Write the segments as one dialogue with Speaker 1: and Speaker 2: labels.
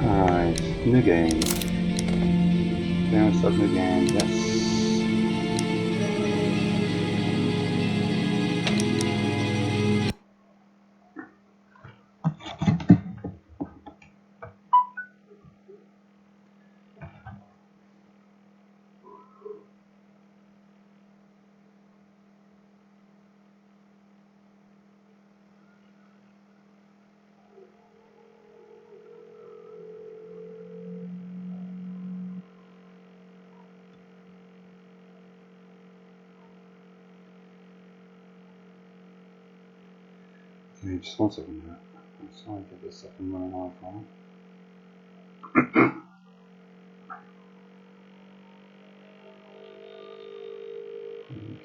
Speaker 1: Alright, new game. Can we start new game? Yes. Okay, just 1 second here. I'm sorry to get this up and running on phone.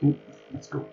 Speaker 1: Okay, let's go.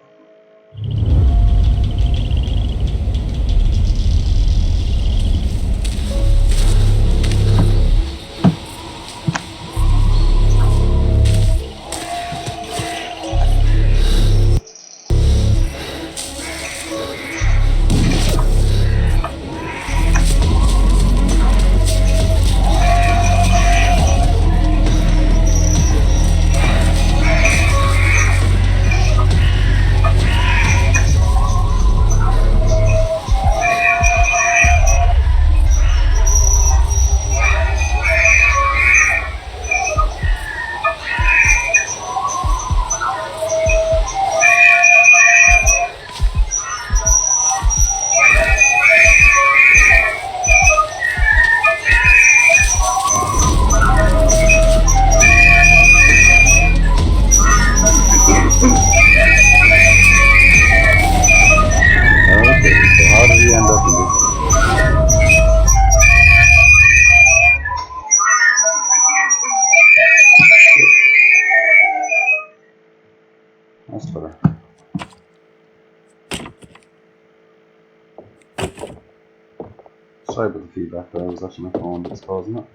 Speaker 1: How did we end up in this? That's better. Sorry about the feedback there, it was actually my phone that's causing it.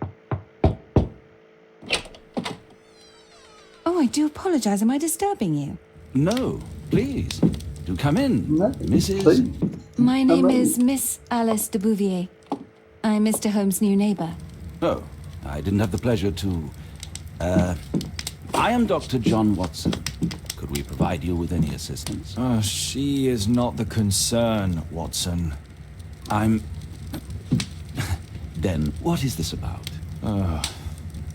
Speaker 2: Oh, I do apologize. Am I disturbing you?
Speaker 3: No, please. Do come in,
Speaker 1: No,
Speaker 3: Mrs.
Speaker 1: please.
Speaker 2: My name
Speaker 1: Hello.
Speaker 2: is Miss Alice de Bouvier. I'm Mr. Holmes' new neighbor.
Speaker 3: Oh, I didn't have the pleasure to... I am Dr. John Watson. Could we provide you with any assistance?
Speaker 4: She is not the concern, Watson.
Speaker 3: I'm... Then, what is this about?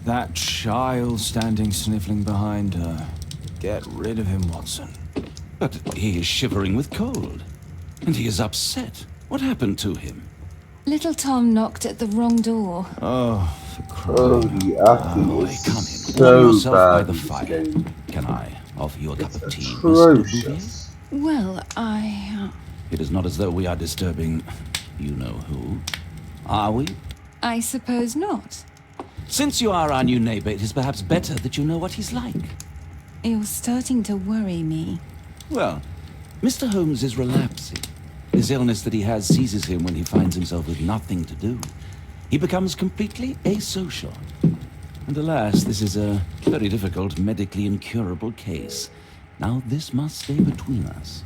Speaker 4: That child standing sniffling behind her. Get rid of him, Watson.
Speaker 3: But he is shivering with cold. And he is upset. What happened to him?
Speaker 2: Little Tom knocked at the wrong door.
Speaker 4: Oh, for
Speaker 1: Oh,
Speaker 4: crying.
Speaker 1: the acting
Speaker 3: Boy,
Speaker 1: is
Speaker 3: come in.
Speaker 1: so
Speaker 3: Warm yourself by
Speaker 1: bad
Speaker 3: the
Speaker 1: in this
Speaker 3: fire.
Speaker 1: game.
Speaker 3: Can I offer you a cup
Speaker 1: It's
Speaker 3: of tea, Mr. Bouvier?
Speaker 1: atrocious.
Speaker 2: Well,
Speaker 3: It is not as though we are disturbing you-know-who. Are we?
Speaker 2: I suppose not.
Speaker 3: Since you are our new neighbor, it is perhaps better that you know what he's like.
Speaker 2: You're starting to worry me.
Speaker 3: Well, Mr. Holmes is relapsing. This illness that he has seizes him when he finds himself with nothing to do. He becomes completely asocial. And alas, this is a very difficult, medically incurable case. Now, this must stay between us.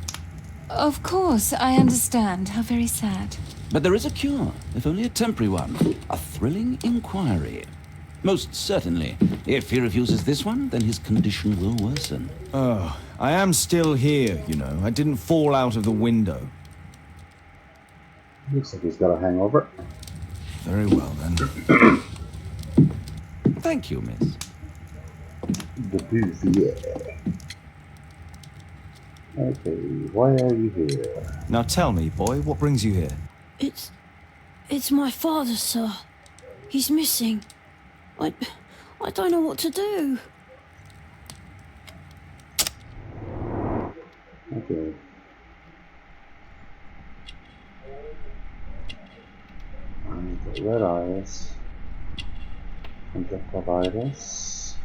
Speaker 2: Of course, I understand. How very sad.
Speaker 3: But there is a cure, if only a temporary one. A thrilling inquiry. Most certainly. If he refuses this one, then his condition will worsen.
Speaker 4: Oh, I am still here, you know. I didn't fall out of the window.
Speaker 1: Looks like he's got a hangover.
Speaker 4: Very well, then.
Speaker 3: Thank you, miss.
Speaker 1: The Bouvier. Okay, why are you here?
Speaker 4: Now tell me, boy, what brings you here?
Speaker 5: It's my father, sir. He's missing. I don't know what to do.
Speaker 1: Okay. And red eyes. Conjunctivitis.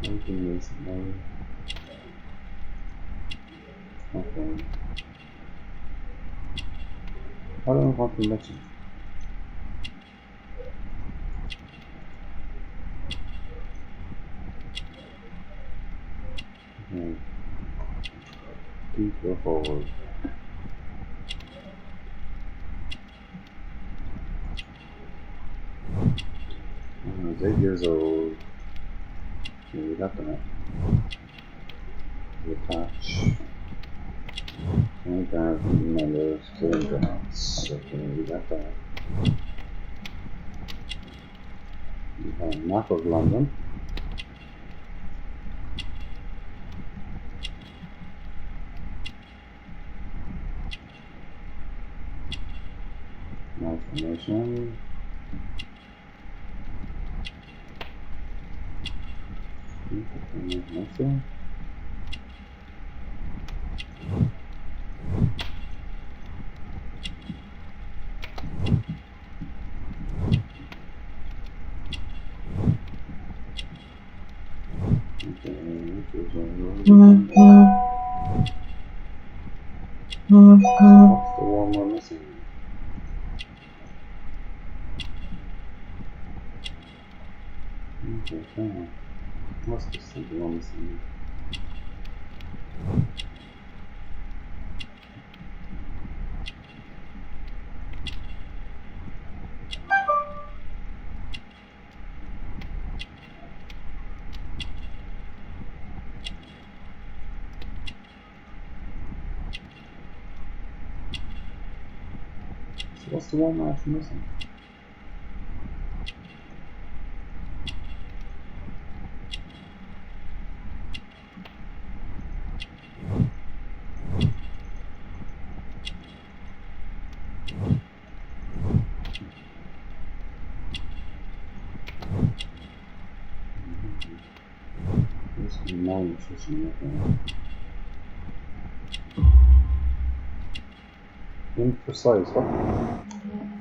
Speaker 1: Anything recently? Okay. I don't want to mention. Okay. Please go forward. 8 years old. Yeah, we got that. The patch. And that numbers, killing grounds. Okay, we got that. We have a map of London. More information. Nothing. What's the one we're missing? Okay, fine. What's this thing we're missing? So what's the one we're actually missing? This is malnutrition, okay. Imprecise, what?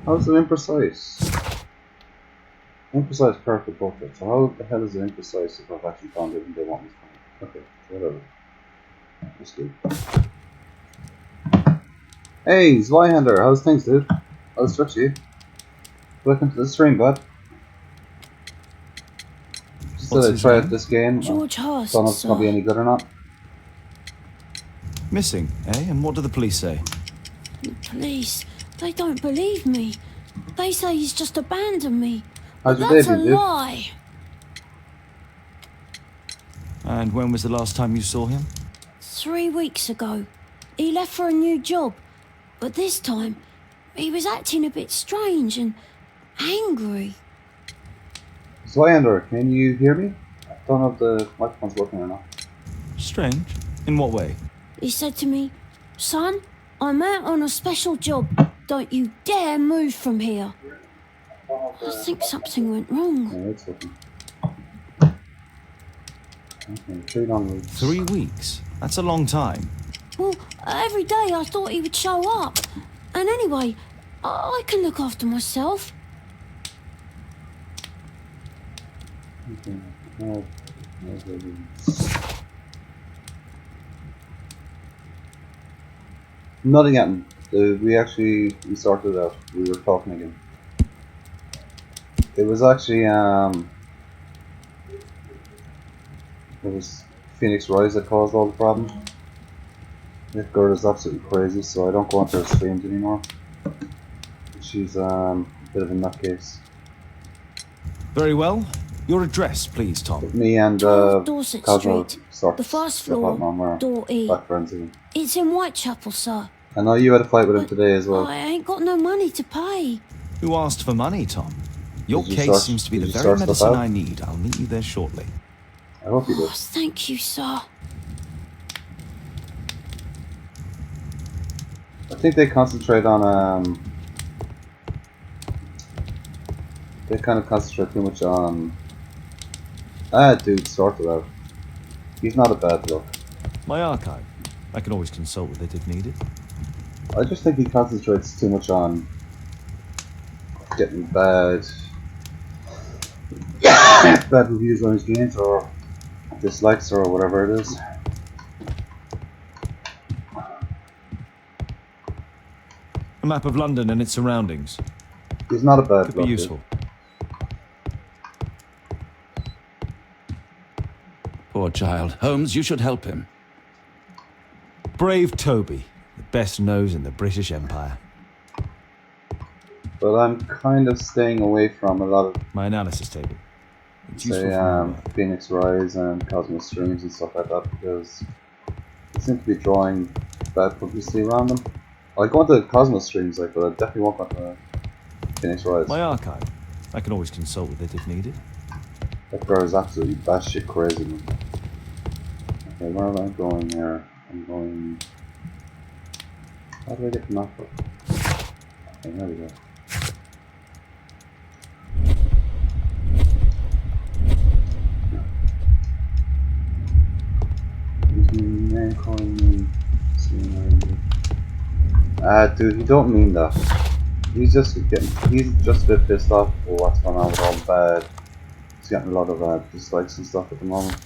Speaker 1: How's it imprecise? Imprecise perfect portrait. So how the hell is it imprecise if I've actually found it and they want me to find it? Okay, whatever. That's good. Hey, Zweihander, how's things, dude? How's stretchy? Welcome to the stream, bud. Just
Speaker 4: What's
Speaker 1: said I'd
Speaker 4: his
Speaker 1: try
Speaker 4: name?
Speaker 1: out this game.
Speaker 5: George Hurst,
Speaker 1: Don't know if it's gonna be
Speaker 5: sir.
Speaker 1: any good or not.
Speaker 4: Missing, eh? And what do the police say?
Speaker 5: The police, they don't believe me. They say he's just abandoned me.
Speaker 1: How's
Speaker 5: But
Speaker 1: your
Speaker 5: that's
Speaker 1: baby,
Speaker 5: a
Speaker 1: dude?
Speaker 5: lie.
Speaker 4: And when was the last time you saw him?
Speaker 5: 3 weeks ago. He left for a new job. But this time, he was acting a bit strange and angry.
Speaker 1: Zweihander, can you hear me? I don't know if the microphone's working or not.
Speaker 4: Strange. In what way?
Speaker 5: He said to me, "Son, I'm out on a special job. Don't you dare move from here." I think something went wrong.
Speaker 1: No, it's working. Okay, 3 long weeks.
Speaker 4: 3 weeks. That's a long time.
Speaker 5: Well, every day I thought he would show up. And anyway, I can look after myself.
Speaker 1: Okay. No, baby. Nothing happened. We sorted it out. We were talking again. It was actually it was Phoenix Rise that caused all the problems. This girl is absolutely crazy, so I don't go onto her streams anymore. She's a bit of a nutcase.
Speaker 4: Very well. Your address, please, Tom.
Speaker 1: But me and
Speaker 5: 12 Dorset
Speaker 1: Cosmo
Speaker 5: Street.
Speaker 1: sort
Speaker 5: The first
Speaker 1: stuff out
Speaker 5: floor,
Speaker 1: now. We're
Speaker 5: door E.
Speaker 1: back friends again.
Speaker 5: It's in Whitechapel, sir.
Speaker 1: I know you had a fight with him
Speaker 5: But
Speaker 1: today as well.
Speaker 5: I ain't got no money to pay.
Speaker 4: Who asked for money, Tom? Your
Speaker 1: Did you
Speaker 4: case
Speaker 1: sort-
Speaker 4: seems to be
Speaker 1: did
Speaker 4: the
Speaker 1: you
Speaker 4: very
Speaker 1: sort stuff
Speaker 4: medicine
Speaker 1: out?
Speaker 4: I need. I'll meet you there shortly.
Speaker 1: I hope you
Speaker 5: Oh,
Speaker 1: did.
Speaker 5: thank you, sir.
Speaker 1: I think they concentrate on they kind of concentrate too much on dude, sort it out. He's not a bad look.
Speaker 4: My archive. I can always consult with it if needed.
Speaker 1: I just think he concentrates too much on getting bad reviews on his games or dislikes or whatever it is.
Speaker 4: A map of London and its surroundings.
Speaker 1: He's not a bad
Speaker 4: Could
Speaker 1: look.
Speaker 4: be useful.
Speaker 3: Poor child. Holmes, you should help him.
Speaker 4: Brave Toby. The best nose in the British Empire.
Speaker 1: But I'm kind of staying away from a lot of
Speaker 4: My analysis table. It's useful
Speaker 1: say
Speaker 4: to know.
Speaker 1: Phoenix Rise and Cosmic Streams and stuff like that, because they seem to be drawing bad publicity around them. I go into Cosmic Streams, like, but I definitely won't go into Phoenix Rise.
Speaker 4: My archive. I can always consult with it if needed.
Speaker 1: That girl is absolutely batshit crazy, man. Okay, where am I going here? I'm going... How do I get the map up? Okay, there we go. Man calling me. Dude, you don't mean that. He's just a bit pissed off for what's going on with all the bad. He's getting a lot of dislikes and stuff at the moment.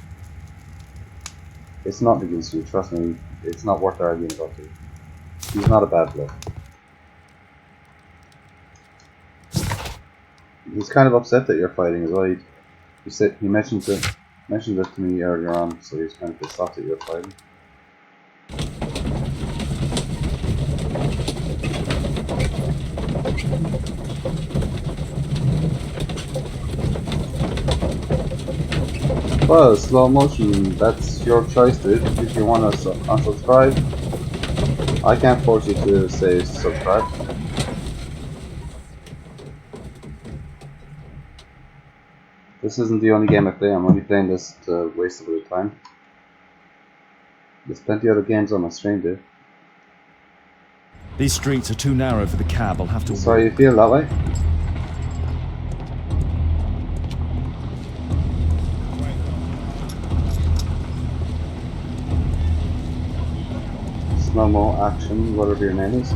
Speaker 1: It's not against you, trust me. It's not worth arguing about you. He's not a bad bloke. He's kind of upset that you're fighting as well. He mentioned it to me earlier on, so he's kind of pissed off that you're fighting. Well, slow motion, that's your choice, dude. If you want to unsubscribe, I can't force you to say subscribe. This isn't the only game I play. I'm only playing this to waste a bit of time. There's plenty of other games on my stream, dude.
Speaker 4: These streets are too narrow for the cab. I'll have to
Speaker 1: Sorry you feel that way. Slow-mo action, whatever your name is.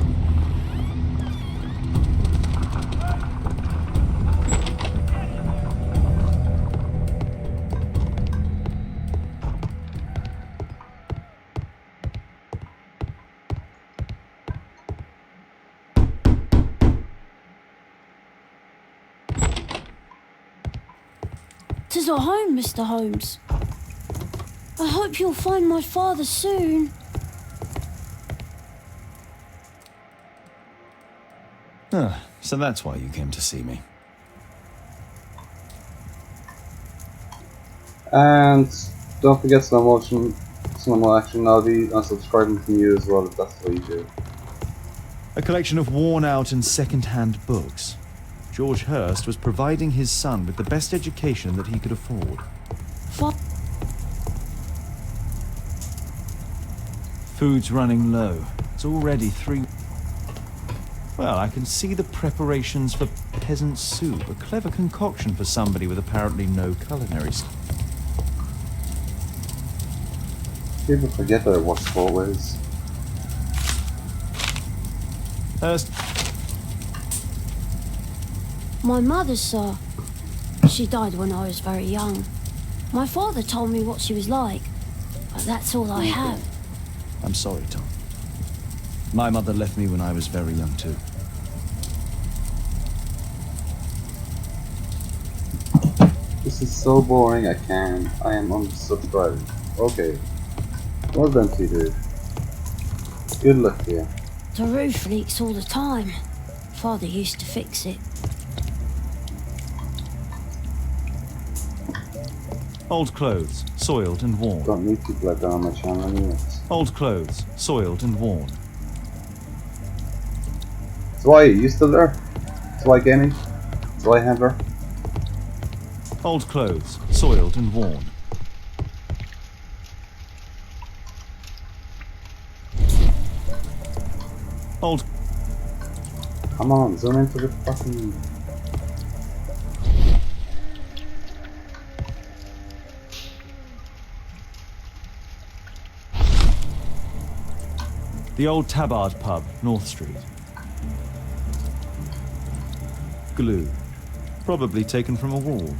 Speaker 5: "'Tis our home, Mr. Holmes. I hope you'll find my father soon."
Speaker 4: Ah, so that's why you came to see me.
Speaker 1: And don't forget slow mo action. I'll be unsubscribing from you as well if that's what you do.
Speaker 4: A collection of worn-out and second-hand books. George Hurst was providing his son with the best education that he could afford. Food's running low. It's already 3... Well, I can see the preparations for peasant soup. A clever concoction for somebody with apparently no culinary skills.
Speaker 1: People forget that it works both ways.
Speaker 4: Hurst...
Speaker 5: My mother, sir. She died when I was very young. My father told me what she was like, but that's all I have.
Speaker 4: I'm sorry, Tom. My mother left me when I was very young, too.
Speaker 1: This is so boring, I am unsubscribing. Okay. Well done to you, dude. Good luck to you.
Speaker 5: The roof leaks all the time. Father used to fix it.
Speaker 4: Old clothes, soiled and worn.
Speaker 1: Don't need people like that on my channel anyways.
Speaker 4: Old clothes, soiled and worn.
Speaker 1: So why are you still there? So why gaming? So why handler?
Speaker 4: Old clothes, soiled and worn. Old...
Speaker 1: Come on, zoom into the fucking...
Speaker 4: The old Tabard pub, North Street. Glue. Probably taken from a wall.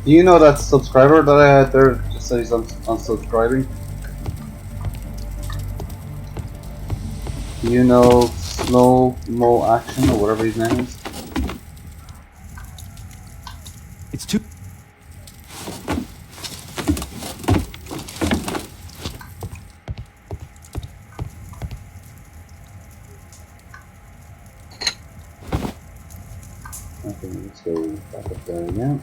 Speaker 1: Do you know that subscriber that I had there just says I'm unsubscribing? Do you know Slow Mo Action or whatever his name is?
Speaker 4: It's too...
Speaker 1: Let's go back up there again.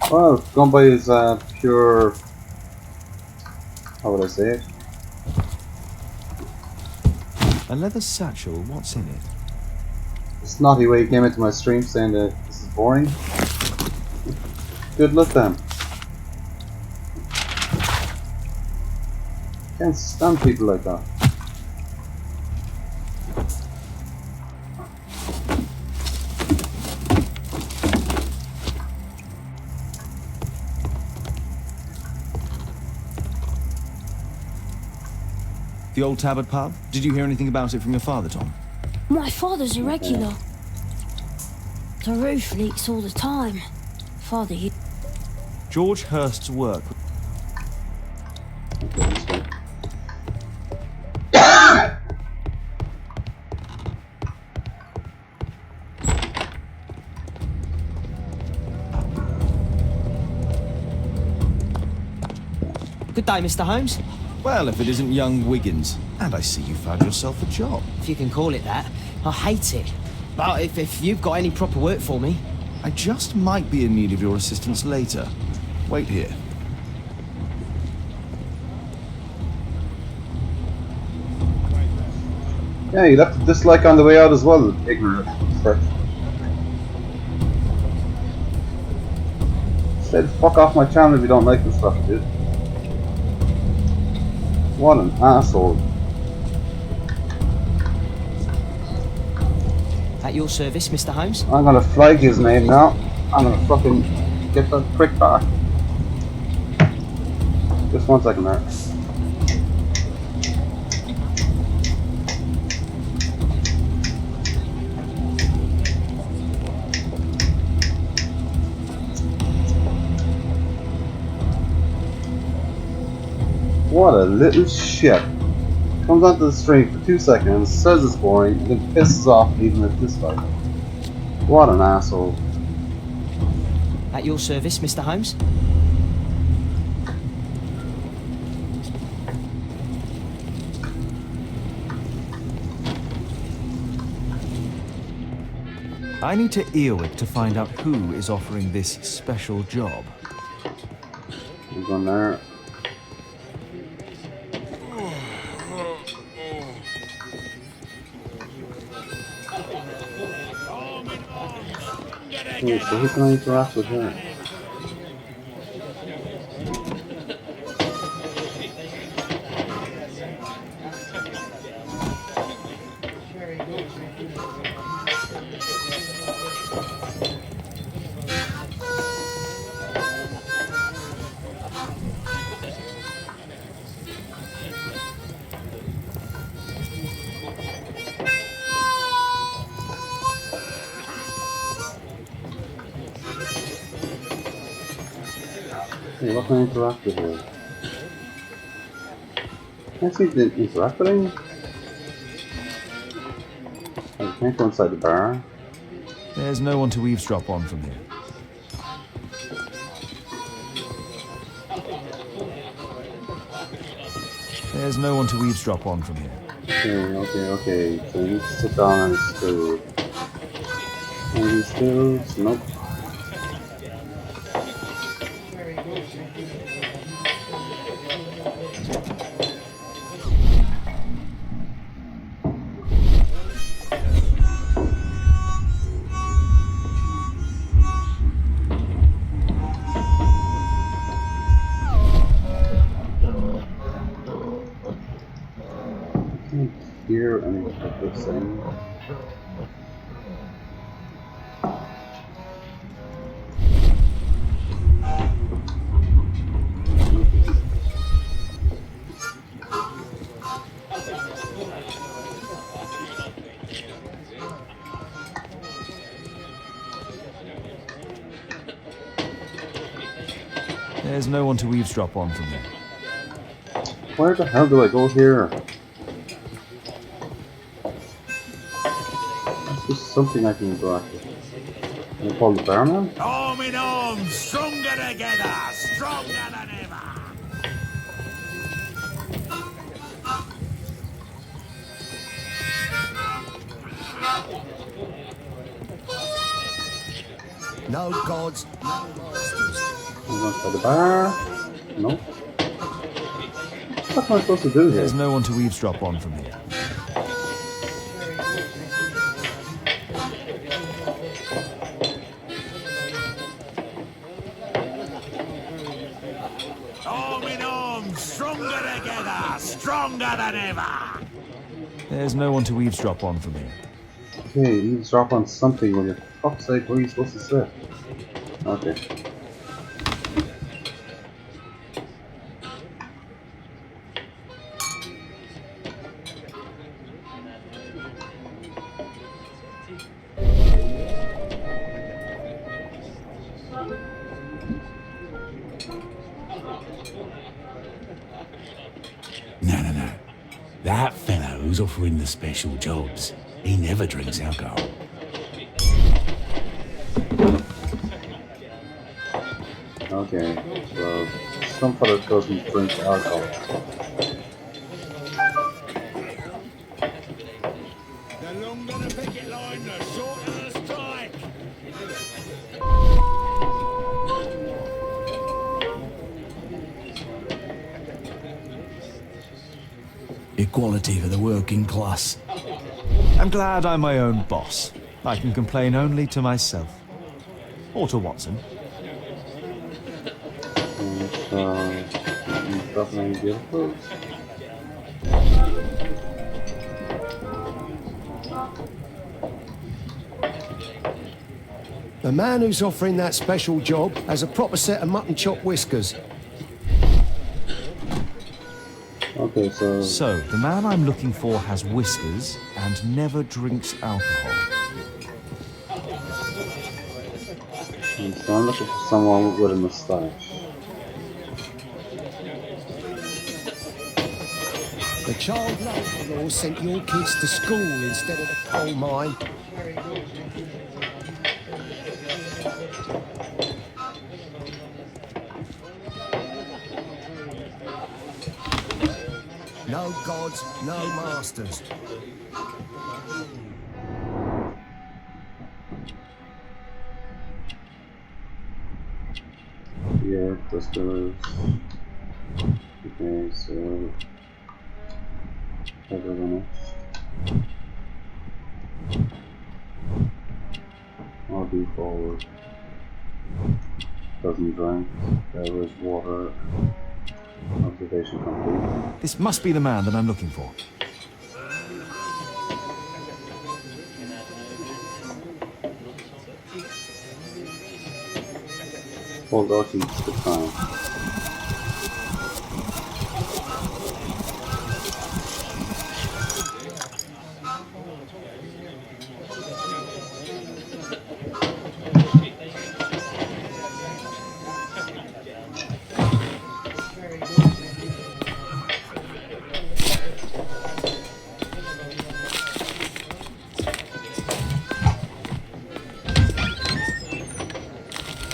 Speaker 1: Well, gone by is pure. How would I say it?
Speaker 4: A leather satchel, what's in it?
Speaker 1: The snotty way he came into my stream saying that this is boring. Good luck then. Can't stand people like that.
Speaker 4: The old Tabard pub? Did you hear anything about it from your father, Tom?
Speaker 5: My father's a regular. The roof leaks all the time. Father, you...
Speaker 4: George Hurst's work.
Speaker 1: Okay, this way.
Speaker 6: Good day, Mr. Holmes.
Speaker 4: Well, if it isn't young Wiggins. And I see you found yourself a job.
Speaker 6: If you can call it that. I hate it. But if you've got any proper work for me...
Speaker 4: I just might be in need of your assistance later. Wait here.
Speaker 1: Yeah, you left a dislike on the way out as well, ignorant prick. Said fuck off my channel if you don't like this stuff, dude. What an asshole.
Speaker 6: At your service, Mr. Holmes.
Speaker 1: I'm gonna flag his name now. I'm gonna fucking get that prick back. Just 1 second there. What a little shit. Comes onto the stream for 2 seconds, says it's boring, and then pisses off leaving it this way. What an asshole.
Speaker 6: At your service, Mr. Holmes.
Speaker 4: I need to Earwig to find out who is offering this special job.
Speaker 1: He's on there. Okay, so who can I interact with here? Hey, what can I interact with here? Can't seem to interact with him. I can't go inside the bar.
Speaker 4: There's no one to eavesdrop on from here. There's no one to eavesdrop on from here.
Speaker 1: Okay. So you need to sit down on his stool. And his stools? Nope. Hear anything they're saying.
Speaker 4: There's no one to eavesdrop on from here.
Speaker 1: Where the hell do I go here? That's just something I can interact with. Can I call the barman?
Speaker 7: Arm in arm, stronger together, stronger than ever. No gods, no masters.
Speaker 1: I'm going to the bar. No. What am I supposed to do here?
Speaker 4: There's no one to eavesdrop on from here.
Speaker 8: Arm in arm, stronger together, stronger than ever.
Speaker 4: There's no one to eavesdrop on from here.
Speaker 1: Okay, you need to drop on something. Will you? Fuck's sake, what are you supposed to say? Okay.
Speaker 3: No. That fellow who's offering the special jobs, he never drinks alcohol.
Speaker 1: Okay, so some fella doesn't drink alcohol.
Speaker 8: The longer the picket line, the shorter the strike.
Speaker 9: Equality for the working class.
Speaker 4: I'm glad I'm my own boss. I can complain only to myself. Or to Watson.
Speaker 1: Definitely beautiful.
Speaker 7: The man who's offering that special job has a proper set of mutton chop whiskers.
Speaker 1: Okay, so
Speaker 4: So, the man I'm looking for has whiskers and never drinks alcohol.
Speaker 1: I'm looking for someone with a moustache.
Speaker 7: The child labour law sent your kids to school instead of the coal mine. No gods, no masters.
Speaker 1: Yeah, crystals. Okay, so I'll do forward. Doesn't drink. There is water. Observation complete.
Speaker 4: This must be the man that I'm looking for.
Speaker 1: Hold out each the time.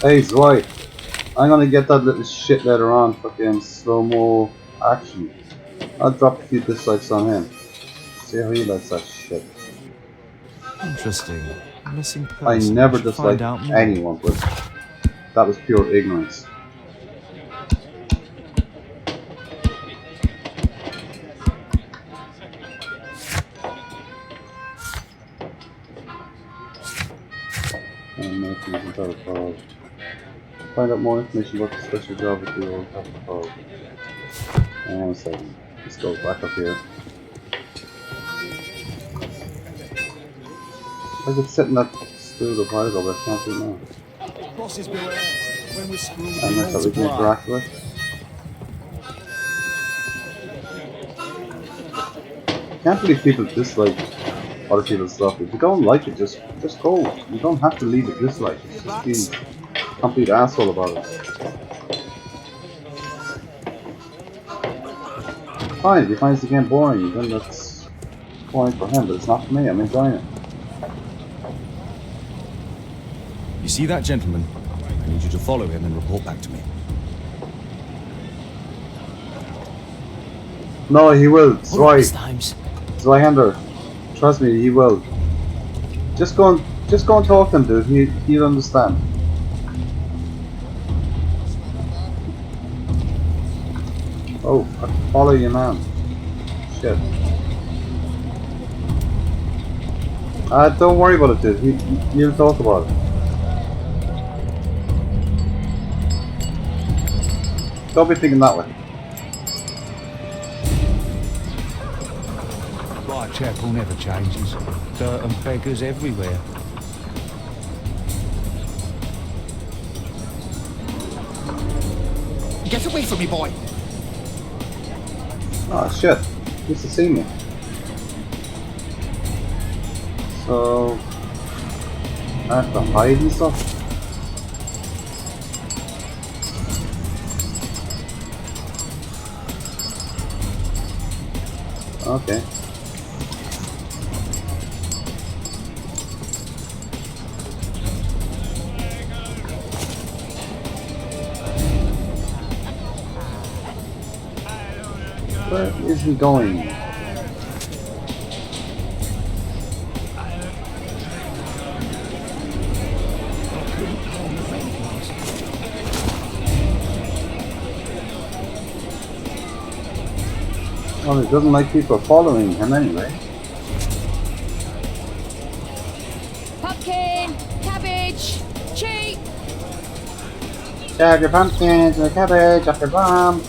Speaker 1: Hey Dwight, I'm gonna get that little shit later on, fucking slow-mo action. I'll drop a few dislikes on him. See how he likes that shit.
Speaker 4: Interesting. Missing person.
Speaker 1: I never
Speaker 4: should
Speaker 1: disliked
Speaker 4: find out more.
Speaker 1: anyone, but that was pure ignorance. Find out more information about the special job with the old protocol. Hang on a second. Let's go back up here. I could sit in that stool a while ago, but I can't do it now.
Speaker 9: Bosses beware. When we're screwed,
Speaker 1: Unless that we can interact with. Can't believe people dislike other people's stuff. If you don't like it, just go. You don't have to leave a dislike. Just be a complete asshole about it. Fine, if he finds the game boring, then that's boring for him, but it's not for me. I'm enjoying it.
Speaker 9: You see that gentleman? I need you to follow him and report back to me.
Speaker 1: No, he will.
Speaker 6: Hold on, Mr. Holmes.
Speaker 1: Zweihander. Trust me, he will. Just go and talk to him, dude. He'll understand. Oh, I can follow you, man. Shit. Don't worry about it, dude. He'll talk about it. Don't be thinking that way.
Speaker 10: Whitechapel never changes. Dirt and beggars everywhere.
Speaker 7: Get away from me, boy!
Speaker 1: Oh shit. He used to see me. So I have to hide and stuff. Okay. Where is he going? Well, he doesn't like people following him anyway.
Speaker 2: Pumpkin, cabbage, cheap.
Speaker 1: Shove your pumpkins and the cabbage off your bum.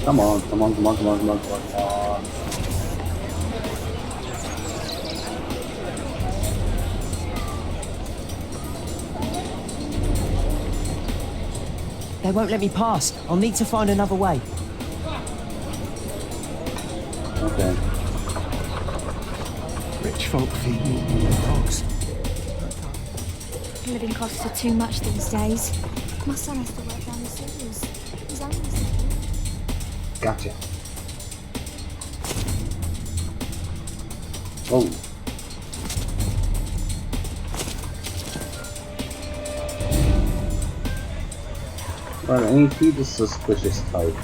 Speaker 1: Come on.
Speaker 6: They won't let me pass. I'll need to find another way.
Speaker 1: Okay.
Speaker 10: Rich folk feed me dogs.
Speaker 11: Living costs are too much these days. My son has to work down the sewers. He's only 7.
Speaker 1: Gotcha. Oh. Right, ain't he the suspicious type?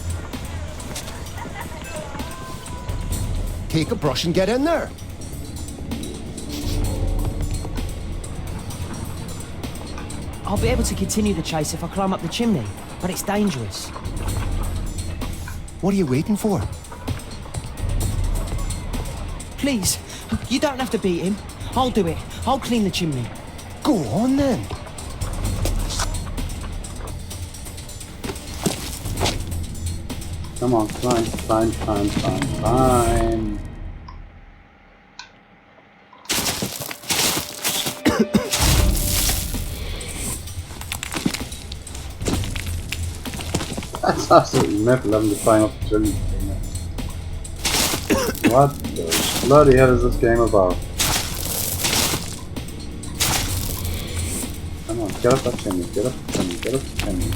Speaker 7: Take a brush and get in there.
Speaker 6: I'll be able to continue the chase if I climb up the chimney, but it's dangerous.
Speaker 7: What are you waiting for?
Speaker 6: Please, you don't have to beat him. I'll do it. I'll clean the chimney.
Speaker 7: Go on then.
Speaker 1: Come on, climb. That's absolutely mental having to climb up the chimney. What the bloody hell is this game about? Come on, get up that chimney, get up the chimney.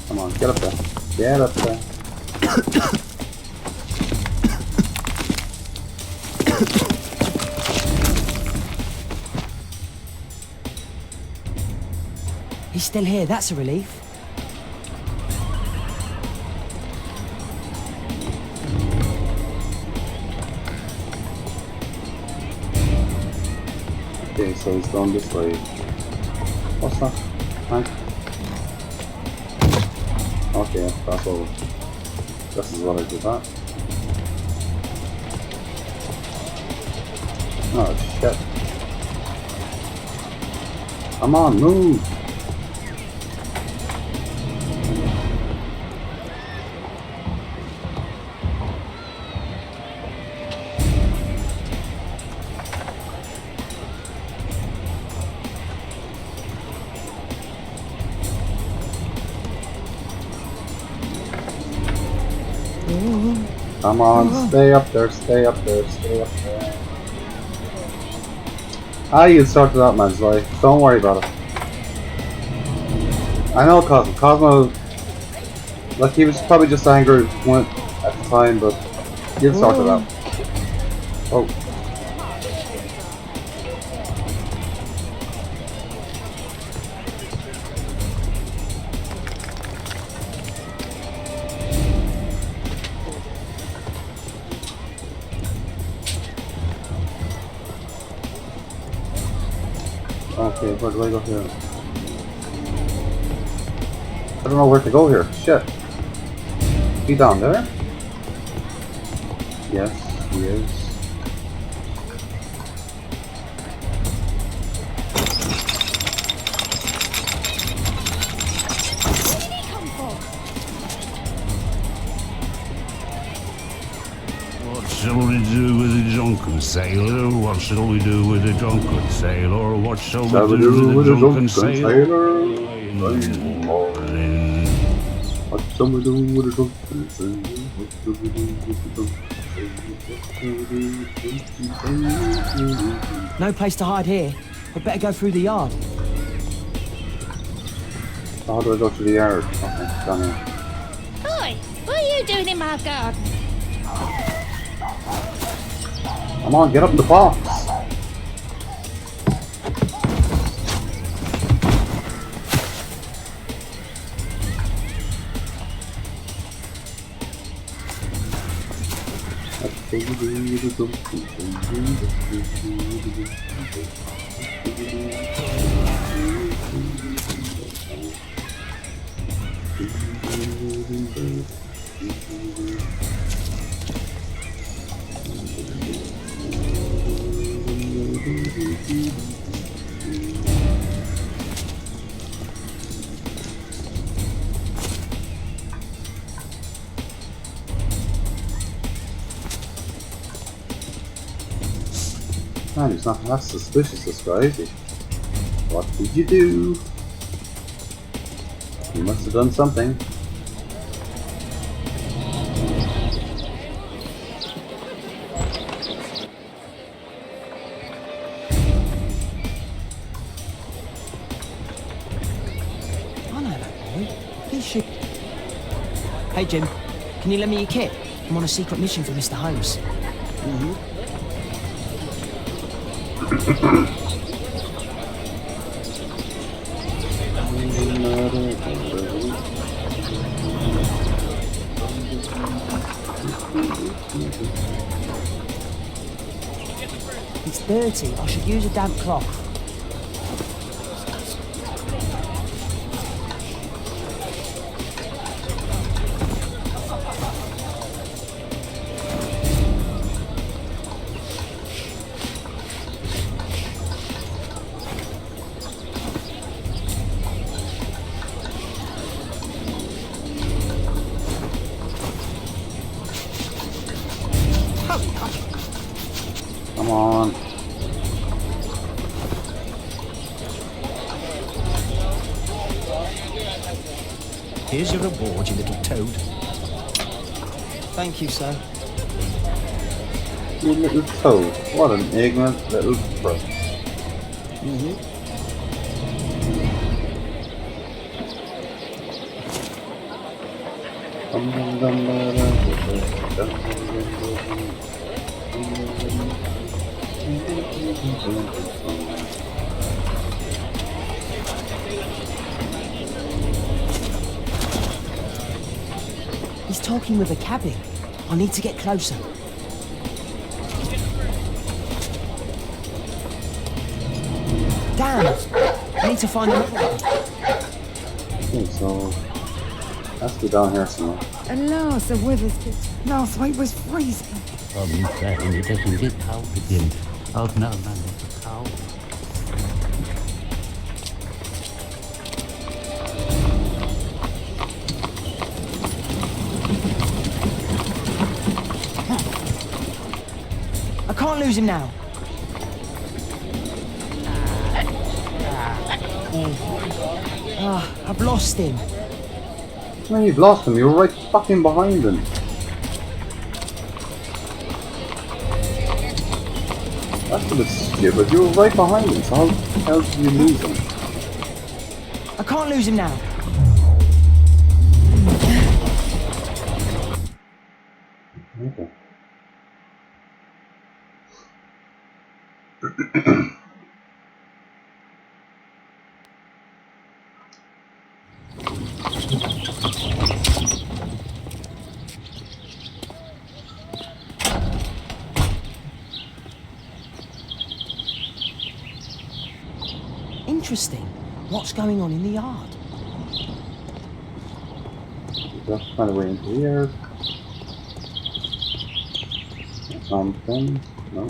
Speaker 1: Come on, get up there. Get up there.
Speaker 6: He's still here. That's a relief.
Speaker 1: Okay, so he's going this way. What's that? Tank? Okay, that's all. This is what I did that. Oh shit. Come on, move! Come on, stay up there. Ah, you sorted out, man, Zoe. Don't worry about it. I know Cosmo. Cosmo, like he was probably just angry at the time, but he'll sort it out. Oh. Okay, where do I go here? I don't know where to go here. Shit. He down there? Yes, he is.
Speaker 8: What shall we do with the drunken sailor? What shall we do with the drunken sailor? What shall we do with the drunken sailor?
Speaker 1: What shall we do with the drunken sailor? What shall we do with the drunken sailor?
Speaker 6: No place to hide here. We'd better go through the yard.
Speaker 1: How do I go to the yard? Okay, down here.
Speaker 11: Oi, what are you doing in my garden?
Speaker 1: Come on, get up in the box. Man, he's not that suspicious, this guy, is he? What did you do? You must have done something.
Speaker 6: I know that boy. He should. Hey, Jim. Can you lend me your kit? I'm on a secret mission for Mr. Holmes. It's dirty. I should use a damp cloth.
Speaker 1: Come on.
Speaker 7: Here's your reward, you little toad.
Speaker 6: Thank you, sir.
Speaker 1: You little toad. What an ignorant little prick.
Speaker 6: He's talking with a cabin. I need to get closer. Damn! I need to find the middle one.
Speaker 1: Okay, so has to be down here somewhere.
Speaker 2: Alas, the weather's good. Last week was freezing.
Speaker 12: Saying it doesn't get cold again. Oh no, it's cold.
Speaker 6: I can't lose him now. I've lost him.
Speaker 1: Man, you've lost him. You were right fucking behind him. That's a bit stupid. You were right behind him. So how did you lose him?
Speaker 6: I can't lose him now. Interesting. What's going on in the yard?
Speaker 1: Just kind of way into here. Something. No.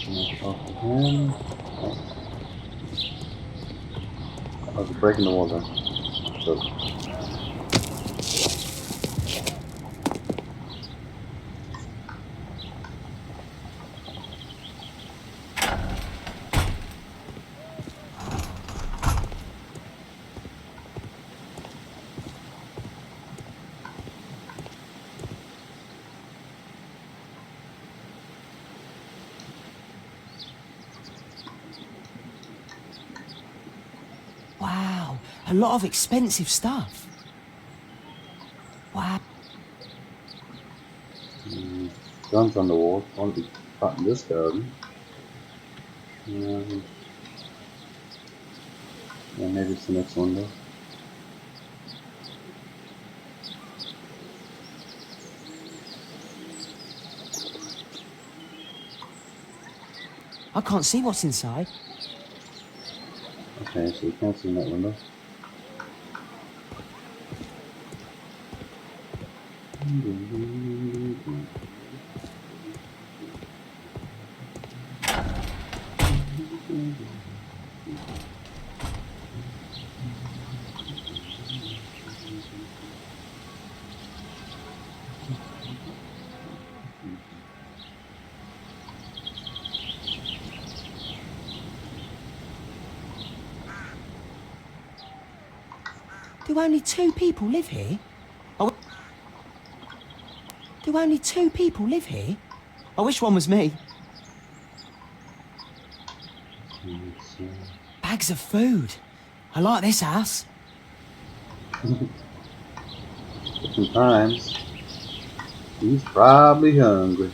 Speaker 1: Not talk to him. No. I was breaking the wall there. So.
Speaker 6: Wow, a lot of expensive stuff. Wow.
Speaker 1: Guns on the wall. I want to be caught in this garden. Yeah, maybe it's the next window.
Speaker 6: I can't see what's inside.
Speaker 1: Okay, so you can't see in that window.
Speaker 6: Do only 2 people live here? Do only 2 people live here? I wish one was me. Bags of food. I like this house.
Speaker 1: Different times. He's probably hungry.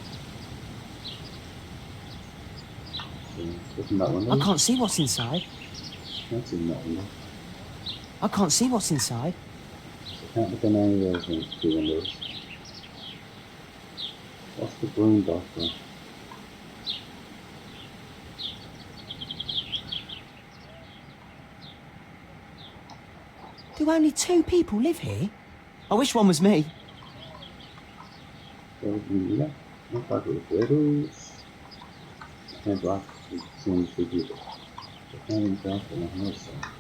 Speaker 6: I can't see what's inside.
Speaker 1: Can't see that window.
Speaker 6: I can't see what's inside.
Speaker 1: Can't look in any of those two windows. What's the green dot there?
Speaker 6: Do only 2 people live here? I wish one was me.
Speaker 1: Yeah, look like the potatoes. And black, it seems to be the candy drop on the house side.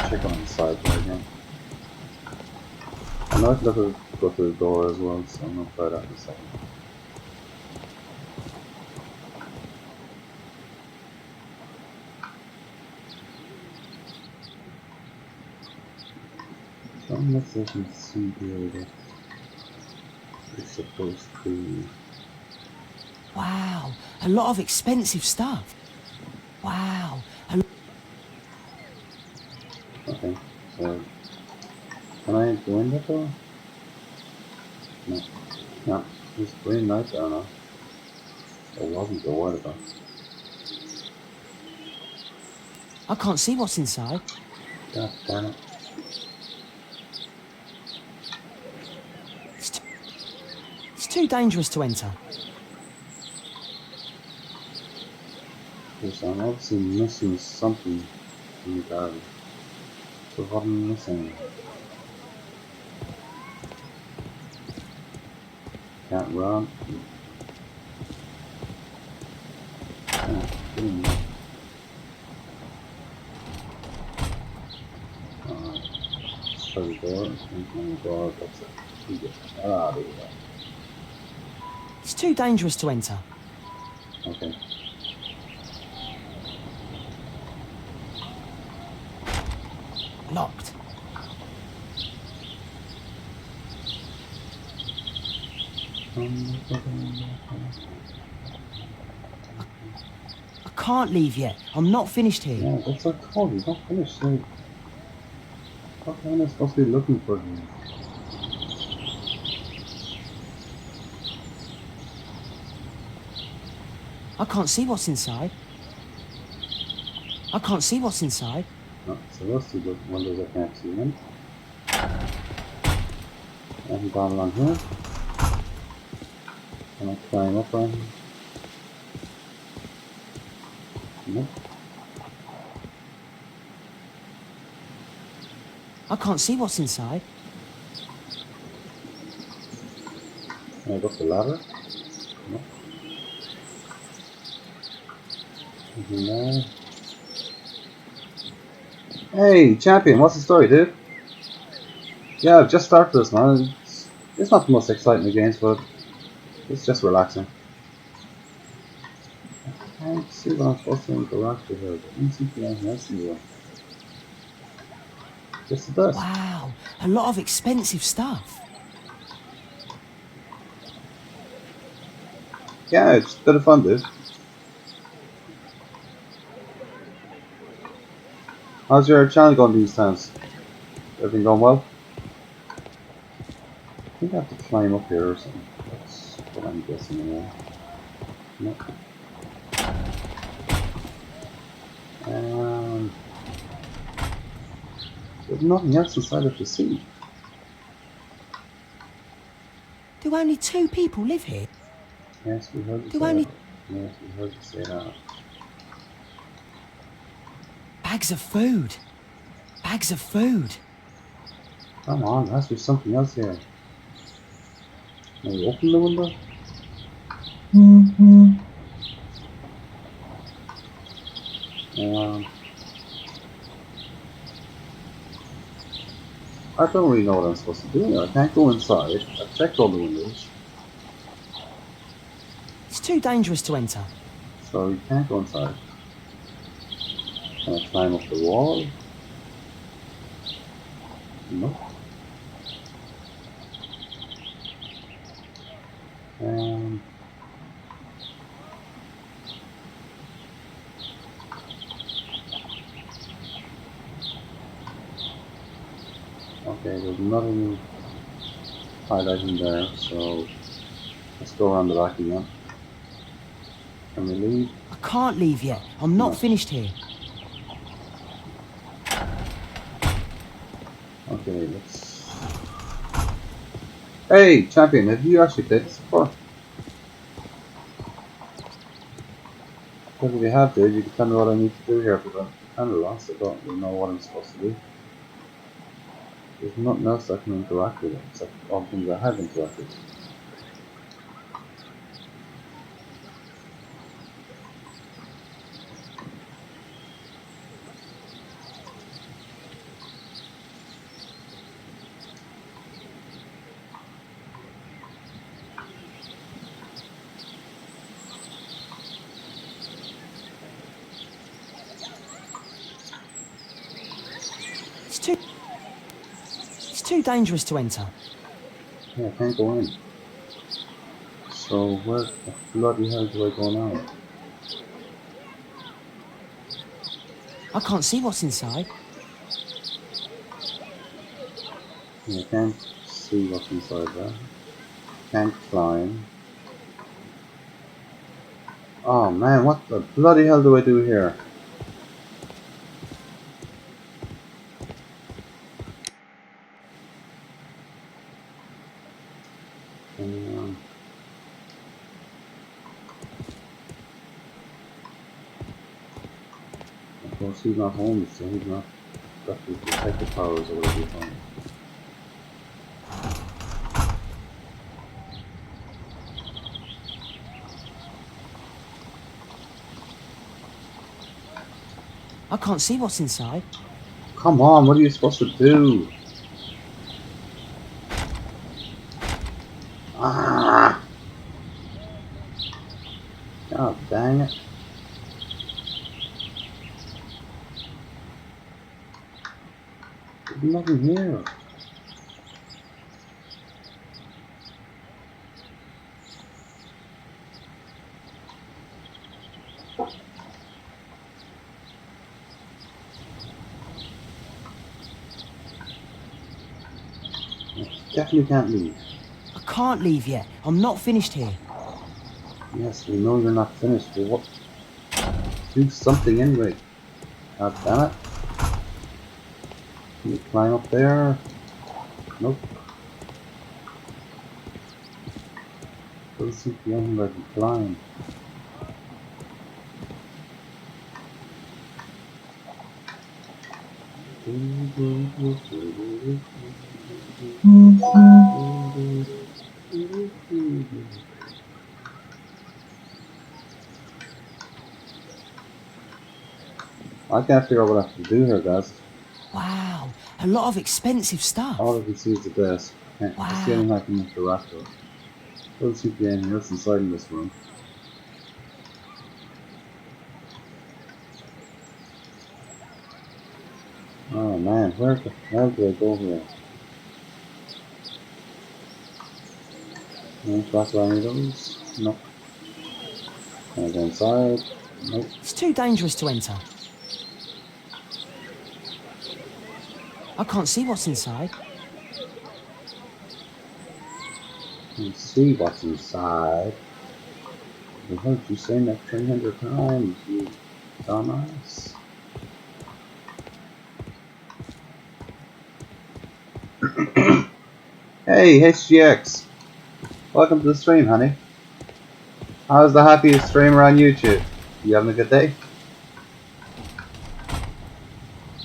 Speaker 1: Check on the side there again. I know I can go through the door as well, so I'm gonna try that in a second. So I'm not sure if you can see here that it's supposed to.
Speaker 6: Wow, a lot of expensive stuff. Wow.
Speaker 1: Okay, so can I go in that door? No. No, it's green light there now. It wasn't a while ago.
Speaker 6: I can't see what's inside.
Speaker 1: God damn it.
Speaker 6: It's too dangerous to enter.
Speaker 1: Yes, I'm obviously missing something in the garden. So what am I missing? Can't run. Can't get in there. Let's try the door. Oh my god, that's it. We get out of here.
Speaker 6: It's too dangerous to enter.
Speaker 1: Okay.
Speaker 6: Locked. I can't leave yet. I'm not finished here.
Speaker 1: Yeah, that's so cold. He's not finished. So what am I supposed to be looking for here?
Speaker 6: I can't see what's inside. I can't see what's inside.
Speaker 1: No, so those two windows I can't see in. I can down along here. Can I climb up on here? Nope.
Speaker 6: I can't see what's inside.
Speaker 1: Can I go up the ladder? Nope. Nothing there. Hey, champion, what's the story, dude? Yeah, I've just started this, man. It's not the most exciting of games, but it's just relaxing. I can't see what I'm supposed to interact with here, but instantly I'm messing with it. Just the dust.
Speaker 6: Wow, a lot of expensive stuff.
Speaker 1: Yeah, it's a bit of fun, dude. How's your channel going these times? Everything going well? I think I have to climb up here or something. That's what I'm guessing anyway. Nope. There's nothing else inside of the sea.
Speaker 6: Do only 2 people live here?
Speaker 1: Yes, we heard you
Speaker 6: Do
Speaker 1: say
Speaker 6: only...
Speaker 1: that. Yes, we heard you say that.
Speaker 6: Bags of food. Bags of food.
Speaker 1: Come on, there has to be something else here. Can we open the window? I don't really know what I'm supposed to do here. I can't go inside. I've checked all the windows.
Speaker 6: It's too dangerous to enter.
Speaker 1: So you can't go inside. Can I climb up the wall? No. Okay, there's nothing highlighting there, so let's go around the back again. Can we leave?
Speaker 6: I can't leave yet. I'm not finished here.
Speaker 1: Okay, let's... Hey, champion, have you actually played this before? Because if you have, dude, you can tell me what I need to do here, because I'm kind of lost. I don't really know what I'm supposed to do. There's nothing else I can interact with except all things I have interacted with.
Speaker 6: It's too dangerous to enter.
Speaker 1: Yeah, I can't go in. So where the bloody hell do I go now?
Speaker 6: I can't see what's inside.
Speaker 1: Yeah, I can't see what's inside there. Can't climb. Oh man, what the bloody hell do I do here? Of course he's not home, so he's not got the detective powers or whatever you call it.
Speaker 6: I can't see what's inside.
Speaker 1: Come on, what are you supposed to do? Ah! God dang it. There's nothing here. Definitely can't leave.
Speaker 6: I can't leave yet. I'm not finished here.
Speaker 1: Yes, we know you're not finished, but what? Do something anyway. God damn it. Can you climb up there? Nope. Doesn't seem to be anywhere to climb. I can't figure out what I have to do here, guys.
Speaker 6: Wow, a lot of expensive stuff.
Speaker 1: All I can see is the desk. Can't see anything I can interact with. Doesn't seem to be anything else inside in this room. Oh man, where the hell do I go here? No back line of those? Nope. Can I go inside? Nope.
Speaker 6: It's too dangerous to enter. I can't see what's inside.
Speaker 1: Can see what's inside. I heard you saying that 300 times, you dumbass. Hey, HGX! Welcome to the stream, honey. How's the happiest streamer on YouTube? You having a good day?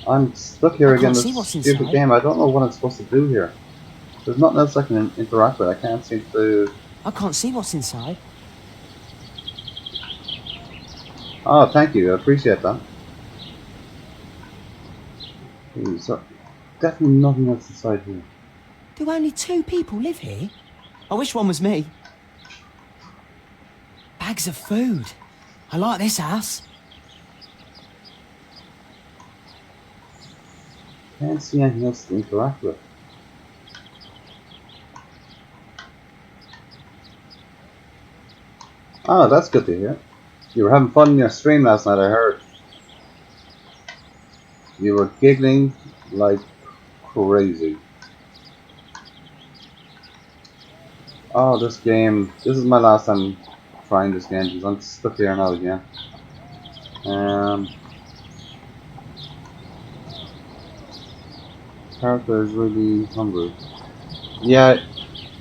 Speaker 1: I'm stuck here again in this stupid game. I don't know what I'm supposed to do here. There's nothing else I can interact with. I can't seem to...
Speaker 6: I can't see what's inside.
Speaker 1: Oh, thank you. I appreciate that. There's definitely nothing else inside here.
Speaker 6: Do only 2 people live here? I wish one was me. Bags of food. I like this house.
Speaker 1: Can't see anything else to interact with. Oh, that's good to hear. You were having fun in your stream last night, I heard. You were giggling like crazy. Oh, this game. This is my last time trying this game because I'm stuck here now again. Character is really hungry. Yeah,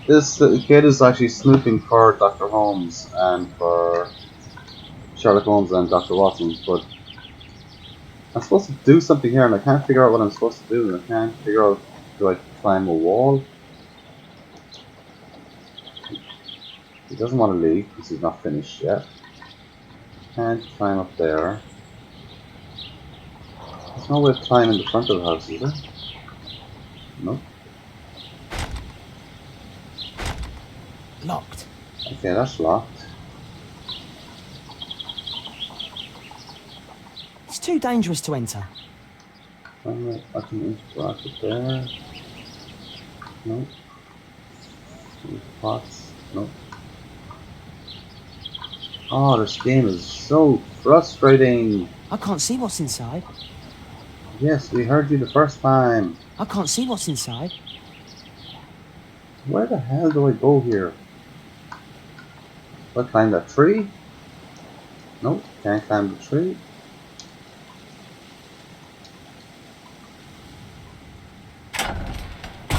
Speaker 1: this kid is actually snooping for Dr. Holmes and for Sherlock Holmes and Dr. Watson, but I'm supposed to do something here and I can't figure out what I'm supposed to do, and I can't figure out, do I climb a wall? He doesn't want to leave because he's not finished yet. Can't climb up there. There's no way to climb in the front of the house, is there? Nope.
Speaker 6: Locked.
Speaker 1: Okay, that's locked.
Speaker 6: It's too dangerous to enter.
Speaker 1: I can interact with there. Nope. Pots. Nope. Oh, this game is so frustrating.
Speaker 6: I can't see what's inside.
Speaker 1: Yes, we heard you the first time.
Speaker 6: I can't see what's inside.
Speaker 1: Where the hell do I go here? Do I climb that tree? Nope, can't climb the tree.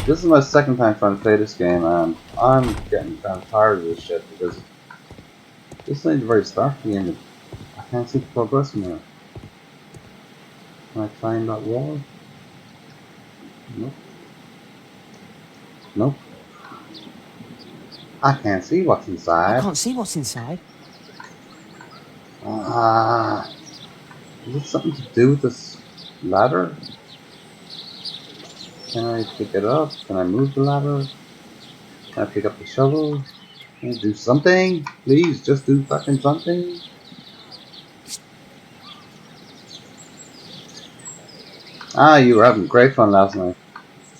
Speaker 1: This is my second time trying to play this game and I'm getting kind of tired of this shit because this ain't the very start of the game. I can't see the progress from here. Can I climb that wall? Nope. Nope. I can't see what's inside.
Speaker 6: I can't see what's inside.
Speaker 1: Is it something to do with this ladder? Can I pick it up? Can I move the ladder? Can I pick up the shovel? Can I do something? Please, just do fucking something. Ah, you were having great fun last night.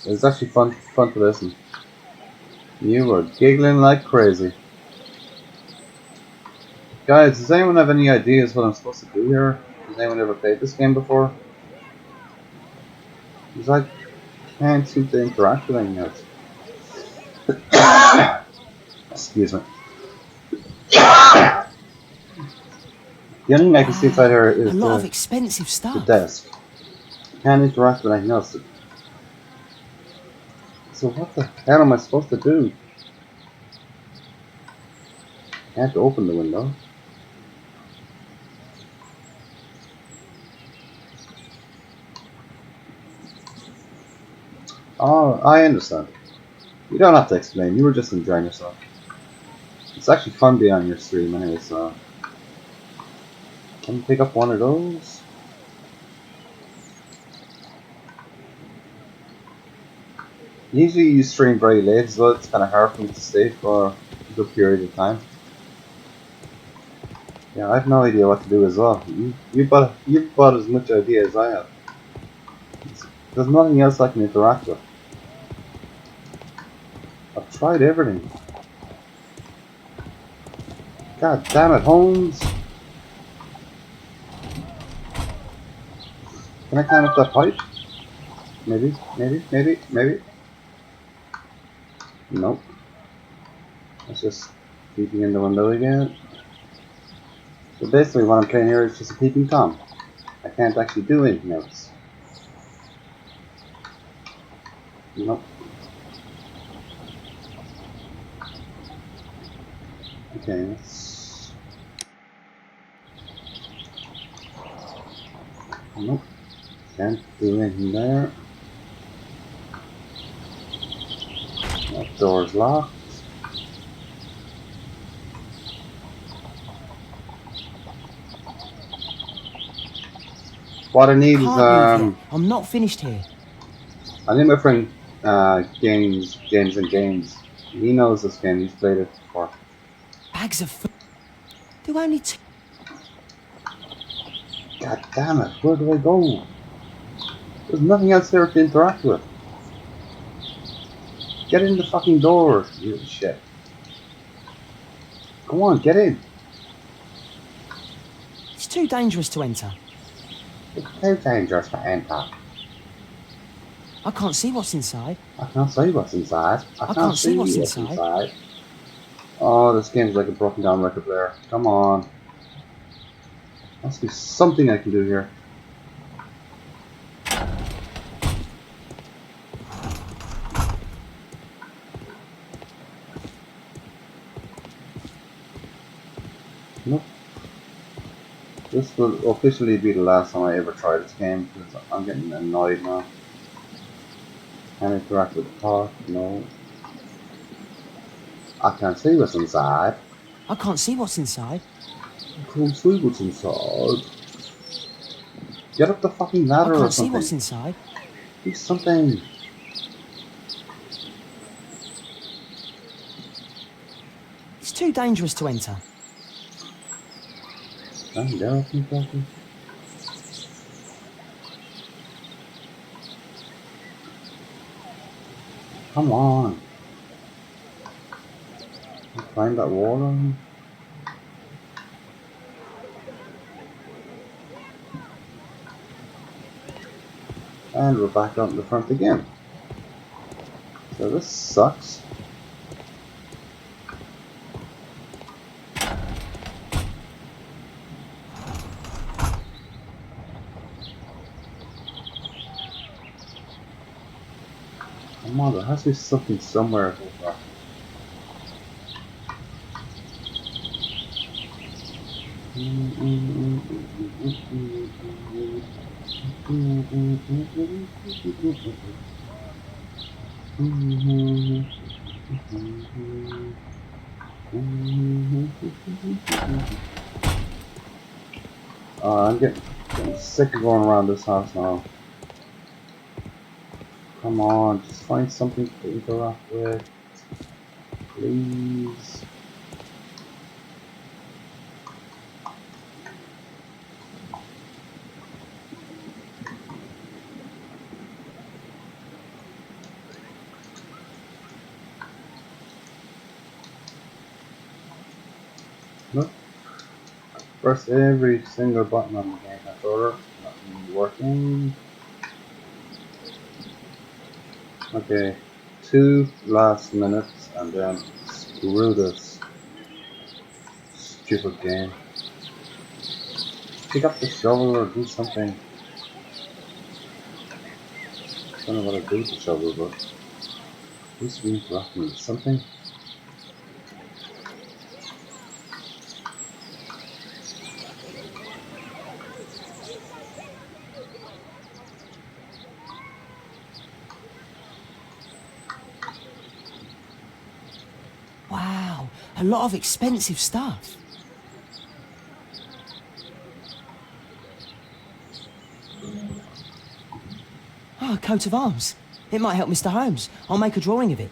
Speaker 1: It was actually fun to listen. You were giggling like crazy. Guys, does anyone have any ideas what I'm supposed to do here? Has anyone ever played this game before? Because I can't seem to interact with anything else. Excuse me. The only thing I can see inside here is
Speaker 6: a lot of
Speaker 1: the
Speaker 6: expensive stuff.
Speaker 1: desk. Can't interact with anything else. So what the hell am I supposed to do? Can't open the window. Oh, I understand. You don't have to explain. You were just enjoying yourself. It's actually fun being on your stream anyway, so... Can you pick up one of those? Usually you stream very late as well. It's kind of hard for me to stay for a good period of time. Yeah, I have no idea what to do as well. You've got as much idea as I have. There's nothing else I can interact with. I've tried everything. God damn it, Holmes! Can I climb up that pipe? Maybe. Nope. Let's just peeping in the window again. So basically what I'm playing here is just a peeping Tom. I can't actually do anything else. Nope. Okay, let's... Nope. Can't do anything there. That door's locked. What I need is
Speaker 6: I'm not finished here.
Speaker 1: I need my friend Games. He knows this game, he's played it before.
Speaker 6: Bags of food. Do only two.
Speaker 1: God damn it, where do I go? There's nothing else there to interact with. Get in the fucking door, you shit. Come on, get in.
Speaker 6: It's too dangerous to enter.
Speaker 1: It's too dangerous to enter.
Speaker 6: I can't see what's inside.
Speaker 1: I can't see what's inside.
Speaker 6: I can't see what's inside.
Speaker 1: Oh, this game's like a broken down record player. Come on. Must be something I can do here. Nope. This will officially be the last time I ever try this game because I'm getting annoyed now. Can I interact with the pot? No. I can't see what's inside.
Speaker 6: I can't see what's inside.
Speaker 1: I can't see what's inside. Get up the fucking ladder or something.
Speaker 6: I can't see what's inside.
Speaker 1: Do something.
Speaker 6: It's too dangerous to enter.
Speaker 1: Stand down, fucking. Come on. Find that water. And we're back out in the front again. So this sucks. Come on, there has to be something somewhere over. I'm getting sick of going around this house now. Come on, just find something to interact with, please. Look, press every single button on the game controller, nothing working. Okay, 2 last minutes and then screw this stupid game. pick up the shovel or do something. I don't know what I do with the shovel, but this week interrupt me with something.
Speaker 6: Wow, a lot of expensive stuff. Oh, a coat of arms. It might help Mr. Holmes. I'll make a drawing of it.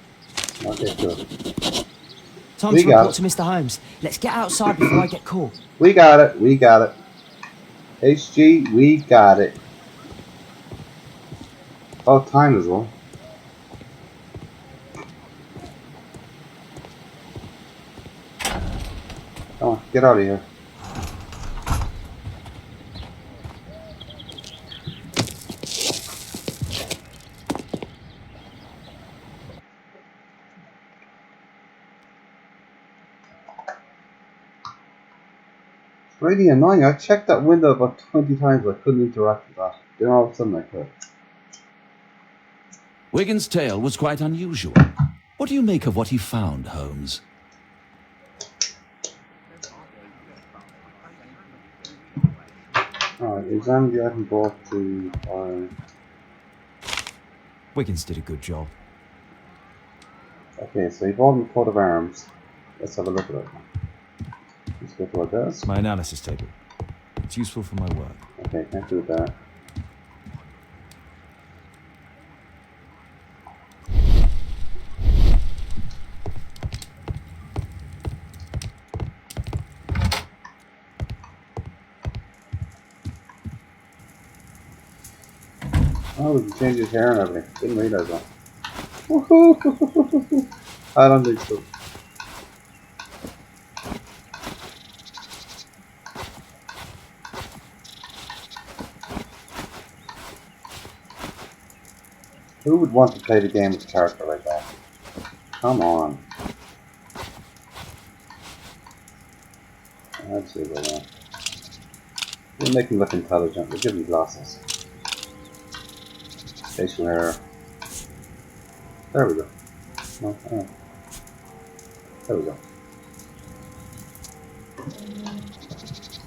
Speaker 1: Okay, cool.
Speaker 6: Time to report to Mr. Holmes. Let's get outside before I get caught.
Speaker 1: We got it. We got it. HG, we got it. Oh, time as well. Come on, get out of here. It's really annoying. I checked that window about 20 times. I couldn't interact with that. Then all of a sudden I could.
Speaker 3: Wiggins' tale was quite unusual. What do you make of what he found, Holmes?
Speaker 1: Alright, examine the item brought to
Speaker 4: Wiggins did a good job.
Speaker 1: Okay, so he bought a coat of arms. Let's have a look at it. Let's go to our desk.
Speaker 4: My analysis table. It's useful for my work.
Speaker 1: Okay, can't do that. Oh, we can change his hair and everything. Didn't realize that. I don't think so. Who would want to play the game with a character like that? Come on. I'd say that. We'll make him look intelligent. We'll give him glasses. Facial hair. There we go. No, oh. There we go.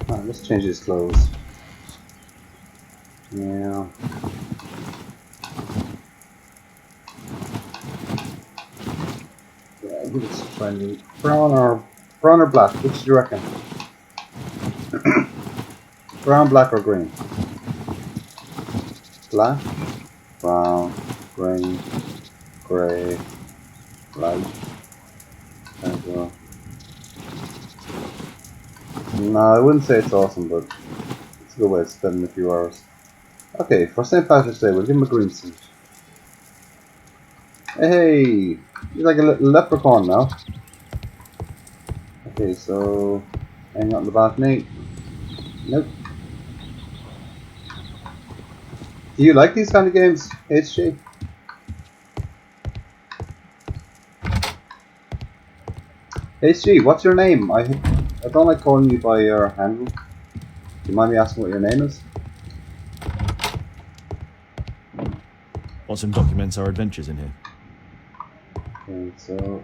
Speaker 1: Alright, let's change his clothes. Yeah. Yeah, give us a friendly. Brown or black? Which do you reckon? Brown, black, or green? Black, brown, green, grey, light. There we go. No, I wouldn't say it's awesome, but it's a good way of spending a few hours. Okay, for St. Patrick's Day, we'll give him a green suit. Hey, he's like a little leprechaun now. Okay, so hang out in the balcony. Nope. Do you like these kind of games, HG? HG, what's your name? I don't like calling you by your handle. Do you mind me asking what your name is?
Speaker 4: Watson documents our adventures in here.
Speaker 1: Okay, so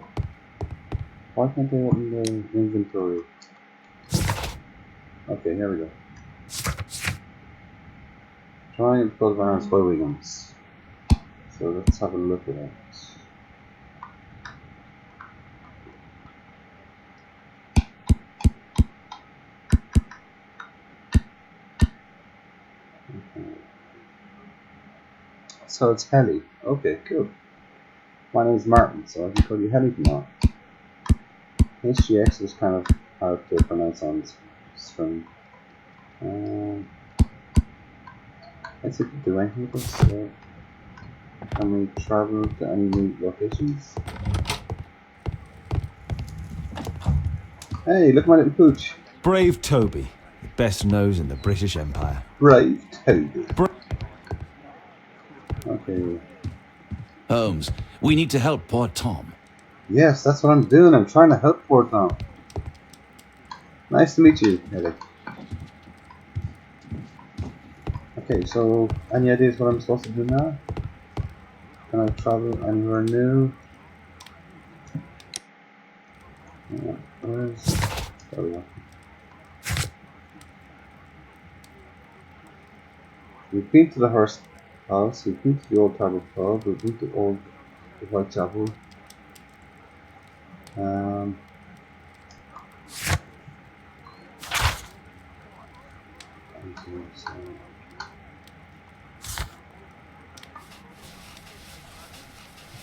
Speaker 1: why can't they open the inventory? Okay, here we go. Trying and close my arms by Wiggins. So let's have a look at it. Okay. So it's Helly. Okay, cool. My name's Martin, so I can call you Helly from now. HGX is kind of hard to pronounce on this screen. Let's see if we do anything with this. Can we travel to any new locations? Hey, look at my little pooch.
Speaker 4: Brave Toby, the best nose in the British Empire.
Speaker 1: Brave Toby. Okay.
Speaker 3: Holmes, we need to help poor Tom.
Speaker 1: Yes, that's what I'm doing. I'm trying to help poor Tom. Nice to meet you, Ellie. Okay, so any ideas what I'm supposed to do now? Can I travel anywhere new? Yeah, there we go. We've been to the Hearst House, we've been to the Old Tower Pub, we've been to the Whitechapel.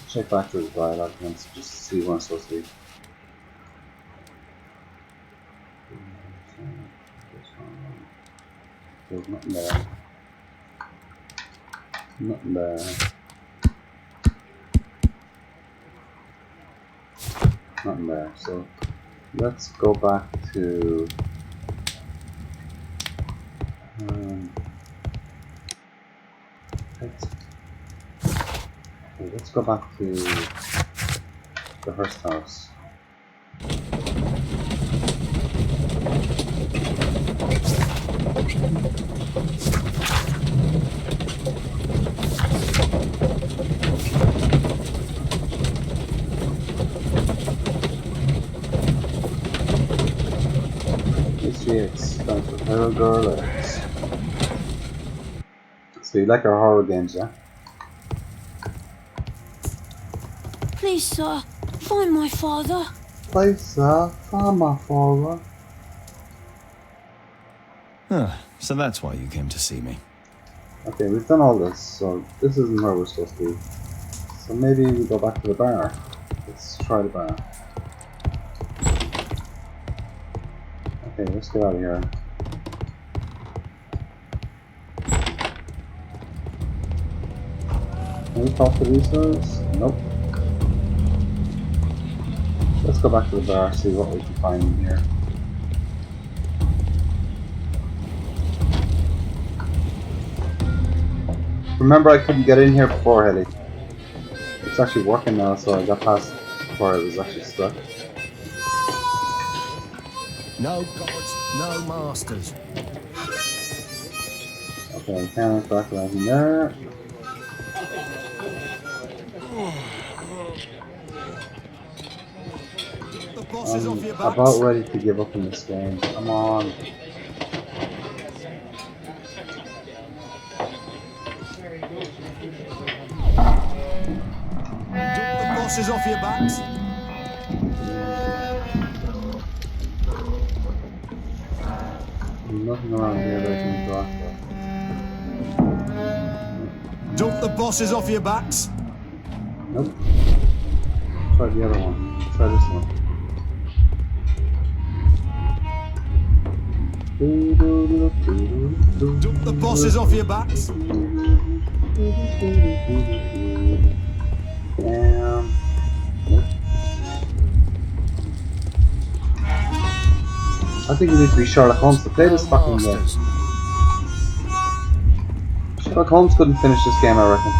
Speaker 1: Check back to the dialogue once just to see what I'm supposed to be. There's nothing there. Nothing there. Nothing there. So let's go back to let's go back to the Hearst House. GTX stands for Horror Girl X. So you like our horror games, yeah?
Speaker 5: Please, sir, find my father.
Speaker 1: Please, sir, find my father.
Speaker 4: So that's why you came to see me.
Speaker 1: Okay, we've done all this, so this isn't where we're supposed to be. So maybe we go back to the bar. Let's try the bar. Okay, let's get out of here. Can we talk to these guys? Nope. Let's go back to the bar, see what we can find in here. Remember, I couldn't get in here before, Helly. It's actually working now, so I got past before I was actually stuck.
Speaker 7: No gods, no masters.
Speaker 1: Okay, can't back around in there. I'm about ready to give up in this game. Come on.
Speaker 7: The boss is off your backs.
Speaker 1: Nothing around here that I can drop.
Speaker 7: Dump the bosses off your backs.
Speaker 1: Nope. Try the other one. Try this one.
Speaker 7: Dump the bosses off your backs.
Speaker 1: I think you need to be Sherlock Holmes to play this fucking game. Sherlock Holmes couldn't finish this game, I reckon.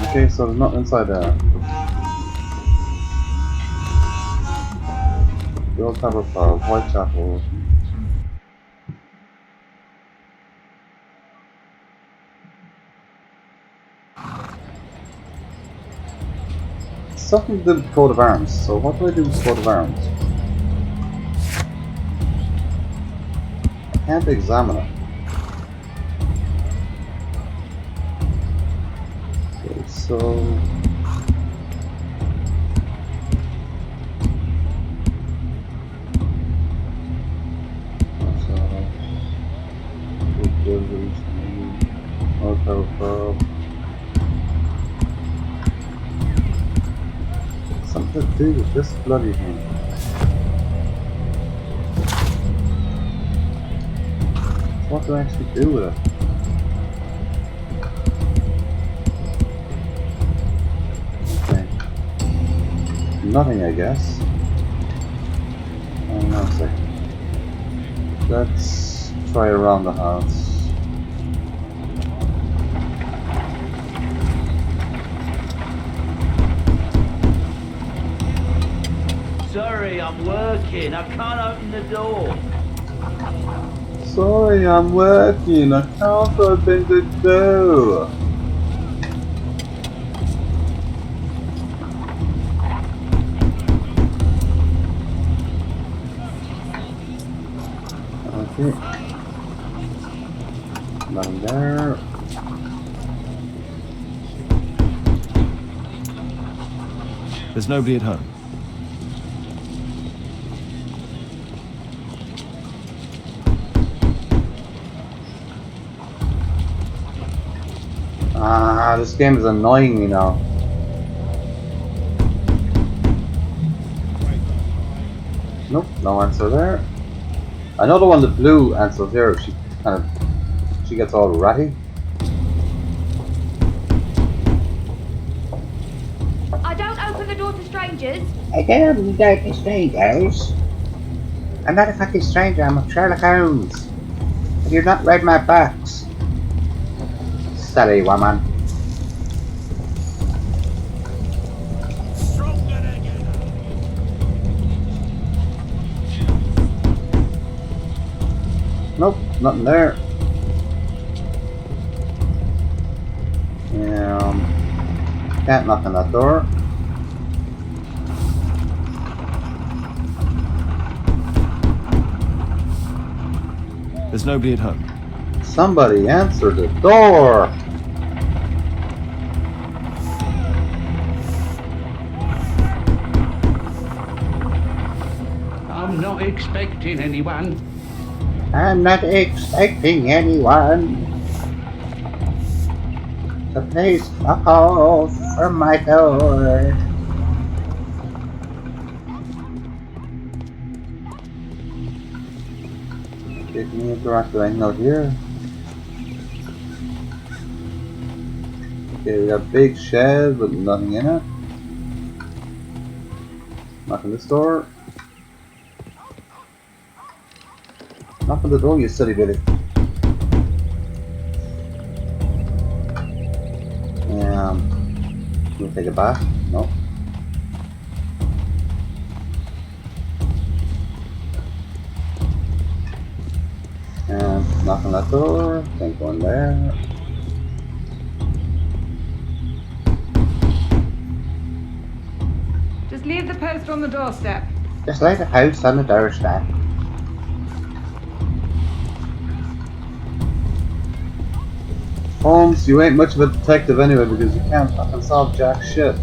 Speaker 1: Okay, so there's nothing inside there. The Old Tower Pub, Whitechapel. Something to do with the coat of arms. So what do I do with the coat of arms? I can't examine it. Okay, so Old Tower Pub. Something to do with this bloody thing. What do I actually do with it? Okay. Nothing, I guess. Hang on a second. Let's try around the house.
Speaker 13: Sorry, I'm working. I can't open the door.
Speaker 1: Sorry, I'm working. I can't open the door. Okay. Nothing there.
Speaker 4: There's nobody at home.
Speaker 1: Ah, this game is annoying me now. Nope, no answer there. I know the one that blue answers here. She gets all ratty.
Speaker 13: I don't open the door to strangers.
Speaker 14: I don't open the door to strangers. I'm not a fucking stranger. I'm a Sherlock Holmes. Have you not read my books? Silly woman.
Speaker 1: Nope, nothing there. Can't knock on that door.
Speaker 4: There's nobody at home.
Speaker 1: Somebody answer the door!
Speaker 12: I'm not expecting anyone.
Speaker 14: I'm not expecting anyone. So please fuck off from my door.
Speaker 1: Did me interact with anything out here? Okay, we got a big shed with nothing in it. Knock on this door. Knock on the door, you silly bitty. Can we take a bath? No. And knock on that door. Can't go in there.
Speaker 2: Just leave the post on the doorstep.
Speaker 14: Just leave the house on the doorstep.
Speaker 1: Holmes, you ain't much of a detective anyway because you can't fucking solve jack shit.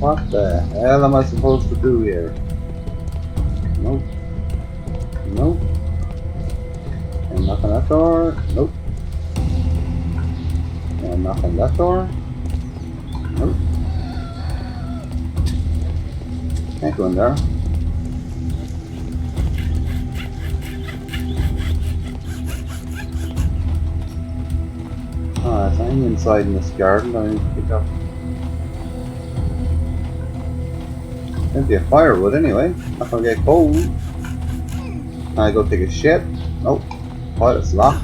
Speaker 1: What the hell am I supposed to do here? Nope. Nope. And knock on that door. Nope. And knock on that door. Nope. Can't go in there. Oh, there's anything inside in this garden that I need to pick up. Plenty of firewood anyway. Not gonna get cold. Can I go take a shit? Nope. Toilet's locked.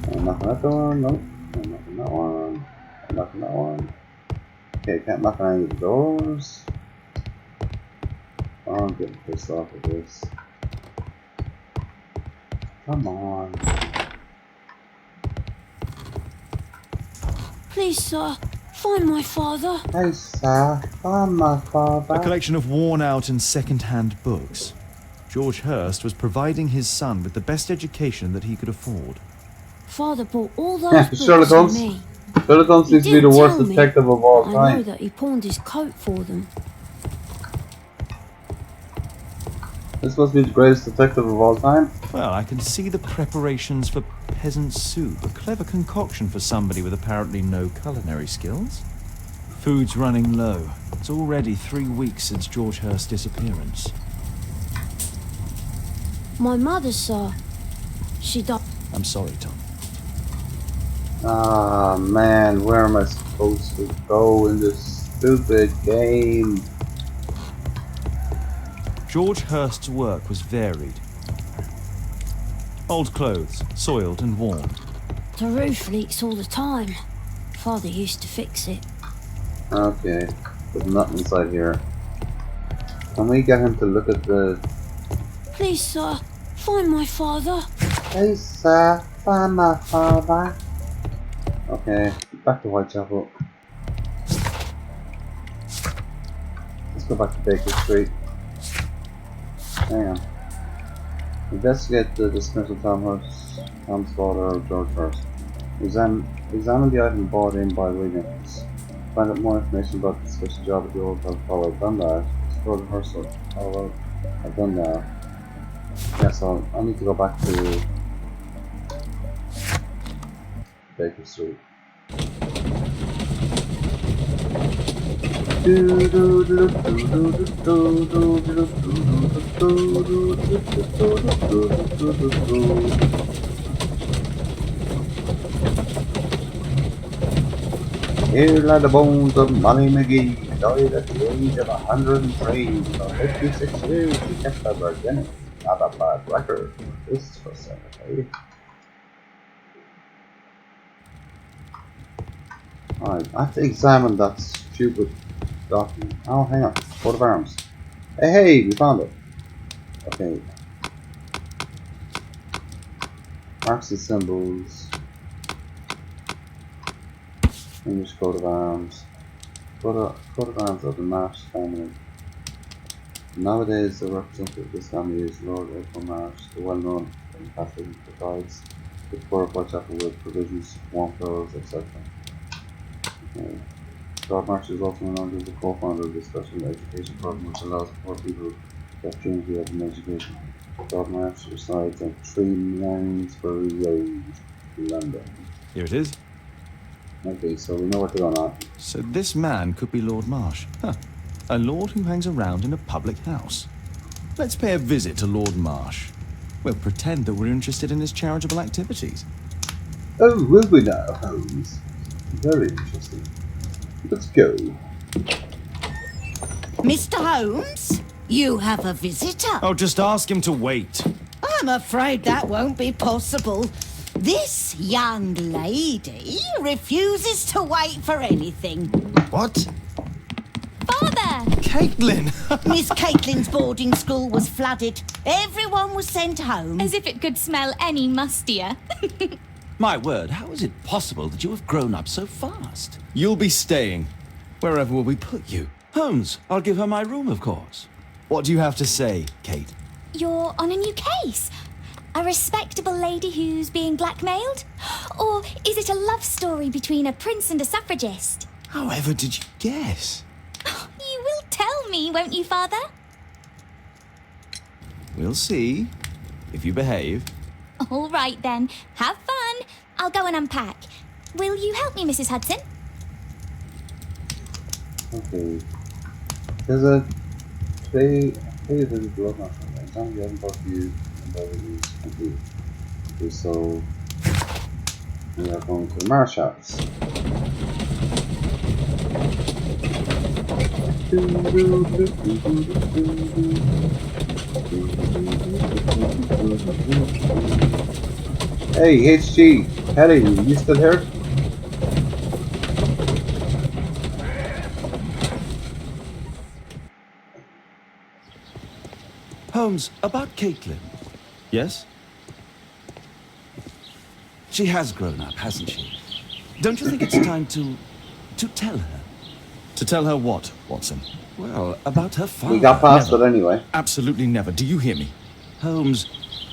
Speaker 1: And knock on that door. Nope. And knock on that one. And knock on that one. Okay, can't knock on any of the doors. Oh, I'm getting pissed off with this. Come on.
Speaker 5: Please, sir, find my father.
Speaker 1: Hey, sir, find my father.
Speaker 4: A collection of worn-out and second-hand books. George Hurst was providing his son with the best education that he could afford.
Speaker 5: Father bought all those books
Speaker 1: Sherlock
Speaker 5: for
Speaker 1: Holmes.
Speaker 5: me.
Speaker 1: Sherlock Holmes
Speaker 5: He
Speaker 1: needs to be the
Speaker 5: didn't
Speaker 1: worst
Speaker 5: tell me.
Speaker 1: detective of all
Speaker 5: I know
Speaker 1: time.
Speaker 5: that he pawned his coat for them.
Speaker 1: This is supposed to be the greatest detective of all time.
Speaker 4: Well, I can see the preparations for peasant soup. A clever concoction for somebody with apparently no culinary skills. Food's running low. It's already 3 weeks since George Hurst's disappearance.
Speaker 5: My mother, sir, she died.
Speaker 4: I'm sorry, Tom.
Speaker 1: Ah, man, where am I supposed to go in this stupid game?
Speaker 4: George Hurst's work was varied. Old clothes, soiled and worn.
Speaker 5: The roof leaks all the time. Father used to fix it.
Speaker 1: Okay, there's nothing inside here. Can we get him to look at the...
Speaker 5: Please, sir, find my father.
Speaker 1: Hey, sir, find my father. Okay, back to Whitechapel. Let's go back to Baker Street. Hang on. Investigate the dismissal Tom's father, George first. Examine the item bought in by Williams. Find out more information about the special job at the old hotel. I've done that. Explore the rehearsal. Oh well, I've done that. Yes, I need to go back to Baker Street. Here lie the bones of Molly McGee, died at the age of 103. For 56 years she kept her virginity. Not a bad record for this facility. Alright, I have to examine that stupid document. Oh, hang on. Coat of arms. Hey, we found it. Okay. Marks and symbols. English coat of arms. Coat of arms of the Marsh family. Nowadays, the representative of this family is Lord Edward Marsh, the well-known Catholic who provides the poor of Whitechapel with provisions, warm clothes, etc. Okay. Lord Marsh is also known as the co-founder of the special education program which allows poor people the opportunity of an education. Lord Marsh resides on 3 Lansbury Road, London.
Speaker 4: Here it is.
Speaker 1: Okay, so we know what's going on.
Speaker 4: So this man could be Lord Marsh. Huh. A lord who hangs around in a public house. Let's pay a visit to Lord Marsh. We'll pretend that we're interested in his charitable activities.
Speaker 1: Oh, will we now, Holmes? Very interesting. Let's go.
Speaker 15: Mr. Holmes, you have a visitor.
Speaker 4: Oh, just ask him to wait.
Speaker 15: I'm afraid that won't be possible. This young lady refuses to wait for anything.
Speaker 4: What?
Speaker 15: Father!
Speaker 4: Caitlin!
Speaker 15: Miss Caitlin's boarding school was flooded. Everyone was sent home.
Speaker 13: As if it could smell any mustier.
Speaker 3: My word, how is it possible that you have grown up so fast?
Speaker 4: You'll be staying. Wherever will we put you?
Speaker 3: Holmes, I'll give her my room, of course.
Speaker 4: What do you have to say, Kate?
Speaker 11: You're on a new case. A respectable lady who's being blackmailed? Or is it a love story between a prince and a suffragist?
Speaker 4: However did you guess?
Speaker 11: You will tell me, won't you, Father?
Speaker 4: We'll see. If you behave.
Speaker 11: All right, then. Have fun. I'll go and unpack. Will you help me, Mrs. Hudson?
Speaker 1: Okay. There's a... There's a blood mark on there. Now you haven't got you. Okay, so we are going to the Marsh house. Hey, HG, Kelly, you still here?
Speaker 3: Holmes, about Caitlin.
Speaker 4: Yes?
Speaker 3: She has grown up, hasn't she? Don't you think it's time to tell her?
Speaker 4: To tell her what, Watson?
Speaker 3: Well, about her father.
Speaker 1: We got past
Speaker 4: Never.
Speaker 1: it anyway.
Speaker 4: Absolutely never. Do you hear me?
Speaker 3: Holmes,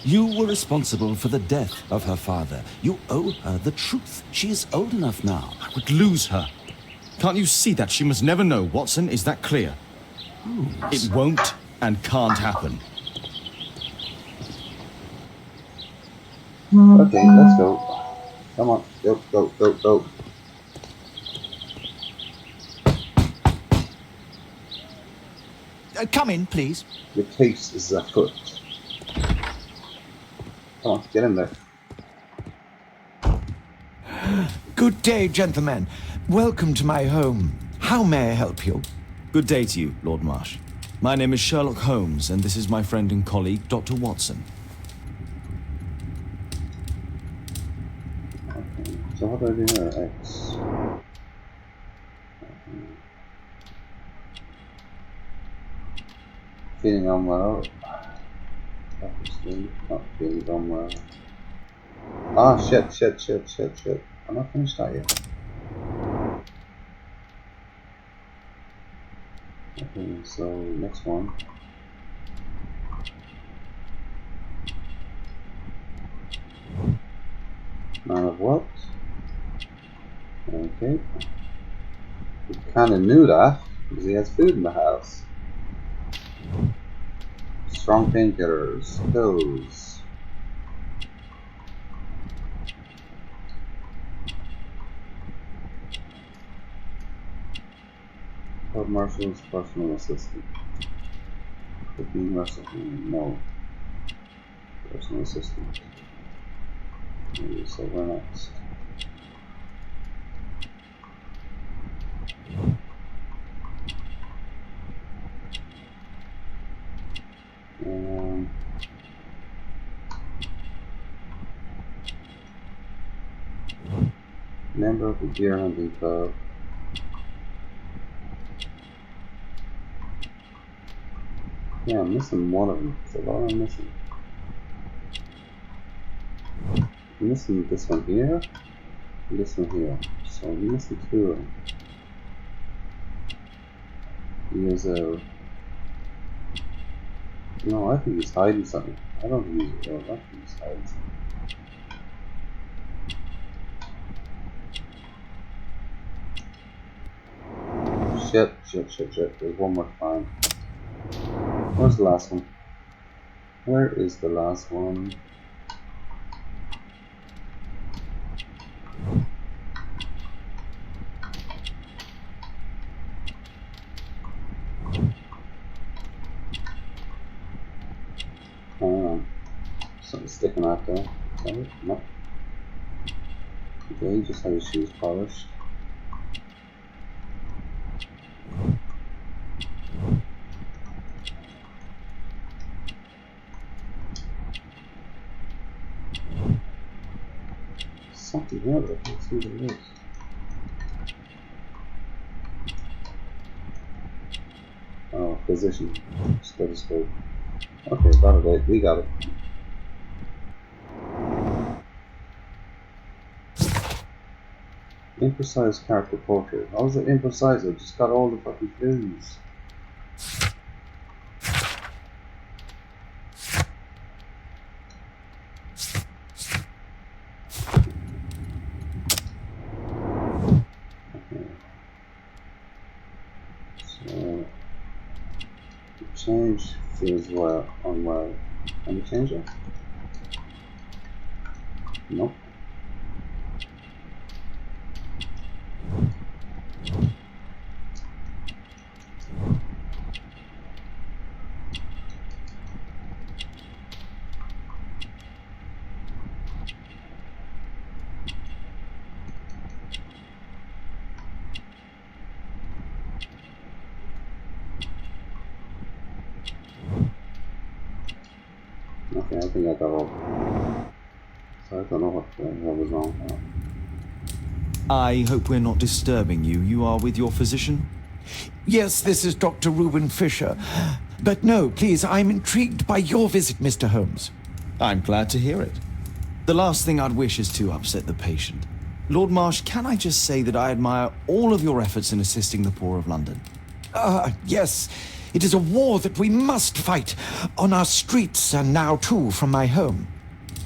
Speaker 3: you were responsible for the death of her father. You owe her the truth. She is old enough now.
Speaker 4: I would lose her. Can't you see that? She must never know, Watson. Is that clear?
Speaker 3: Holmes.
Speaker 4: It won't and can't happen.
Speaker 1: Okay, let's go. Come on, go.
Speaker 6: Come in, please.
Speaker 1: The case is afoot. Come on, get in there.
Speaker 6: Good day, gentlemen. Welcome to my home. How may I help you?
Speaker 4: Good day to you, Lord Marsh. My name is Sherlock Holmes, and this is my friend and colleague, Dr. Watson.
Speaker 1: Okay, so what do I do here? X. Feeling unwell. Obviously, not feeling unwell. Ah, shit. I'm not finished that yet. Okay, so next one. Man of what? Okay. We kind of knew that because he has food in the house. Strong painkillers, pills. Lord Marshal's personal assistant. Could be merciful. No. Personal assistant. Okay, so we're next. Member of the Deer Hunting Club. Yeah, I'm missing one of them. So what am I missing? I'm missing this one here, and this one here. So I'm missing two of them. He is a... No, I think he's hiding something. I don't think he's... I think he's hiding something. Shit. There's one more to find. Where's the last one? Where is the last one? Something sticking out there. No. Okay, he just had his shoes polished. Something here that I can't see what it is. Oh, physician. Stethoscope. Okay, validate. We got it. Imprecise character portrait. How is it imprecise? I just got all the fucking clues. Change feels well unwell. Can you change it? Nope. Okay, I think I got all. So I don't know what was wrong.
Speaker 4: I hope we're not disturbing you. You are with your physician?
Speaker 16: Yes, this is Dr. Reuben Fisher. But no, please, I'm intrigued by your visit, Mr. Holmes.
Speaker 4: I'm glad to hear it. The last thing I'd wish is to upset the patient. Lord Marsh, can I just say that I admire all of your efforts in assisting the poor of London?
Speaker 16: Yes. It is a war that we must fight, on our streets and now too from my home.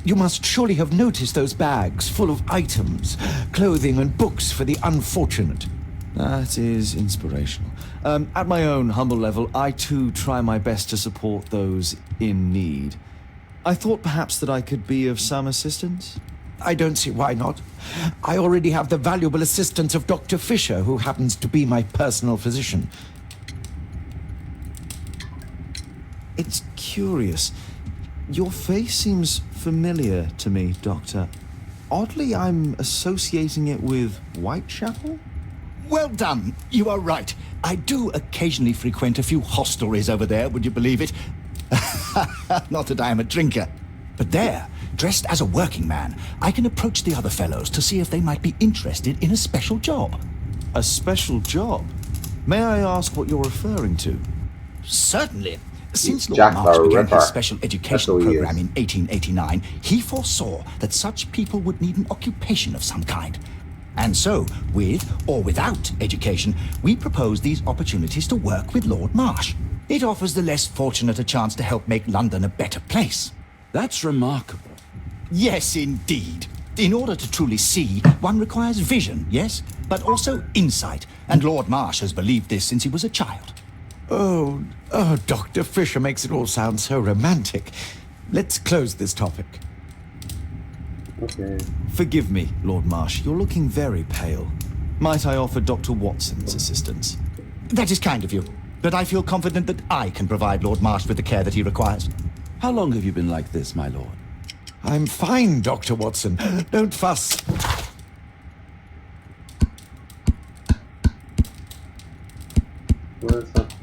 Speaker 16: You must surely have noticed those bags full of items, clothing and books for the unfortunate.
Speaker 4: That is inspirational. At my own humble level, I too try my best to support those in need. I thought perhaps that I could be of some assistance.
Speaker 16: I don't see why not. I already have the valuable assistance of Dr. Fisher, who happens to be my personal physician.
Speaker 4: It's curious. Your face seems familiar to me, Doctor. Oddly, I'm associating it with Whitechapel?
Speaker 17: Well done. You are right. I do occasionally frequent a few hostelries over there, would you believe it? Not that I am a drinker. But there, dressed as a working man, I can approach the other fellows to see if they might be interested in a special job.
Speaker 4: A special job? May I ask what you're referring to?
Speaker 17: Certainly. Since Lord
Speaker 1: Jack
Speaker 17: Marx
Speaker 1: the
Speaker 17: began
Speaker 1: Ripper.
Speaker 17: his special
Speaker 1: That's
Speaker 17: education
Speaker 1: who he
Speaker 17: program
Speaker 1: is.
Speaker 17: in 1889, he foresaw that such people would need an occupation of some kind. And so, with or without education, we propose these opportunities to work with Lord Marsh. It offers the less fortunate a chance to help make London a better place.
Speaker 3: That's remarkable.
Speaker 17: Yes, indeed. In order to truly see, one requires vision, yes, but also insight. And Lord Marsh has believed this since he was a child.
Speaker 16: Oh, Dr. Fisher makes it all sound so romantic. Let's close this topic.
Speaker 1: Okay.
Speaker 4: Forgive me, Lord Marsh. You're looking very pale. Might I offer Dr. Watson's assistance?
Speaker 17: That is kind of you, but I feel confident that I can provide Lord Marsh with the care that he requires.
Speaker 3: How long have you been like this, my lord?
Speaker 16: I'm fine, Dr. Watson. Don't fuss.
Speaker 1: Where's that?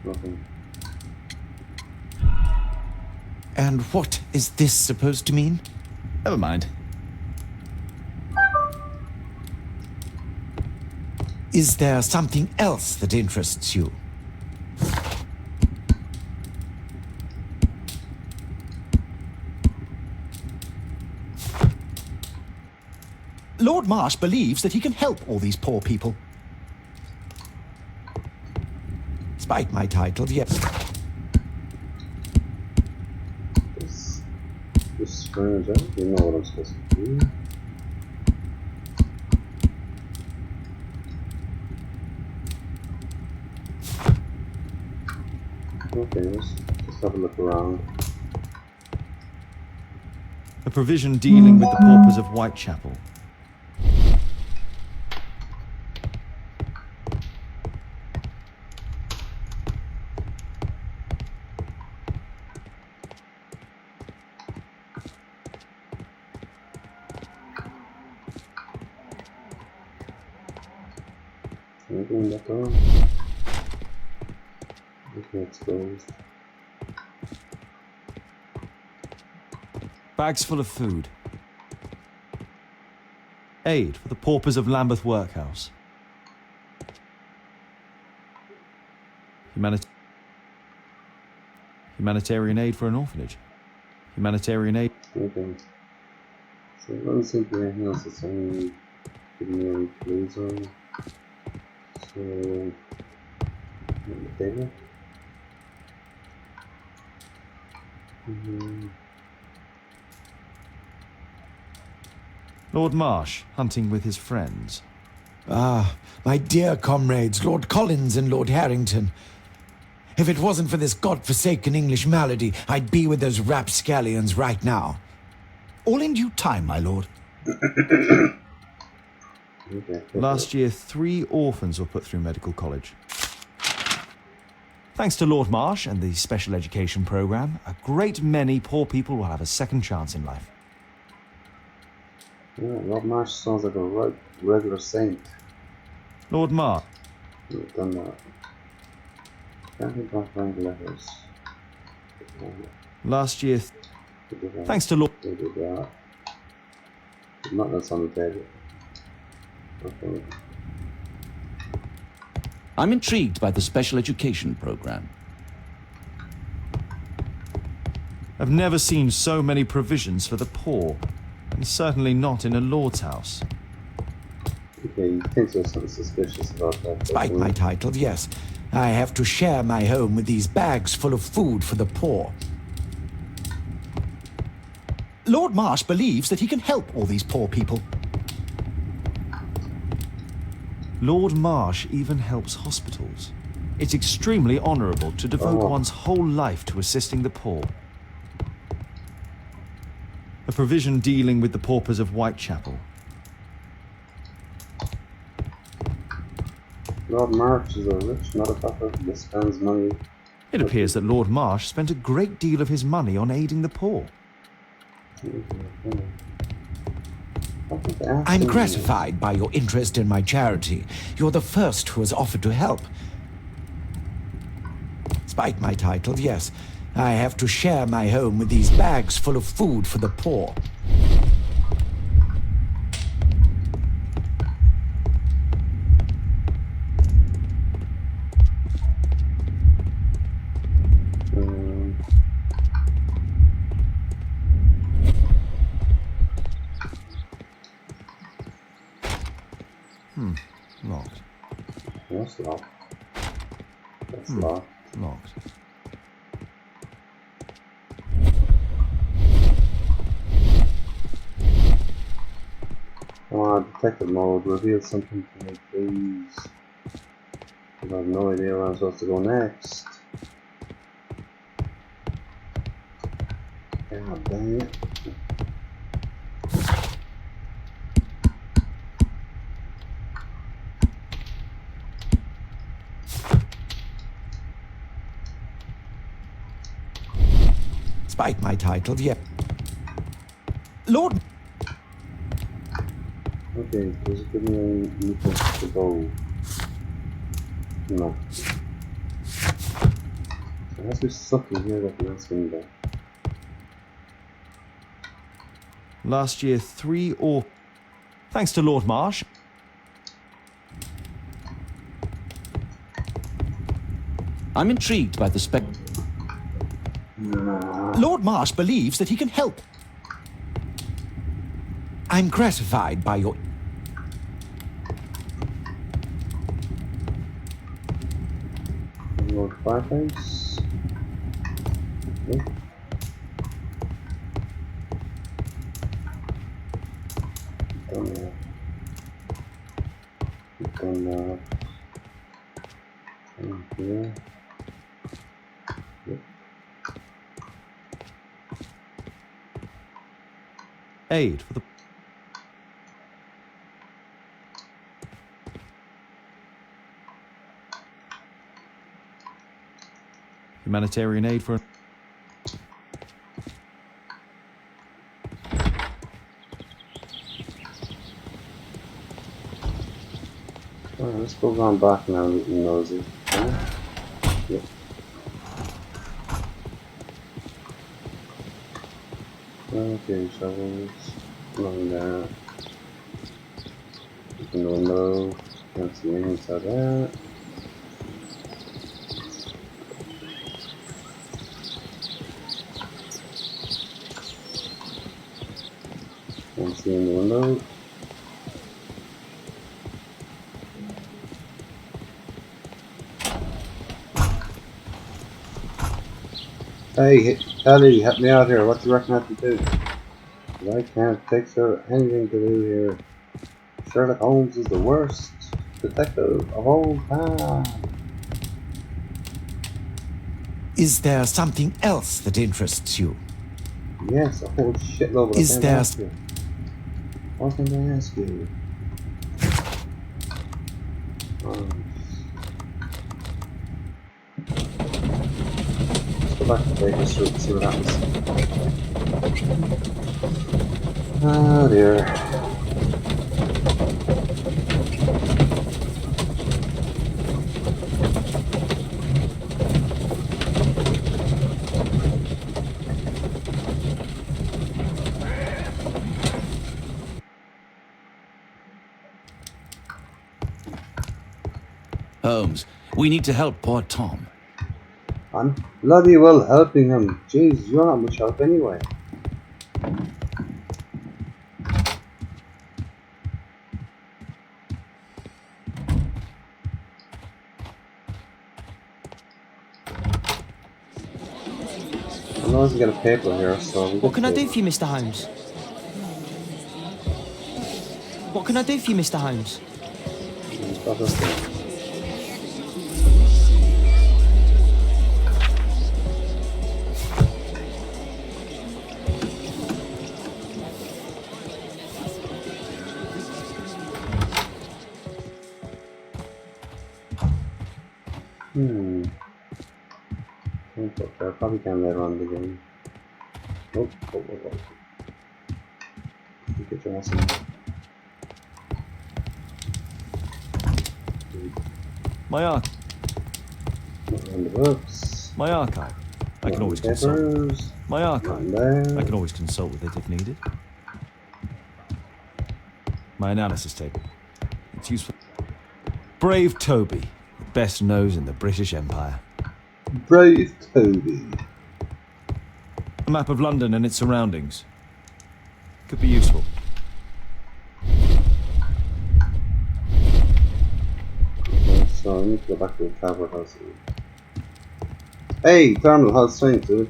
Speaker 1: Nothing.
Speaker 16: And what is this supposed to mean?
Speaker 4: Never mind.
Speaker 16: Is there something else that interests you?
Speaker 17: Lord Marsh believes that he can help all these poor people.
Speaker 16: Despite my title, yes.
Speaker 1: This is strange. I don't even know what I'm supposed to do. Okay, let's just have a look around.
Speaker 4: A provision dealing with the paupers of Whitechapel.
Speaker 1: Anything that door? Okay, it's closed.
Speaker 4: Bags full of food. Aid for the paupers of Lambeth Workhouse. Humanitarian aid for an orphanage. Humanitarian aid.
Speaker 1: Okay. So it doesn't seem to be anything else that's only giving me any clues on. So, on the table.
Speaker 4: Lord Marsh, hunting with his friends.
Speaker 16: Ah, my dear comrades, Lord Collins and Lord Harrington. If it wasn't for this godforsaken English malady, I'd be with those rapscallions right now.
Speaker 17: All in due time, my lord.
Speaker 4: Last year, 3 orphans were put through medical college. Thanks to Lord Marsh and the special education program, a great many poor people will have a second chance in life.
Speaker 1: Yeah, Lord Marsh sounds like a regular saint.
Speaker 4: Lord Marsh.
Speaker 1: We've done that. Can't think of find letters.
Speaker 4: Last year, thanks to Lord...
Speaker 1: They did that. Not that's on the table. Okay.
Speaker 3: I'm intrigued by the special education program.
Speaker 4: I've never seen so many provisions for the poor, and certainly not in a lord's house.
Speaker 1: Okay, you think there's something suspicious about that?
Speaker 16: Despite my title, yes. I have to share my home with these bags full of food for the poor.
Speaker 17: Lord Marsh believes that he can help all these poor people.
Speaker 4: Lord Marsh even helps hospitals. It's extremely honourable to devote one's whole life to assisting the poor. A provision dealing with the paupers of Whitechapel.
Speaker 1: Lord Marsh is a rich motherfucker who spends money.
Speaker 4: It appears that Lord Marsh spent a great deal of his money on aiding the poor.
Speaker 16: I'm gratified by your interest in my charity. You're the first who has offered to help. Despite my title, yes, I have to share my home with these bags full of food for the poor.
Speaker 1: That's locked. That's locked.
Speaker 4: Locked.
Speaker 1: Come on, detective mode, reveal something to me, please. I have no idea where I'm supposed to go next. God dang it.
Speaker 16: Despite my title, yet. Lord.
Speaker 1: Okay, does it give me any place to go? No. There has to be something here that can ask me that.
Speaker 4: Last year, 3 or... Thanks to Lord Marsh.
Speaker 3: I'm intrigued by the spec...
Speaker 16: Lord Marsh believes that he can help. I'm gratified by your...
Speaker 1: Lord Fireface. Okay. Done that. Done that. Here. Yep.
Speaker 4: Aid for the... Humanitarian aid for...
Speaker 1: Alright, let's go round back now and nosy. Yep. Okay, shovels. Nothing there. Open the window. Can't see anything inside that. Can't see in the window. Hey, Ellie, help me out here. What do you reckon I have to do? 'Cause I can't picture anything to do here. Sherlock Holmes is the worst detective of all time.
Speaker 16: Is there something else that interests you?
Speaker 1: Yes, a whole shitload, but
Speaker 16: Is
Speaker 1: I can't
Speaker 16: there...
Speaker 1: ask you. What can I ask you? Let's go back to Baker Street and see what happens. Oh dear.
Speaker 3: Holmes, we need to help poor Tom.
Speaker 1: I'm bloody well helping him. Jeez, you're not much help anyway. I know I can get a paper here, so...
Speaker 6: What can I do for you, Mr. Holmes? What can I do for you, Mr. Holmes?
Speaker 1: Stop this thing. Can't put there. Probably can later on in the game. Nope. Oh. You get your ass in there.
Speaker 4: My arc.
Speaker 1: In the books.
Speaker 4: My archive. I can always consult. My archive. I can always consult with it if needed. My analysis table. It's useful. Brave Toby. Best nose in the British Empire.
Speaker 1: Brave Toby.
Speaker 4: A map of London and its surroundings. Could be useful.
Speaker 1: Okay, so I need to go back to the Calvert house. Hey, Terminal, how's things, dude?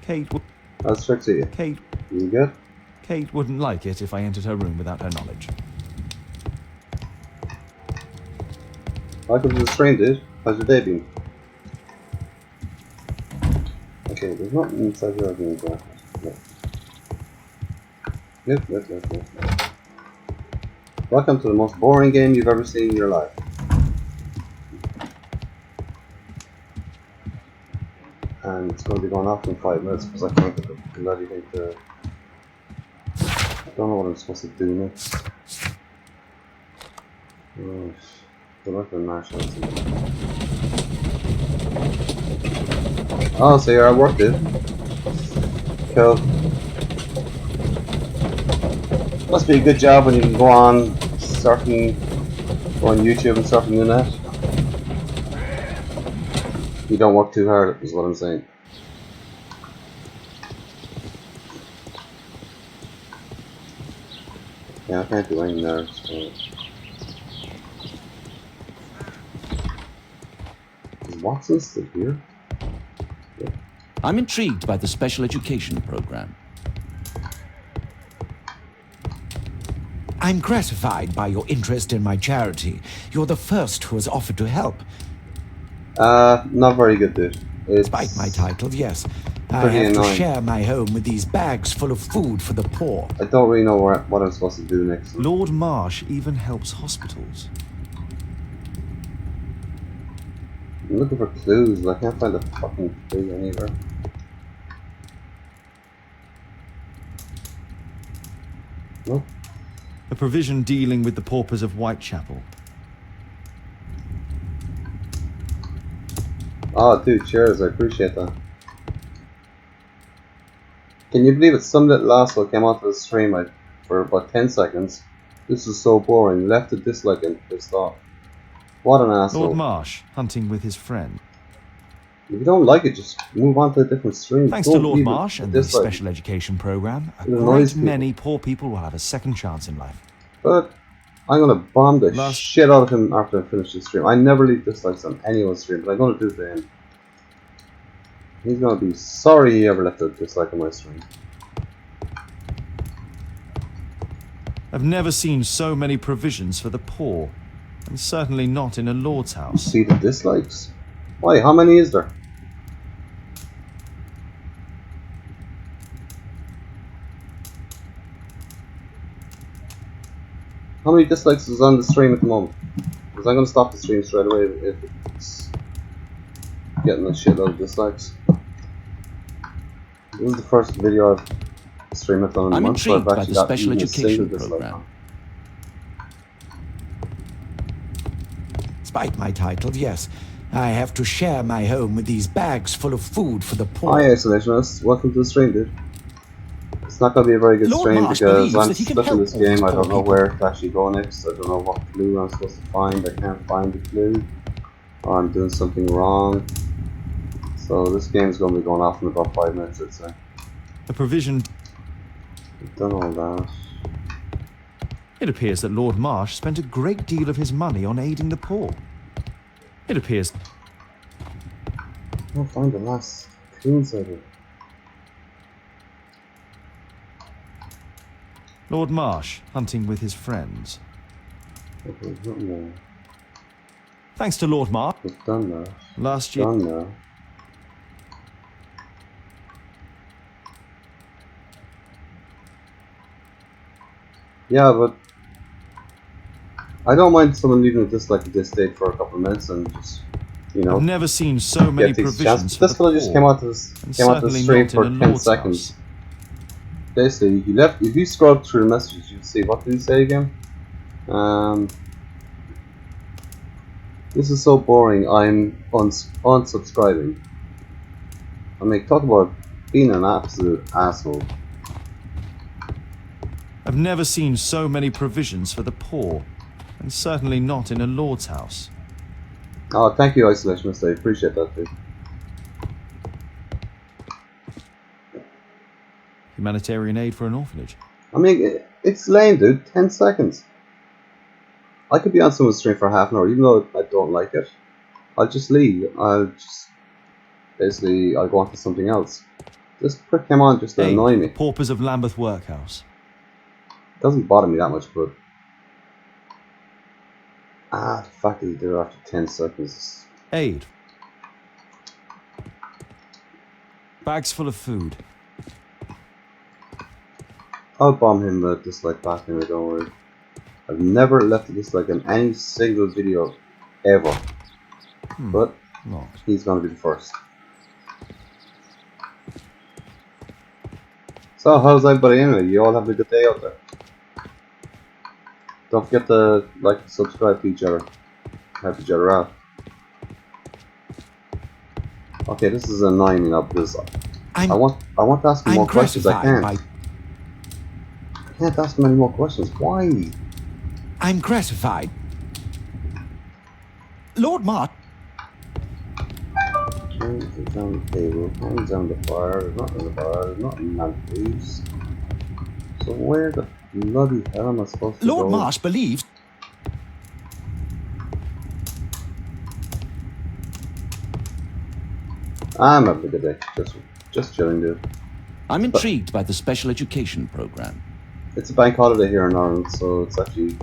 Speaker 4: Kate
Speaker 1: How's Trixie?
Speaker 4: Kate.
Speaker 1: You good?
Speaker 4: Kate wouldn't like it if I entered her room without her knowledge.
Speaker 1: Welcome to the stream, dude. How's your day been? Okay, there's nothing inside your game, bro. Yep. Welcome to the most boring game you've ever seen in your life. And it's going to be going off in 5 minutes because I can't get the bloody thing to... I don't know what I'm supposed to do next. Oh, good luck with marshals. Oh, so you're at work, dude. Cool. Must be a good job when you can go on surfing, go on YouTube and surfing the net. You don't work too hard, is what I'm saying. Yeah, I can't do anything there, so... Is Watson still here? Yeah.
Speaker 3: I'm intrigued by the special education program.
Speaker 16: I'm gratified by your interest in my charity. You're the first who has offered to help.
Speaker 1: Not very good, dude.
Speaker 16: Despite my title, yes. I have
Speaker 1: annoying.
Speaker 16: to share my home with these bags full of food for the poor.
Speaker 1: I don't really know what I'm supposed to do next.
Speaker 4: Lord Marsh even helps hospitals.
Speaker 1: I'm looking for clues, but I can't find a fucking clue anywhere. Nope.
Speaker 4: A provision dealing with the paupers of Whitechapel.
Speaker 1: Oh, dude, cheers, I appreciate that. Can you believe it? Some little asshole came onto the stream for about 10 seconds. This is so boring. Left a dislike and pissed off. What an asshole.
Speaker 4: Lord Marsh, hunting with his friend.
Speaker 1: If you don't like it, just move on to a different stream.
Speaker 4: Thanks
Speaker 1: Don't
Speaker 4: to Lord
Speaker 1: leave
Speaker 4: Marsh and the special education program, a great many poor people will have a second chance in life.
Speaker 1: But I'm gonna bomb the shit out of him after I finish the stream. I never leave dislikes on anyone's stream, but I'm gonna do it to him. He's gonna be sorry he ever left a dislike on my stream.
Speaker 4: I've never seen so many provisions for the poor, and certainly not in a lord's house.
Speaker 1: See the dislikes? Why? How many is there? How many dislikes is on the stream at the moment? Because I'm gonna stop the stream straight away if it's getting a shitload of dislikes. This is the first video I've streamed on in a month, so I've actually got even a single dislike on.
Speaker 16: Despite my title, yes. I have to share my home with these bags full of food for the poor.
Speaker 1: Hi, Isolationist. Welcome to the stream, dude. It's not going to be a very good stream because I'm stuck in this game. I don't know where to actually go next. I don't know what clue I'm supposed to find. I can't find the clue. Or I'm doing something wrong. So this game is going to be going off in about 5 minutes, I'd say.
Speaker 4: A provision.
Speaker 1: I've done all that.
Speaker 4: It appears that Lord Marsh spent a great deal of his money on aiding the poor. It appears...
Speaker 1: I can't find the last clue inside it.
Speaker 4: Lord Marsh, hunting with his friends.
Speaker 1: Okay, not more.
Speaker 4: Thanks to Lord Marsh.
Speaker 1: We've done that.
Speaker 4: Last year...
Speaker 1: Done now. Yeah, but I don't mind someone leaving a dislike at this stage for a couple of minutes and just, you know.
Speaker 4: I've never seen so many provisions for
Speaker 1: this fella just came out to the stream for 10 seconds. Basically, he left. If you scroll through the messages, you'll see. What did he say again? This is so boring. I'm unsubscribing. I mean, talk about being an absolute asshole.
Speaker 4: I've never seen so many provisions for the poor, and certainly not in a lord's house.
Speaker 1: Oh, thank you, Isolationist. I appreciate that, dude.
Speaker 4: Humanitarian aid for an orphanage.
Speaker 1: I mean, it's lame, dude. 10 seconds. I could be on someone's stream for half an hour, even though I don't like it. I'll just leave. I'll just basically I'll go on to something else. This prick came on just to annoy me.
Speaker 4: Paupers of Lambeth Workhouse.
Speaker 1: Doesn't bother me that much, but the fact that he did it after 10 seconds.
Speaker 4: Aid. Bags full of food.
Speaker 1: I'll bomb him a dislike back anyway, don't worry. I've never left a dislike in any single video ever. But he's gonna be the first. So how's everybody anyway? You all having a good day out there? Don't forget to like and subscribe to each other. Help each other out. Okay, this is annoying me now because I want to ask him more questions. I can't. I can't ask him any more questions. Why?
Speaker 16: I'm gratified. Lord Mart.
Speaker 1: Hands on the table, hands on the fire, there's nothing in the fire, there's nothing in the leaves. So where the bloody hell am I supposed to go?
Speaker 16: Lord Marsh believes...
Speaker 1: I'm having a good day. Just chilling, dude.
Speaker 3: I'm intrigued by the special education program.
Speaker 1: It's a bank holiday here in Ireland, so it's actually...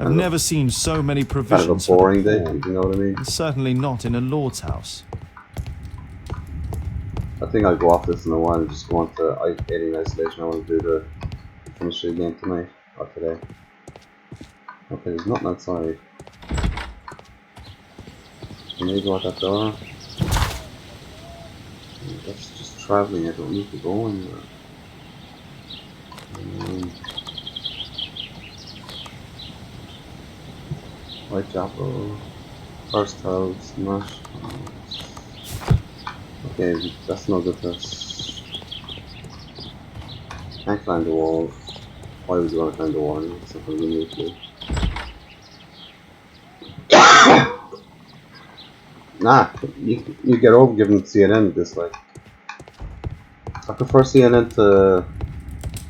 Speaker 4: I've never seen so many provisions
Speaker 1: kind of a boring day, if you know what I mean?
Speaker 4: Certainly not in a lord's house.
Speaker 1: I think I'll go off this in a while and just go on to Alien Isolation. I want to do the finish the game tonight, or today. Okay, there's nothing outside. Can you go out that door? That's just travelling, I don't need to go anywhere. Whitechapel, first house, smash. Okay, that's no good for us. Can't climb the wall. Why was he going to climb the wall? It's something we need to do. Nah, you get over giving CNN this like. I prefer CNN to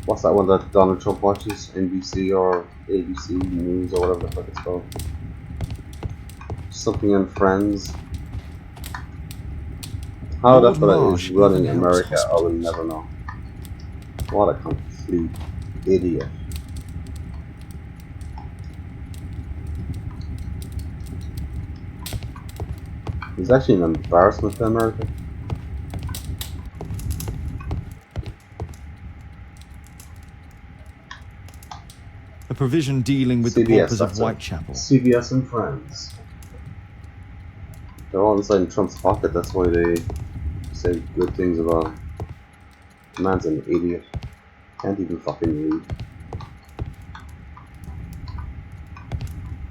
Speaker 1: what's that one that Donald Trump watches? NBC or ABC News or whatever the fuck it's called. Something in Friends. How that fella is running America, I will never know. What a complete idiot. He's actually an embarrassment to America.
Speaker 4: A provision dealing with the paupers of Whitechapel.
Speaker 1: CBS and Friends. They're all inside in Trump's pocket, that's why they say good things about him. The man's an idiot. Can't even fucking read.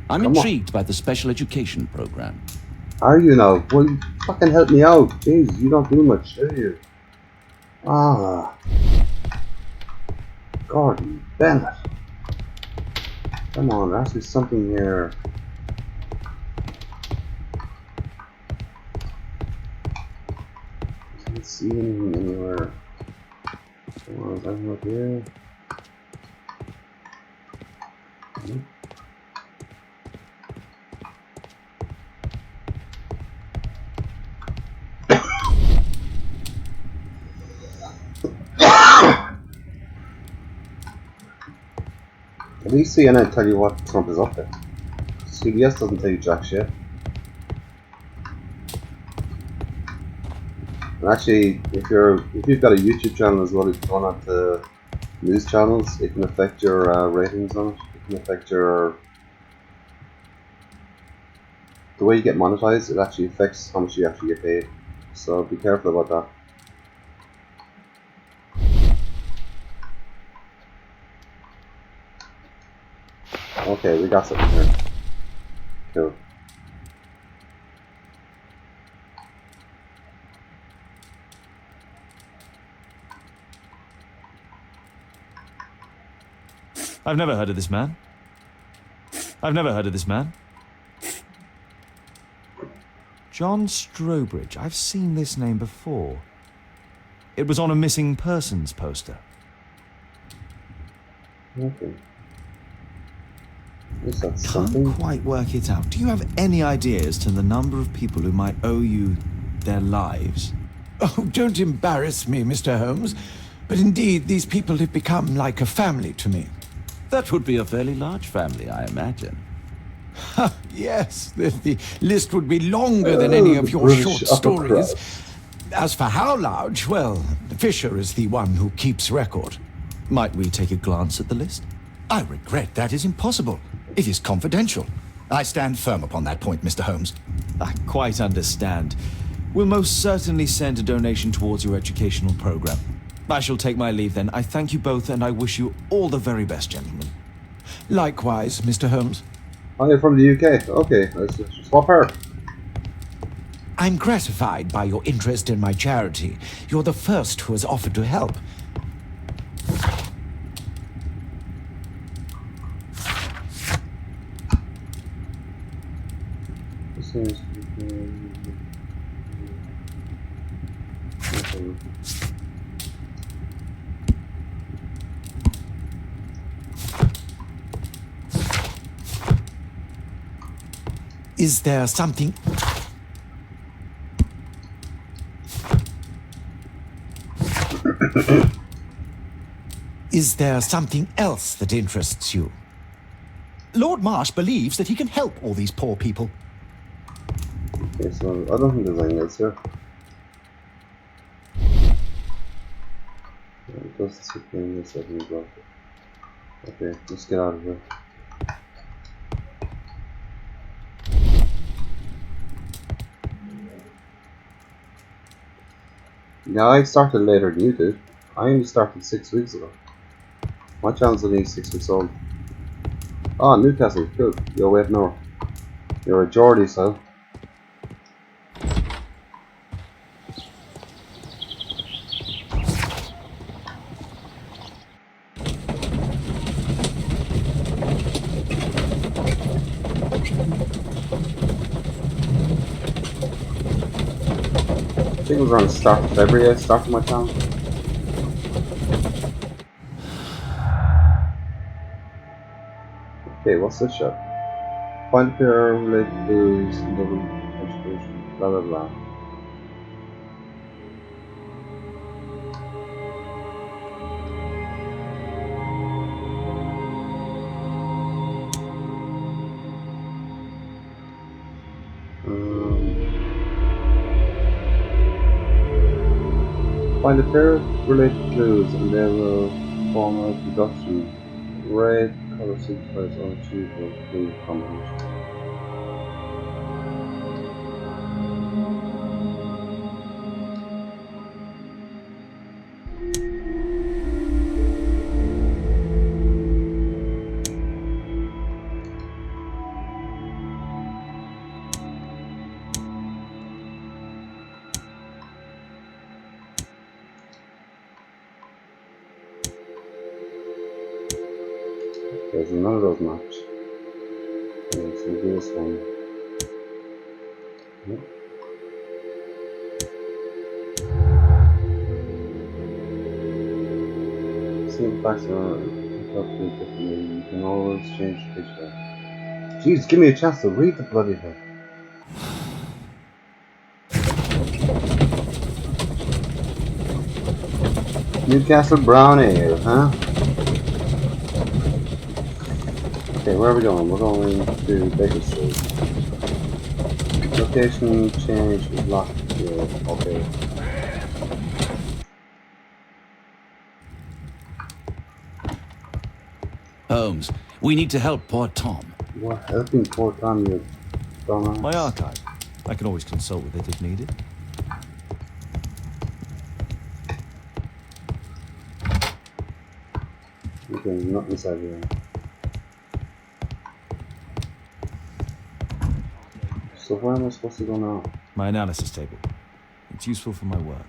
Speaker 3: I'm intrigued by the special education program.
Speaker 1: Are you now? Well, you fucking help me out. Jeez, you don't do much, do you? Gordon Bennett. Come on, there has to be something here. Can't see anything anywhere. Come on, is that up here? Nope. At least CNN tell you what Trump is up to. CBS doesn't tell you jack shit. And actually, if you've got a YouTube channel as well, if you're going on to news channels, it can affect your ratings on it. It can affect the way you get monetized. It actually affects how much you actually get paid. So be careful about that. Okay, we got something here. Cool.
Speaker 4: I've never heard of this man. I've never heard of this man. John Strobridge. I've seen this name before. It was on a missing persons poster.
Speaker 1: Okay. Is that
Speaker 4: Can't
Speaker 1: something?
Speaker 4: quite work it out. Do you have any idea as to the number of people who might owe you their lives?
Speaker 16: Oh, don't embarrass me, Mr. Holmes. But indeed, these people have become like a family to me.
Speaker 3: That would be a fairly large family, I imagine.
Speaker 16: Yes, the list would be longer than any of your short stories. As for how large, well, Fisher is the one who keeps record.
Speaker 4: Might we take a glance at the list?
Speaker 17: I regret that is impossible. It is confidential. I stand firm upon that point, Mr. Holmes.
Speaker 4: I quite understand. We'll most certainly send a donation towards your educational program. I shall take my leave then. I thank you both and I wish you all the very best, gentlemen.
Speaker 16: Likewise, Mr. Holmes.
Speaker 1: Oh, you're from the UK. Okay, let's swap her.
Speaker 16: I'm gratified by your interest in my charity. You're the first who has offered to help. Is there something... Is there something else that interests you?
Speaker 17: Lord Marsh believes that he can help all these poor people.
Speaker 1: Okay, so I don't think there's anything else here. It doesn't sit in this, I think. Okay, let's get out of here. Yeah, I started later than you did. I only started 6 weeks ago. My channel's only 6 weeks old. Ah, Newcastle, cool. You're way up north. You're a Geordie, so. I think it was around the start of February I started my channel. Okay, what's this shot? Find a pair related clues and double education, blah blah blah. Find a pair of related clues and they will form a deduction. Red color signifies unachievable clue combination. Okay, so none of those match. Okay, so we'll do this one. Yep. Same facts are interpreted differently. You can always change the picture. Jeez, give me a chance to read the bloody thing. Newcastle Brown Ale, huh? Okay, where are we going? We're going to Baker Street. Location change is locked here. Okay.
Speaker 3: Holmes, we need to help poor Tom.
Speaker 1: What helping poor Tom, you dumbass?
Speaker 4: My archive. I can always consult with it if needed.
Speaker 1: Okay, not inside here. So where am I supposed to go now?
Speaker 4: My analysis table. It's useful for my work.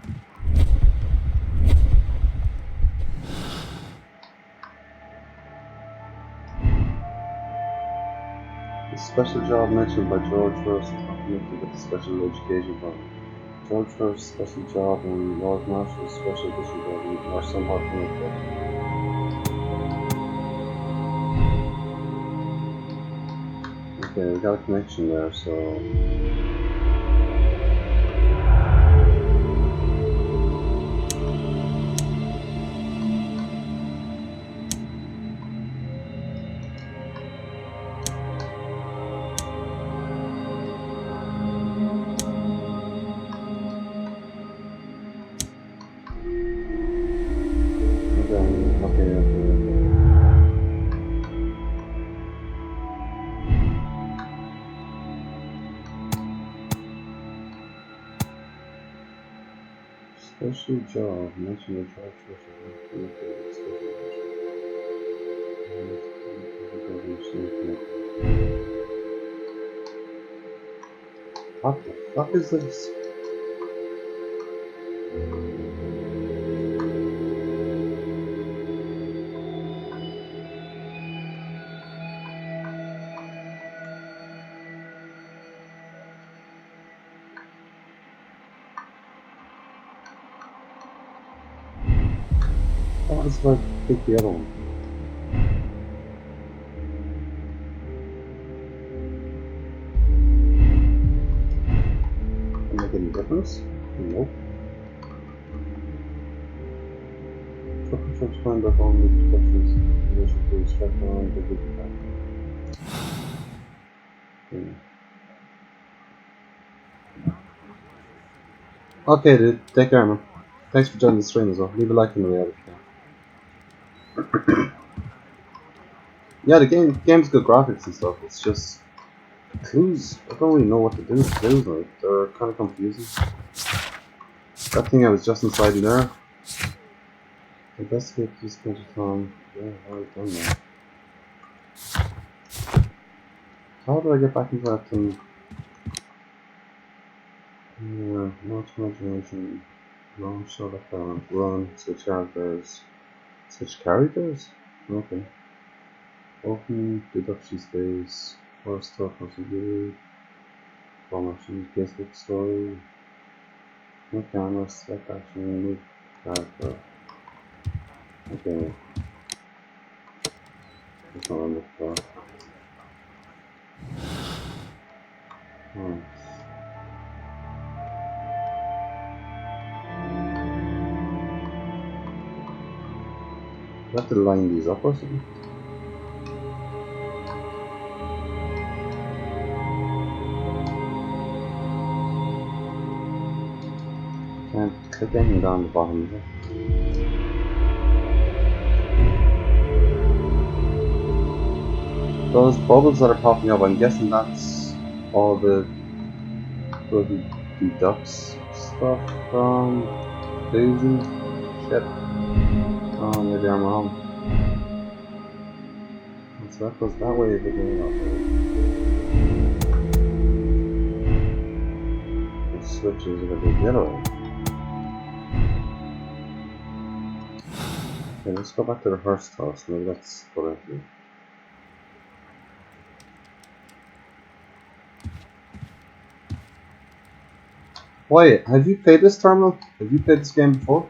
Speaker 1: The special job mentioned by George First is not connected with the special education program. George First's special job and Lord Marshall's special disregard are somehow connected. Okay, we got a connection there, so... Okay. Special job, mention the job What the fuck is this? What is if I pick the other one? Make any difference? Nope. Trucker trucks climbed up on the structures. Initial to extract on the vision back. Okay, dude. Take care, man. Thanks for joining the stream as well. Leave a like in the way out if you can. Yeah, the game's good graphics and stuff. It's just clues. I don't really know what to do with clues. Like, they're kind of confusing. That thing I was just inside in there. Investigate this bunch of time. Yeah, I've done that. How do I get back into that thing? Yeah, no imagination. Long shot of run, switch characters. Switch characters? Okay. Open deduction space. First stuff has to do. Formation, Facebook story. No camera, select action, move character. Okay. That's not what I'm looking for. Hmm. Do I have to line these up or something? Can't click anything down the bottom here. Those bubbles that are popping up, I'm guessing that's all the bloody deducts stuff from losing shit. Oh, maybe I'm wrong. So that goes that way if it goes that way. It switches if it goes the other way. Okay, let's go back to the hearse toss. Maybe that's what I do. Wait, have you played this terminal? Have you played this game before?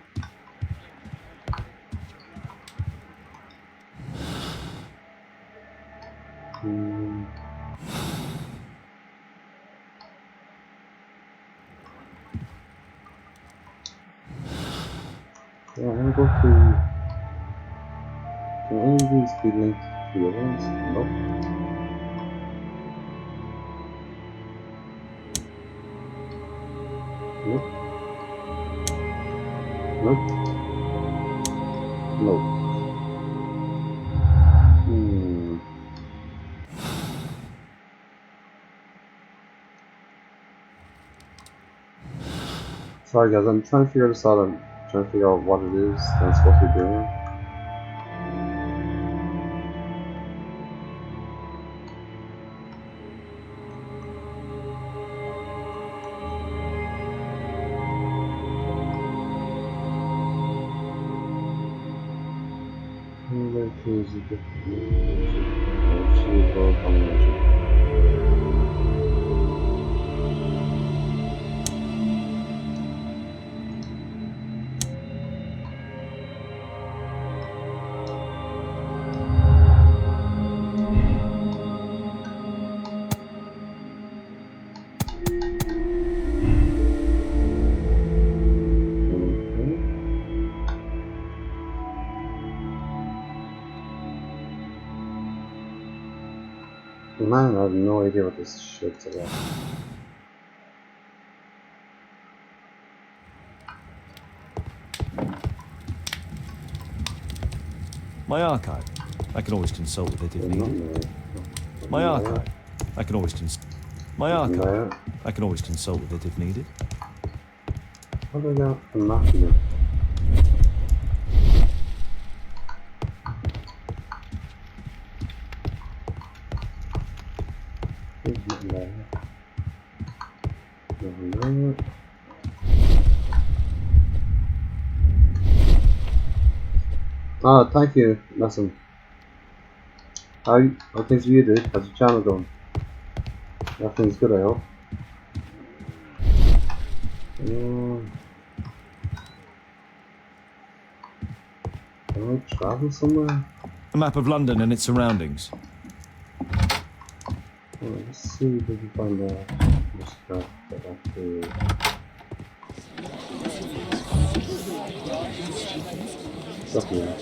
Speaker 1: Yeah, I'm gonna go to... Can any of these be linked to the other ones? Nope. Nope. Nope. Nope. Sorry guys, I'm trying to figure this out. I'm trying to figure out what it is that I'm supposed to be doing. Man, I have no idea what this shit's about.
Speaker 4: My archive. I can always consult with it if needed. My archive. I can always consult. My archive. I can always consult with it if needed.
Speaker 1: What do I got from Matthew? Oh, thank you, Lesson. How things with you, dude? How's your channel going? Everything's good, I hope. Can I travel somewhere?
Speaker 4: A map of London and its surroundings.
Speaker 1: Let's see if we can find this stuff that actually... Stuff here.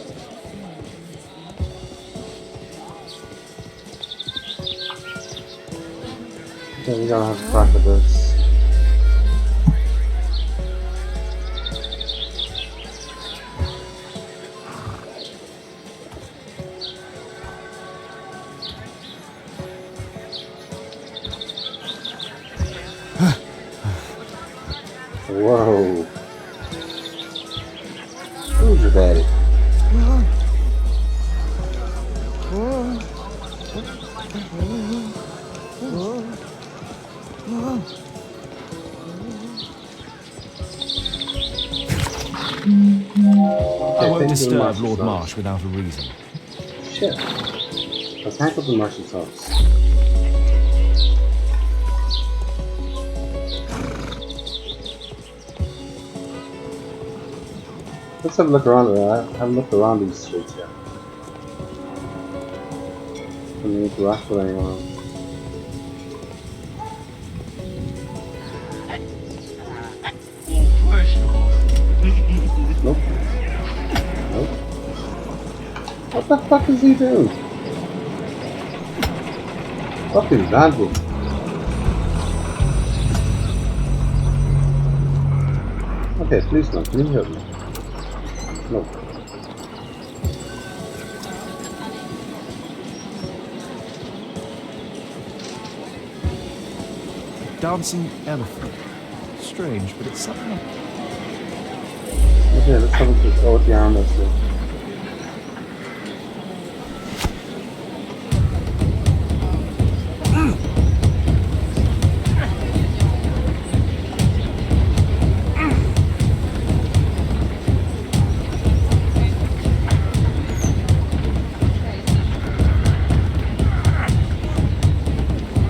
Speaker 1: Okay, we gotta have a crack at this. Whoa. Who's your daddy?
Speaker 4: I won't disturb Lord Marsh without a reason.
Speaker 1: Shit. Let's hack up the merchant's house. Let's have a look around. I haven't looked around these streets yet. Can we interact with anyone? Nope. Nope. What the fuck is he doing? Fucking dandy. Okay, please man, can you help me? No.
Speaker 4: Dancing elephant. Strange, but it's something.
Speaker 1: Okay, let's have a quick go with the arm, let's go.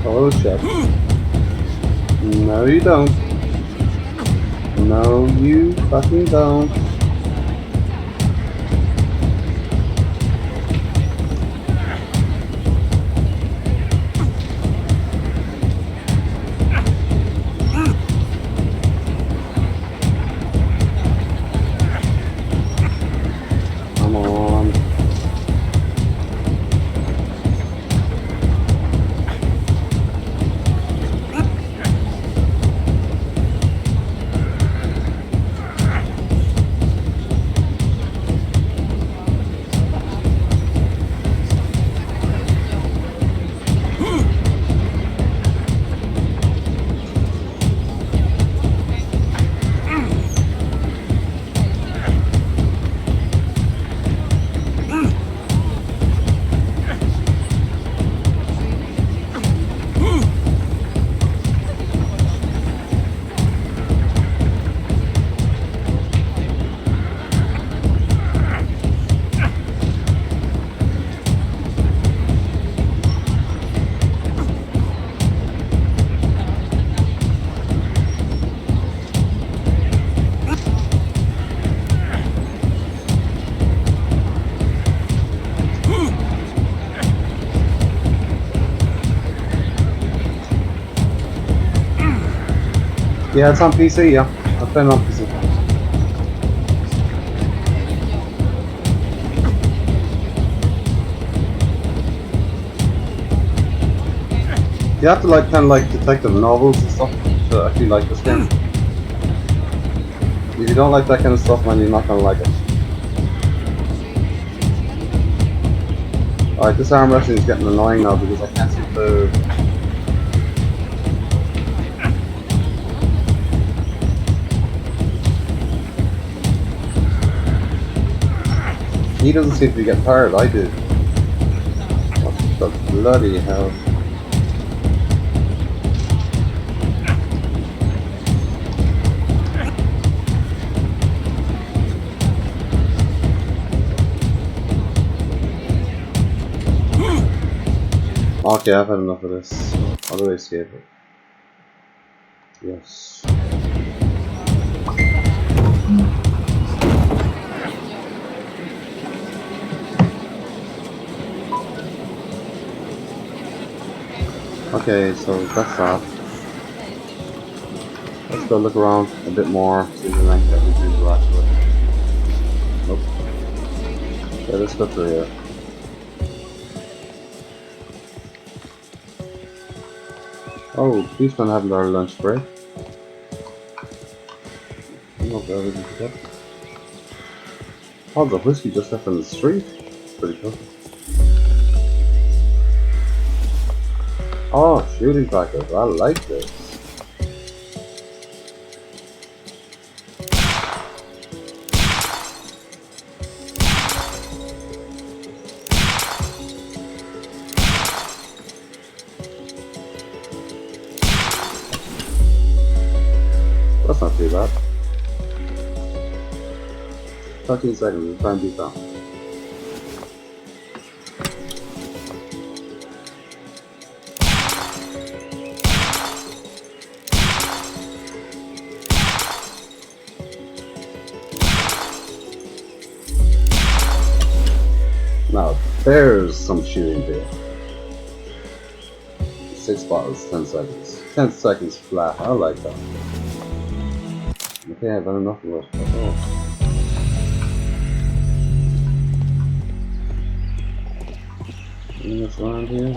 Speaker 1: Oh shit. No you don't. No you fucking don't. Come on. Yeah, it's on PC, yeah. I've been on PC. You have to like kind of like detective novels and stuff to actually like this game. If you don't like that kind of stuff, man, you're not gonna like it. Alright, this arm wrestling is getting annoying now because I can't seem to... He doesn't seem to be getting tired, I do. What the bloody hell? Okay, I've had enough of this. How do I escape it? Yes. Okay, so that's that. Let's go look around a bit more, see if we can get anything to interact with. Nope. Okay, let's go through here. Oh, policemen having their lunch break. Not everything to get. Oh, the whiskey just left on the street. Pretty cool. Oh, shooting practice. I like this. That's not too bad. 13 seconds, we'll try and beat that. Now, there's some shooting there. 6 bottles, 10 seconds. 10 seconds flat, I like that. Okay, I've done enough of it. Oh. Anything else around here?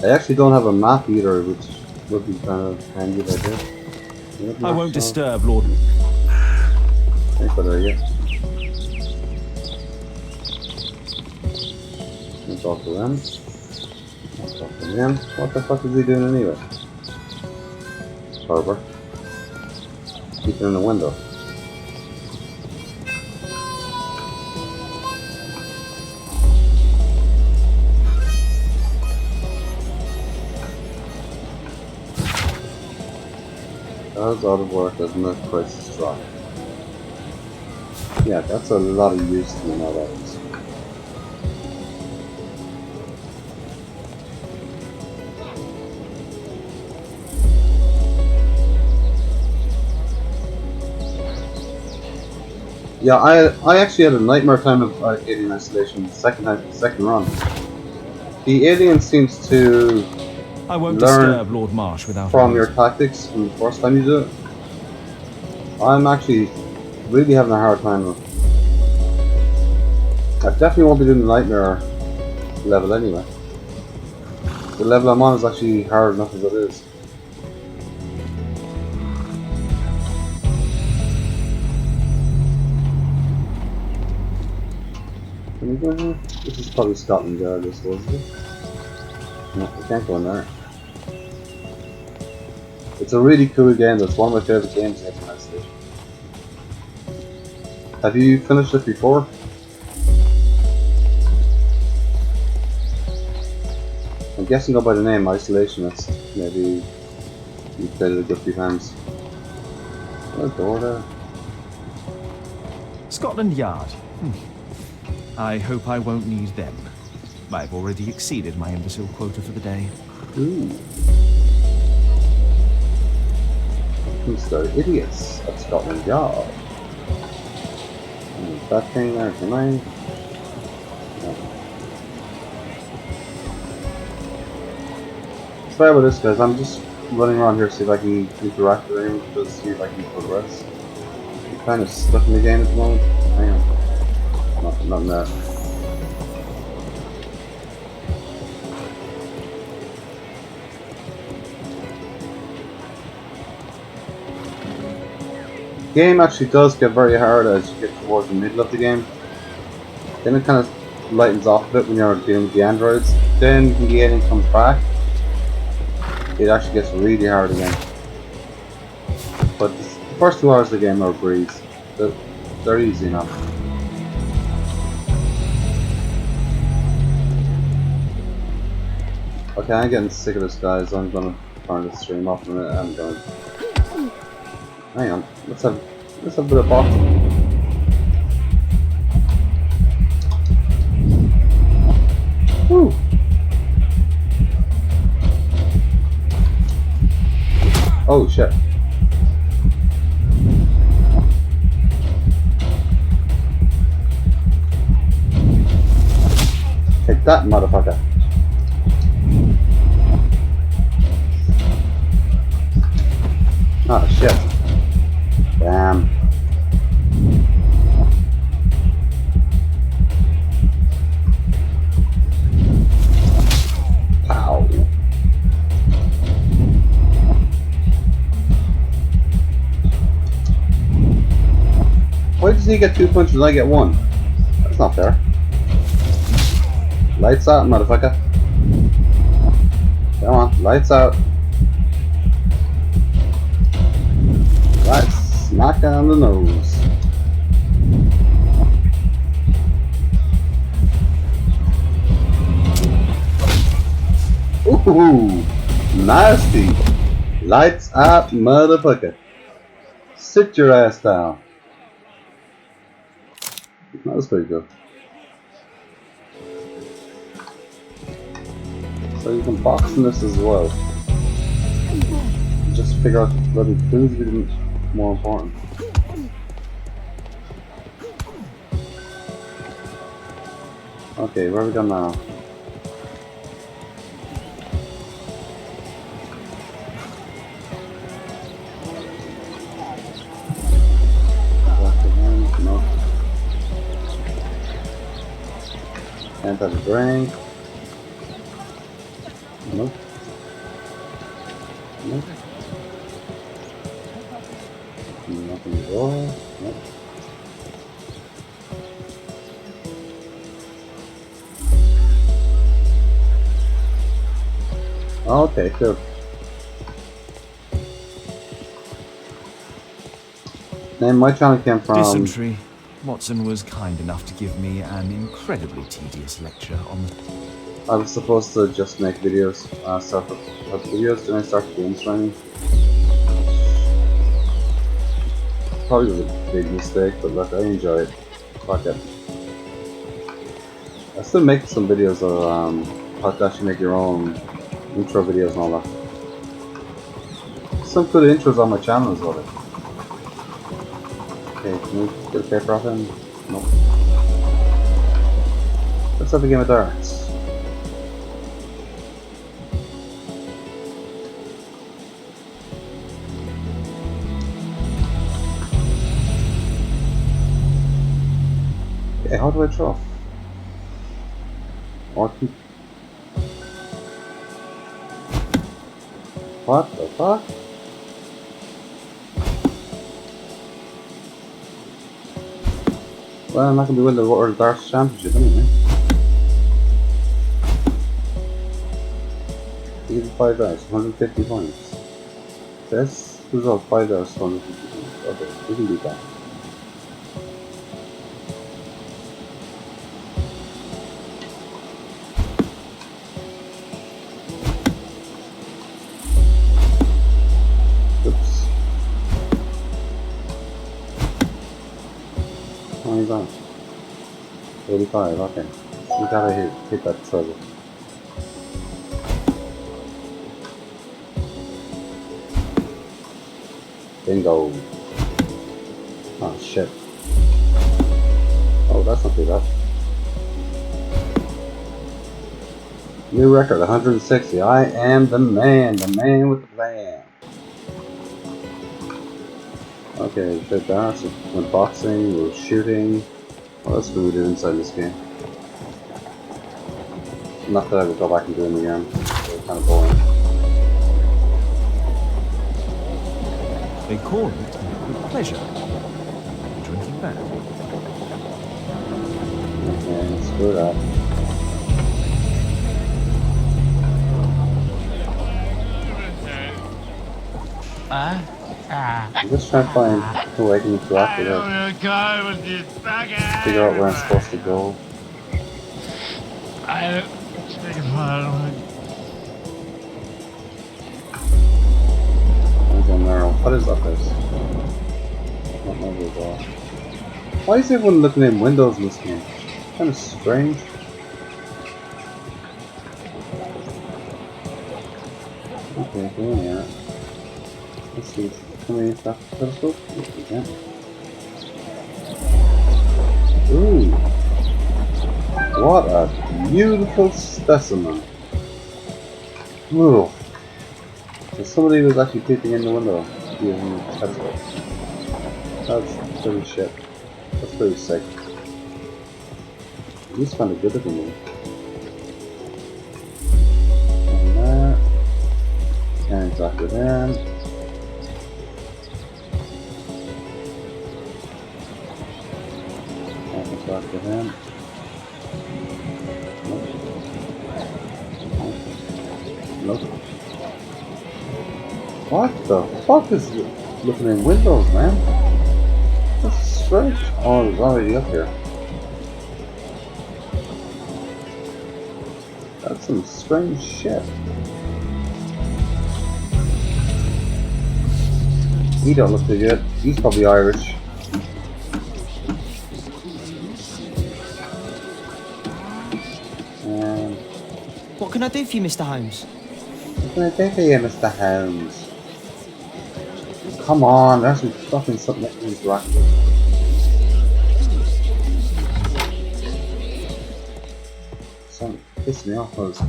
Speaker 1: I actually don't have a map either, which would be kind of handy if I did.
Speaker 4: I won't disturb, Lord.
Speaker 1: Thanks for that, yeah. Let's talk to them. Let's talk to him. What the fuck is he doing anyway? Harbor. Keep it in the window. As out of work as milk prices drop. Yeah, that's a lot of use to me nowadays. Yeah, I actually had a nightmare time of Alien Isolation second run. The alien seems to
Speaker 4: I won't
Speaker 1: learn
Speaker 4: disturb Lord Marsh without
Speaker 1: from your tactics from the first time you do it. I'm actually really having a hard time with it. I definitely won't be doing the nightmare level anyway. The level I'm on is actually hard enough as it is. Can we go here? This is probably Scotland Yard, I suppose, is it? No, we can't go in there. It's a really cool game. That's one of my favorite games in Alien Isolation. Have you finished it before? I'm guessing go by the name Isolationist. Maybe you played it a good few times. Oh, door there.
Speaker 4: Scotland Yard. I hope I won't need them. I've already exceeded my imbecile quota for the day.
Speaker 1: Ooh. Mr. Idiots at Scotland Yard. And that thing there, can I? No. Sorry about this, guys. I'm just running around here to see if I can interact with anyone, to see if I can progress. I'm kind of stuck in the game at the moment. Hang on. Nothing there. The game actually does get very hard as you get towards the middle of the game. Then it kind of lightens off a bit when you're dealing with the androids. Then when the alien comes back, it actually gets really hard again. But the first 2 hours of the game are a breeze. They're easy enough. Okay, I'm getting sick of this, guys. I'm gonna turn the stream off in a minute. I'm going. Hang on. Let's have a bit of boxing. Woo. Oh shit. Take that, motherfucker. Oh shit. Damn. Ow. Why does he get 2 punches and I get 1? That's not fair. Lights out, motherfucker. Come on, lights out. Right, smack on the nose. Ooh, nasty. Lights out, motherfucker. Sit your ass down. That was pretty good. So you can box in this as well. Just figure out the bloody food's even more important. Okay, where are we going now? No. Can't have a drink. Nope. Nope. Nothing at all. Nope. Okay, cool. Name my channel came from
Speaker 4: Dysentery. Watson was kind enough to give me an incredibly tedious lecture on the...
Speaker 1: I was supposed to just make videos, start up videos, then I started game streaming. Probably was a big mistake, but look, I enjoy it. Fuck it. I still make some videos of how to actually make your own intro videos and all that. Some good intros on my channel as well. Okay, can we get a paper off him? Nope. Let's have a game of darts. Okay, how do I draw? Or keep... What the fuck? Well, I'm not gonna be winning the World Darts Championship anyway. Even 5 dice, 150 points. This result 5 dice, 150 points. Okay, we can do that. Oops. How many that? 85, okay. We gotta hit that treasure. Bingo. Oh shit. Oh, that's not too bad. New record, 160. I am the man with the plan. Okay, we did that. So we went boxing, we were shooting. What else can we do inside this game? Not that I would go back and do them again. They're kind of boring.
Speaker 4: They call it with pleasure. Drinking back.
Speaker 1: Okay, screw that. I'm just trying to find who I can interact with. Figure out where I'm supposed to go. What is up this? Not know where to go. Why is everyone looking in windows in this game? Kind of strange. Okay, go in here. Let's see. Can we stop the telescope? Yes, we can. Ooh! What a beautiful specimen! Ooh! So somebody was actually peeping in the window using the telescope. That's pretty shit. That's pretty sick. At least found a good looking one. And that. And talk with him. And talk with him. Nope. Nope. What the fuck is looking in windows, man? That's strange. Oh, it's already up here. That's some strange shit. He don't look too good. He's probably Irish.
Speaker 6: What can I do for you, Mr. Holmes?
Speaker 1: What can I do for you, Mr. Holmes? Come on, there's fucking something that can interact with. Something pissed me off. I was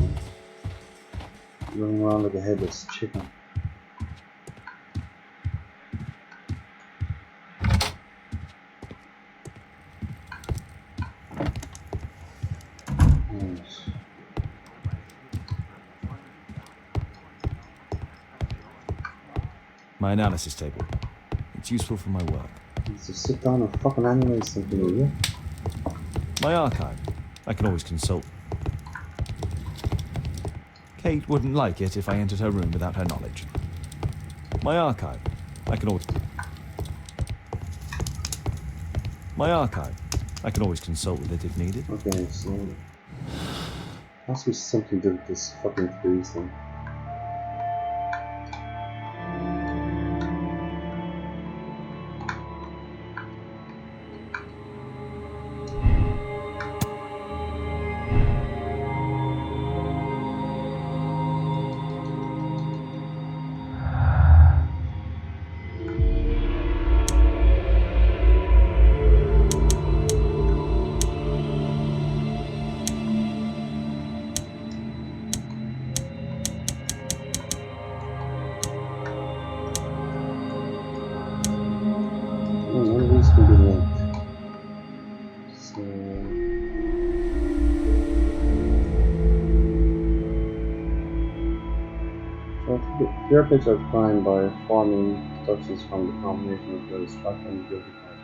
Speaker 1: running around like a headless chicken.
Speaker 4: My analysis table. It's useful for my work.
Speaker 1: Just sit down and fucking animate something, will you?
Speaker 4: My archive. I can always consult. Kate wouldn't like it if I entered her room without her knowledge. My archive. I can always... My archive. I can always consult with it if needed.
Speaker 1: Okay, so... must be something to do with this fucking freeze thing. Your picks are defined by forming deductions from the combination of those track and guilty party.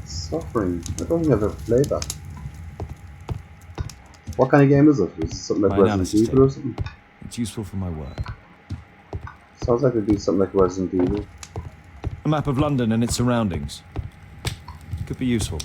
Speaker 1: Suffering. I don't think I've ever played that. What kind of game is it? Is it something like Resident Evil or something?
Speaker 4: It's useful for my work.
Speaker 1: Sounds like it'd be something like Resident Evil.
Speaker 4: A map of London and its surroundings. Could be useful.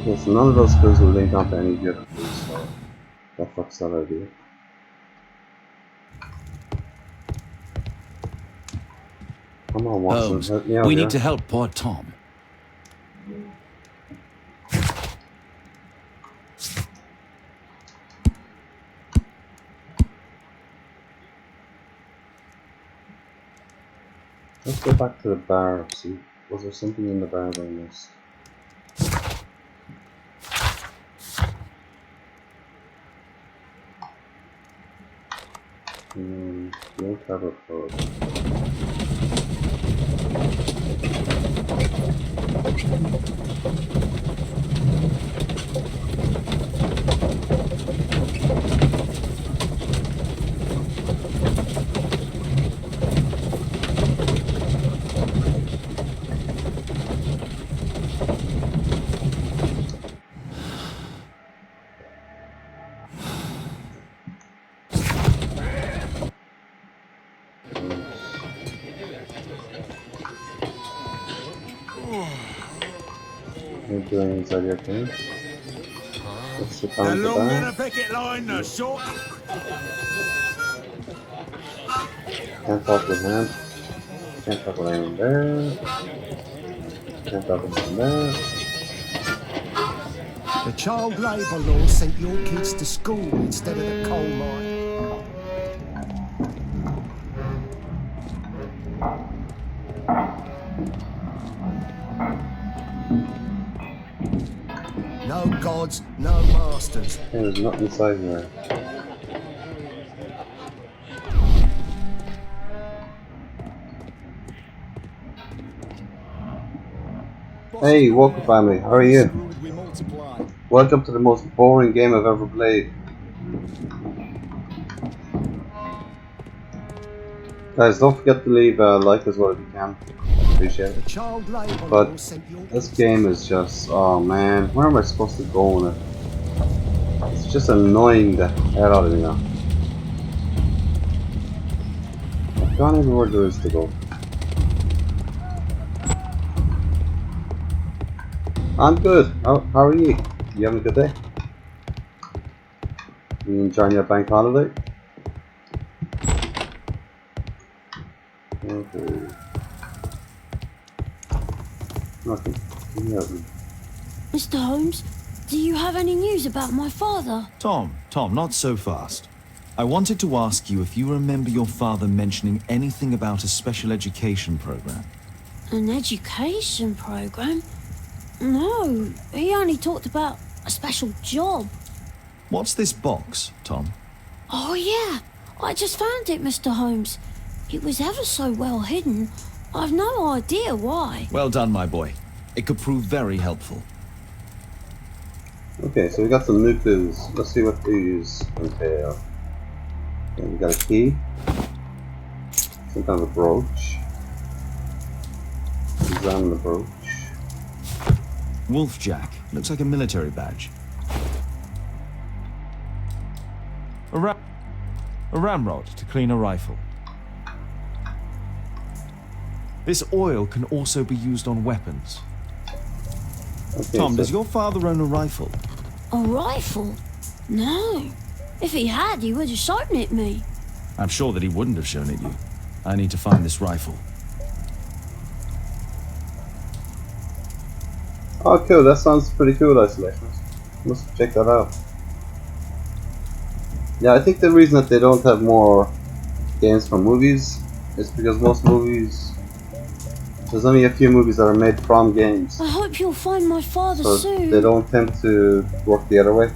Speaker 1: Okay, so none of those clues will link onto any of the other clues, so that fucks that idea. Come on, Watson,
Speaker 3: Holmes,
Speaker 1: help me out
Speaker 3: we
Speaker 1: here.
Speaker 3: need to help poor Tom.
Speaker 1: Let's go back to the bar. See, was there something in the bar that I missed? The old tablet code. What are you doing inside your thing? Let's sit down at the bar.
Speaker 8: picket line, the short.
Speaker 1: Can't talk with him. Can't talk with anyone there. Can't talk with anyone there.
Speaker 7: The child labour law sent your kids to school instead of the coal mine. No gods, no masters.
Speaker 1: Hey, there's nothing inside here. Hey, welcome family, how are you? Welcome to the most boring game I've ever played. Guys, don't forget to leave a like as well if you can. Appreciate it. But this game is just, oh man, where am I supposed to go in it? It's just annoying the hell out of me now. I've gone everywhere there is to go. I'm good. How are you? You having a good day? You enjoying your bank holiday? Okay. Nothing. Nothing.
Speaker 5: Mr. Holmes, do you have any news about my father?
Speaker 4: Tom, not so fast. I wanted to ask you if you remember your father mentioning anything about a special education program.
Speaker 5: An education program? No, he only talked about a special job.
Speaker 4: What's this box, Tom?
Speaker 5: Oh yeah, I just found it, Mr. Holmes. It was ever so well hidden. I've no idea why.
Speaker 4: Well done, my boy. It could prove very helpful.
Speaker 1: Okay, so we got some new clues. Let's see what these entail. Okay, we got a key. Some kind of a brooch. Examine the brooch.
Speaker 4: Wolfjack. Looks like a military badge. A ramrod to clean a rifle. This oil can also be used on weapons.
Speaker 1: Okay,
Speaker 4: Tom, does your father own a rifle?
Speaker 5: A rifle? No. If he had, he would have shown it me.
Speaker 4: I'm sure that he wouldn't have shown it you. I need to find this rifle.
Speaker 1: Oh cool, that sounds pretty cool, Isolationist. Must check that out. Yeah, I think the reason that they don't have more games from movies is because most movies, there's only a few movies that are made from games.
Speaker 5: I hope you'll find my father
Speaker 1: So
Speaker 5: soon.
Speaker 1: they don't tend to work the other way.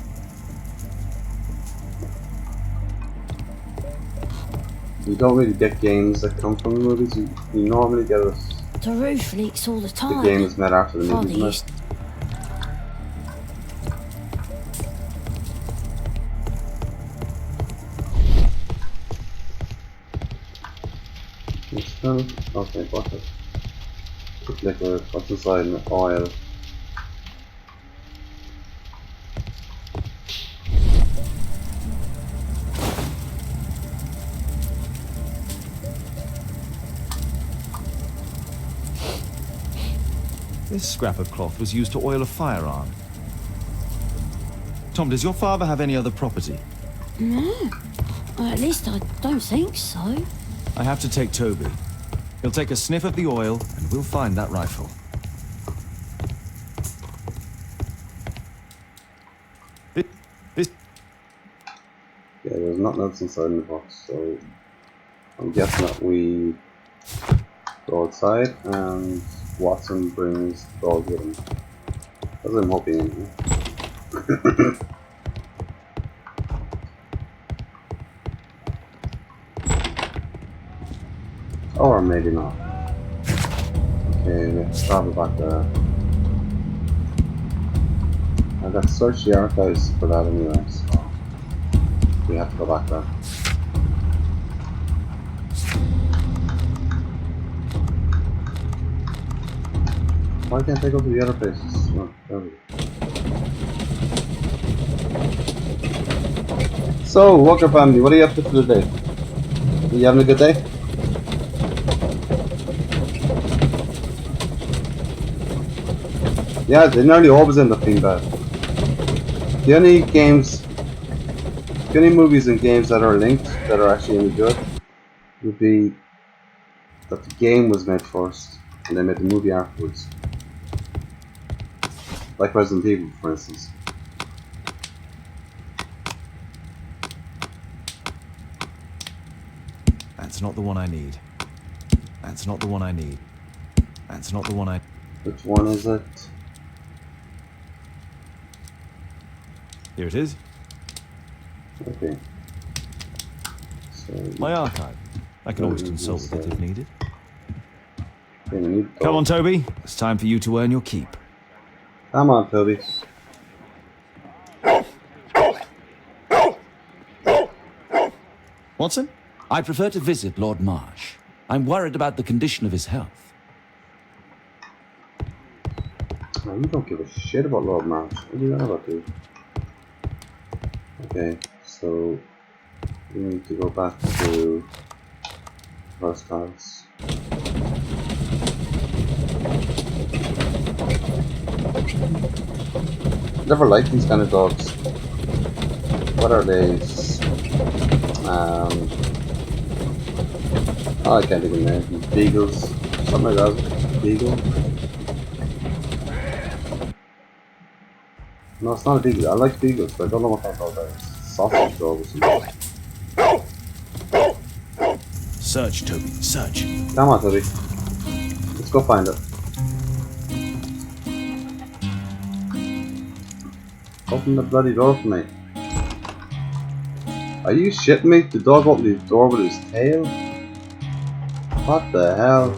Speaker 1: You don't really get games that come from movies. You normally get
Speaker 5: The roof leaks all the time.
Speaker 1: the game is made after the
Speaker 5: Father
Speaker 1: movie.
Speaker 5: used
Speaker 1: Okay, bucket. Put liquid, what's inside in oil.
Speaker 4: This scrap of cloth was used to oil a firearm. Tom, does your father have any other property?
Speaker 5: No. At least I don't think so.
Speaker 4: I have to take Toby. He'll take a sniff of the oil, and we'll find that rifle.
Speaker 1: Yeah, there's nothing else inside in the box, so I'm guessing that we go outside and Watson brings the dog with him. That's what I'm hoping anyway. Or maybe not. Okay, let's travel back there. I got to search the archives for that anyway, so we have to go back there. Why can't I go to the other places? Oh, there we go. So, Walker family, what are you up to for the day? Are you having a good day? Yeah, they nearly always end up being bad. The only movies and games that are linked that are actually any good would be that the game was made first and they made the movie afterwards. Like Resident Evil, for instance.
Speaker 4: That's not the one I need. That's not the one I need. That's not the one I...
Speaker 1: Which one is it?
Speaker 4: Here it is.
Speaker 1: Okay. So
Speaker 4: my archive. I can always consult with it if needed.
Speaker 1: Okay,
Speaker 4: come on, Toby. It's time for you to earn your keep.
Speaker 1: Come on, Toby.
Speaker 4: Watson?
Speaker 3: I prefer to visit Lord Marsh. I'm worried about the condition of his health.
Speaker 1: Man, you don't give a shit about Lord Marsh. What do you know about, dude? Okay, so we need to go back to first house. Never liked these kind of dogs. What are they? Oh, I can't think of the name. Beagles, something like that. Beagle. No, it's not a beagle. I like beagles, but I don't know what kind of dog that is. Sausage dog or something.
Speaker 4: Search, Toby. Search.
Speaker 1: Come on, Toby. Let's go find it. Open the bloody door for me. Are you shitting me? The dog opened the door with his tail? What the hell?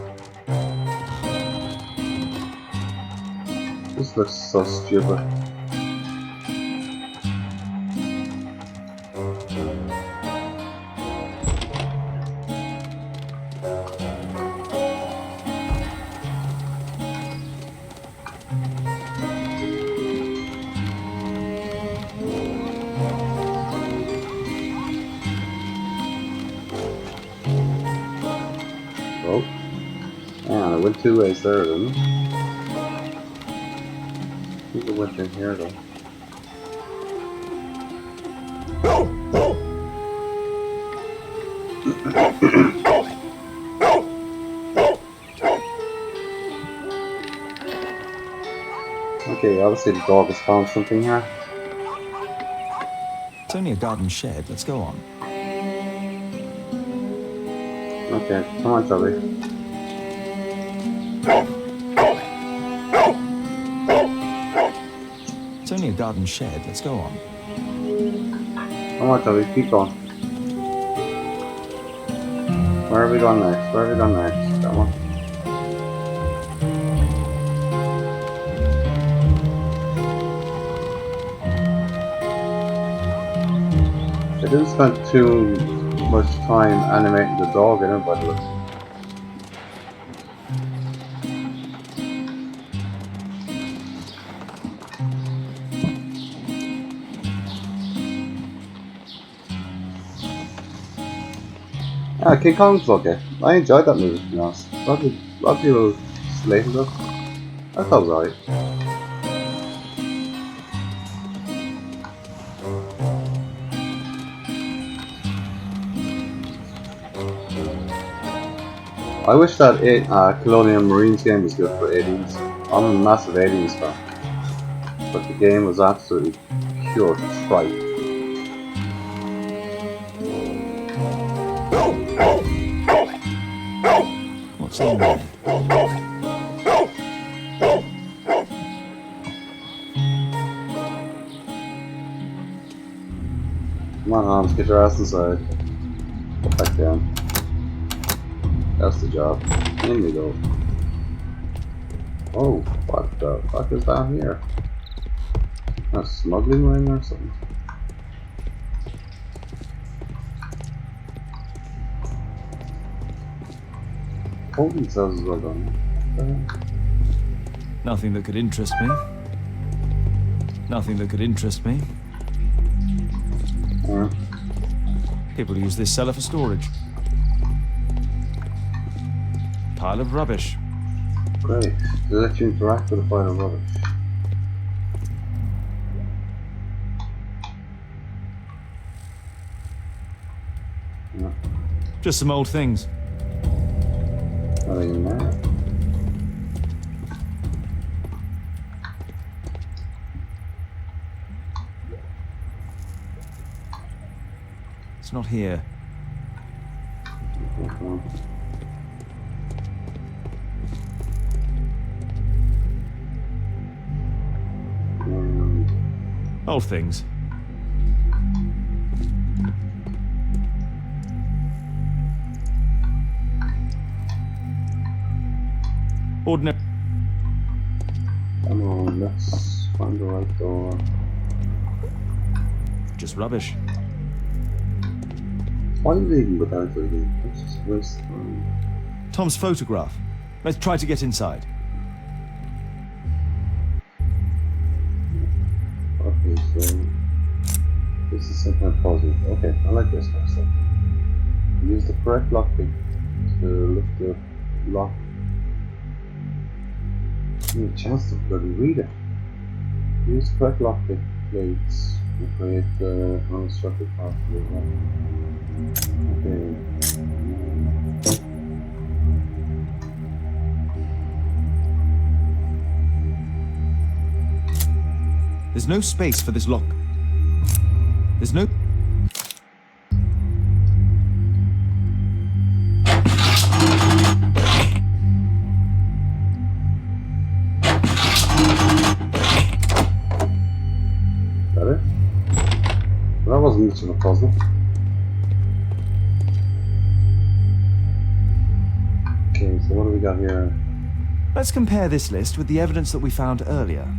Speaker 1: This looks so stupid. Oh, yeah, I went 2 ways there then. I think I went in here though. Okay, obviously the dog has found something here.
Speaker 4: It's only a garden shed. Let's go on.
Speaker 1: Okay, come on, Toby.
Speaker 4: It's only a garden shed. Let's go on.
Speaker 1: Come on, Toby, keep going. Where are we going next? Where are we going next? Come on. I didn't spend too much time animating the dog, I know, by the way. Yeah, King Kong's okay. I enjoyed that movie, to be honest. A lot of people slated it. I thought it was alright. I wish that Colonial Marines game was good for aliens. I'm a massive aliens fan, but the game was absolutely pure tripe.
Speaker 4: What's in there?
Speaker 1: Come on, Holmes, get your ass inside. Go back down. That's the job. In we go. Oh, what the fuck is down here? A smuggling ring or something? Holding cells is well done.
Speaker 4: Nothing that could interest me. Nothing that could interest me. People use this cellar for storage. Pile of rubbish.
Speaker 1: Great. They let you interact with a pile of rubbish. Yeah.
Speaker 4: Just some old things.
Speaker 1: Nothing in there.
Speaker 4: It's not here. Old things. Ordinary.
Speaker 1: Come on, let's find the right door.
Speaker 4: Just rubbish.
Speaker 1: Why are you leaving without leaving? Let's just waste time.
Speaker 4: Tom's photograph. Let's try to get inside.
Speaker 1: Okay, so this is some kind of puzzle. Okay, I like this kind of stuff. Use the correct lockpick to lift the lock. Give me a chance to bloody read it. Use the correct lockpick plates to create the unobstructed path to the lock. Okay.
Speaker 4: There's no space for this lock. There's no...
Speaker 1: Got it? Well, that wasn't much of a puzzle. Okay, so what do we got here?
Speaker 4: Let's compare this list with the evidence that we found earlier.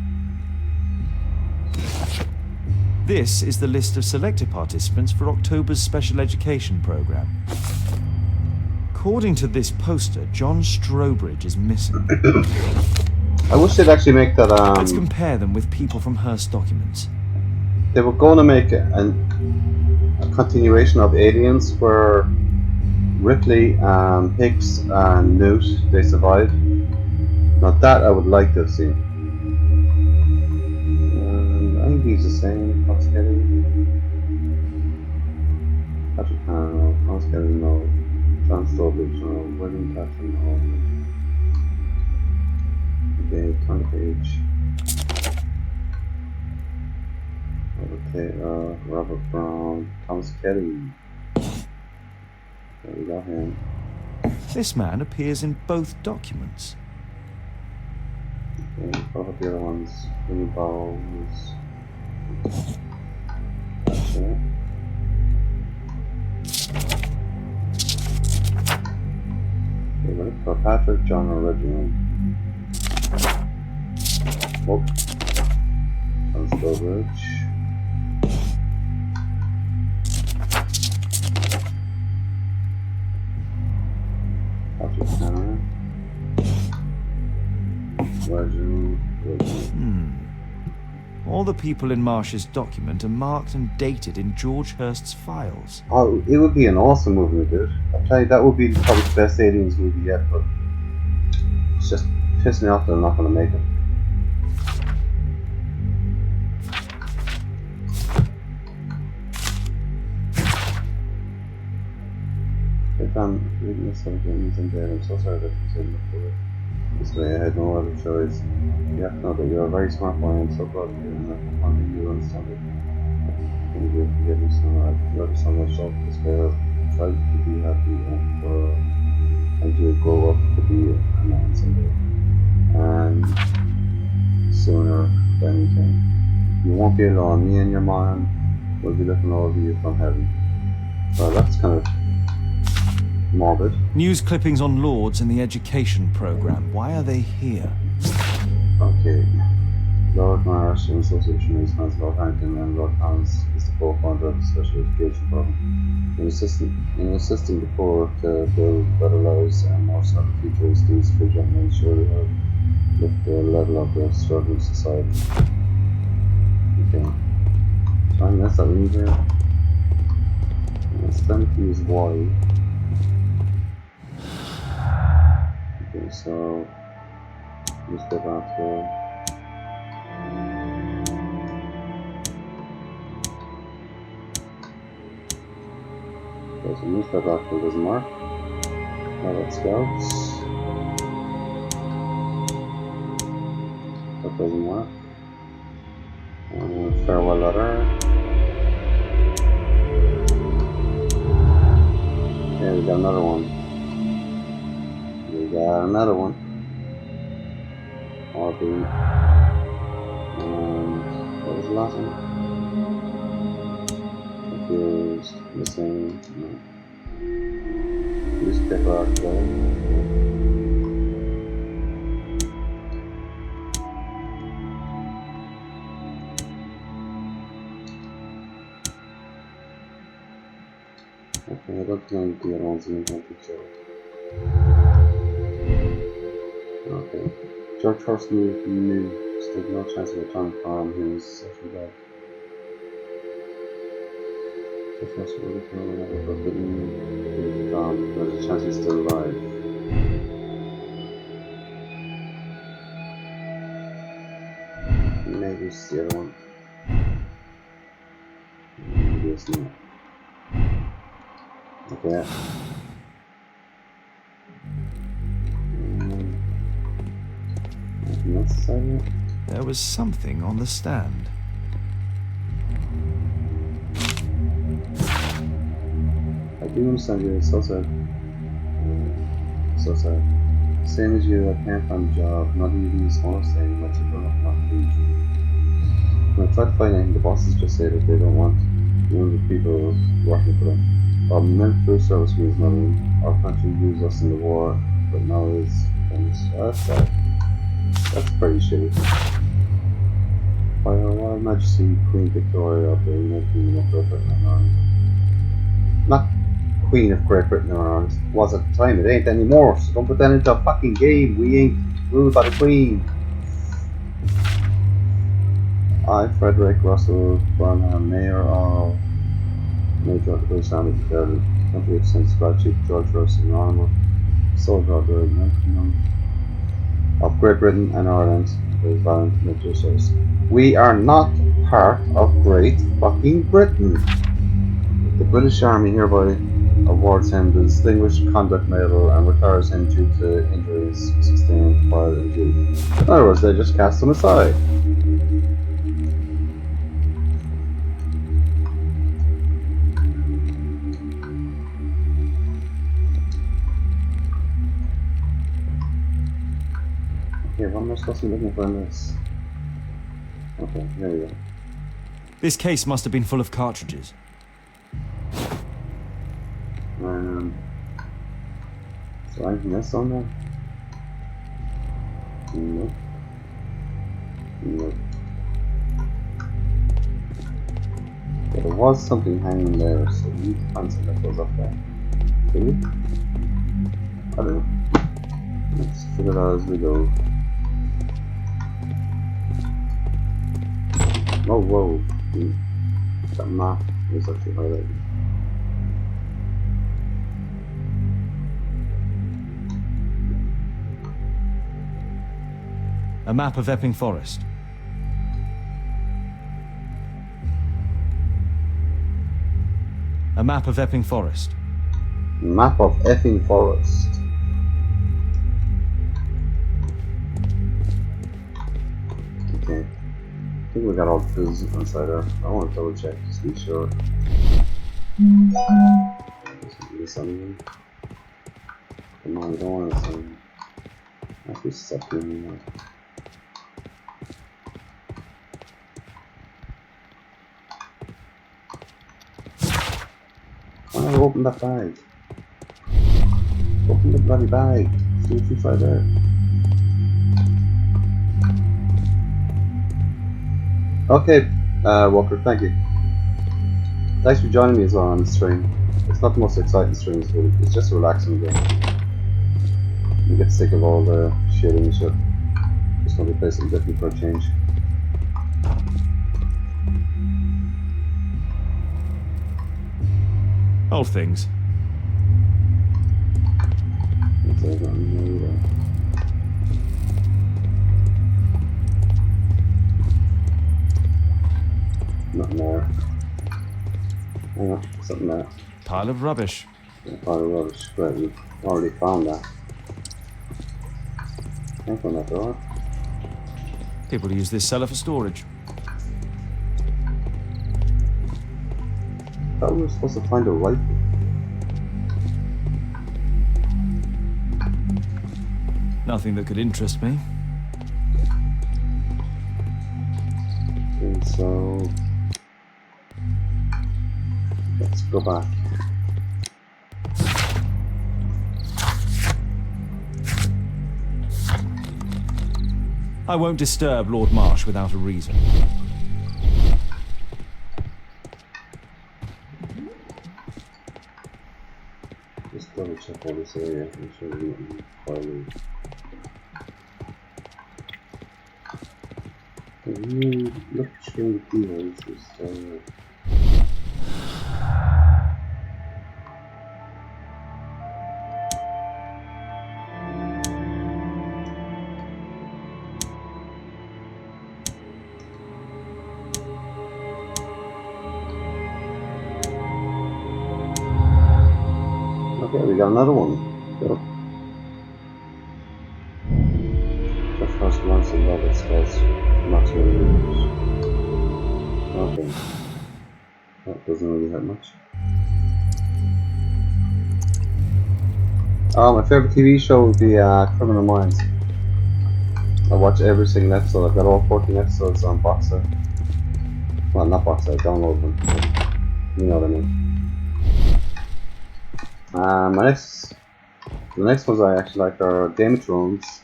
Speaker 4: This is the list of selected participants for October's special education program. According to this poster, John Strobridge is missing.
Speaker 1: I wish they'd actually make that.
Speaker 4: Let's compare them with people from Hearst documents.
Speaker 1: They were going to make a continuation of Aliens where Ripley, Hicks, and Newt, they survived. Now that I would like to have seen. I think he's the same. Fox Kelly. Patrick Hannah, Fox Kelly, no. John Stobridge, no. William Catherine, no. Okay, turn the page. Robert Brown, Thomas Kelly. There we got him.
Speaker 4: This man appears in both documents.
Speaker 1: Okay, what about the other ones? Billy Bowles. Gotcha. Okay, ready for Patrick, John, or Reginald. Oh. John Stobridge. Patrick Hannah. Reginald.
Speaker 4: All the people in Marsh's document are marked and dated in George Hearst's files.
Speaker 1: Oh, it would be an awesome movie, dude. I'll tell you, that would be probably the best Aliens movie yet, but it's just pissing me off that I'm not going to make it. If I'm Reading this something and then I'm so sorry that you said before. This way I had no other choice. You have to know that you're a very smart boy. I'm so proud of you and I want you understand it. Thank you for giving me so much love this way. Try to be happy and to grow up to be a man someday. And sooner than anything. You won't be alone. Me and your mom will be looking over you from heaven. So that's kind of morbid.
Speaker 4: News clippings on Lords in the education program. Why are they here?
Speaker 1: Okay. Lord Mayor Student Association is Hans Lord Harrington and Lord Hans is the co-founder of the Special Education Program. In assisting the poor to build better lives and more certain futures, these three gentlemen surely help lift the level of the struggling society. Okay. So I guess that we need here. Let's then use Y. Okay, so let's go back to okay, so move that back to doesn't work. Now let's scouts. That doesn't work. Farewell letter. Yeah, we got another one. We got another one. RB. And what was the last one? Confused. Missing. No. Newspaper article. Okay, I don't think the other one's in the picture. Okay. George Horst knew stood no chance of returning from his session back. George Horst would have known but didn't found. There's a chance he's still alive. Maybe it's the other one. Maybe it's not. Okay.
Speaker 4: There was something on the stand.
Speaker 1: I do understand you, it's so sad. So sad. Same as you, I can't find a job, not even the smallest thing, much of not huge. When I try to find anything, the bosses just say that they don't want wounded people working for them. Our military service means nothing. Our country used us in the war, but now it's finished. That's sad. That's pretty shitty. By Her Royal Majesty Queen Victoria of the United Kingdom of Great Britain and Ireland. Not Queen of Great Britain or Ireland. Was at the time, it ain't anymore, so don't put that into a fucking game. We ain't ruled by the Queen. I, Frederick Russell Burnham, Mayor of Major of the British Army, declared 28 cents gratitude to George Russell in honour soldier of the of Great Britain and Ireland for his valiant military service. We are not part of Great fucking Britain. The British Army hereby awards him the Distinguished Conduct Medal and retires him due to injuries sustained while in duty. In other words, they just cast him aside. Okay, what am I supposed to be looking for in this? Okay, here we go.
Speaker 4: This case must have been full of cartridges.
Speaker 1: So anything else on there? Nope. Nope. Yeah, there was something hanging there, so we need to find something that goes up there. Do we? I don't know. Let's figure it out as we go. Oh, whoa. That map is actually highlighted.
Speaker 4: A map of Epping Forest. A map of Epping Forest.
Speaker 1: Map of effing forest. Okay. I think we got all the clues inside there. I want to double check just to be sure. Miss anything? Come on, we don't want to see. I should stop doing that. Why not open that bag? Open the bloody bag. See what's inside there. Okay, Walker, thank you. Thanks for joining me as well on the stream. It's not the most exciting streams, but it's just a relaxing game. You get sick of all the shitting and shit. Just want to play something different for a change.
Speaker 4: Old things.
Speaker 1: Nothing there. Hang on, something there.
Speaker 4: Pile of rubbish.
Speaker 1: Yeah, pile of rubbish. Great, we've already found that. Can't open that door.
Speaker 4: People use this cellar for storage.
Speaker 1: I thought we were supposed to find a rifle.
Speaker 4: Nothing that could interest me.
Speaker 1: And so let's go back.
Speaker 4: I won't disturb Lord Marsh without a reason.
Speaker 1: Just double check all this area, make sure we're not filing. Look through the DEVILS, just okay, we got another one. Go. The first one's a level space, not too many. Okay. That doesn't really hurt much. Oh, my favourite TV show would be Criminal Minds. I watch every single episode. I've got all 14 episodes on box set. Well, not box set, download them. You know what I mean. The next ones I actually like are Game of Thrones.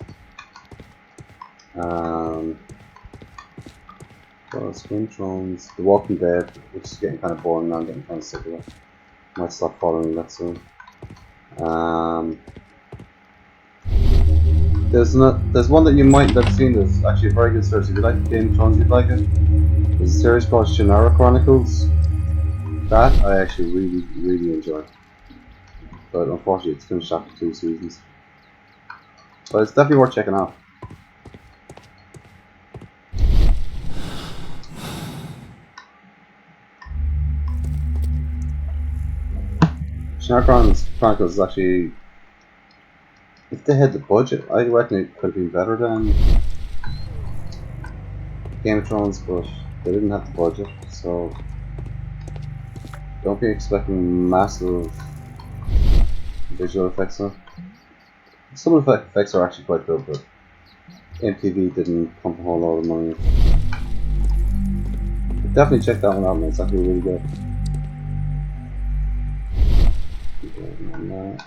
Speaker 1: Well, it's Game of Thrones, The Walking Dead, which is getting kind of boring now. I'm getting kind of sick of it. Might stop following that soon. There's one that you might have seen. There's actually a very good series. If you like Game of Thrones, you'd like it. There's a series called Shannara Chronicles. That I actually really enjoy. But unfortunately it's finished after 2 seasons. But it's definitely worth checking out. Shannara Chronicles is actually, if they had the budget, I reckon it could have been better than Game of Thrones, but they didn't have the budget, so don't be expecting massive visual effects on. Some of the effects are actually quite good, but MTV didn't pump a whole lot of money. But definitely check that one out, man. It's actually really good. No.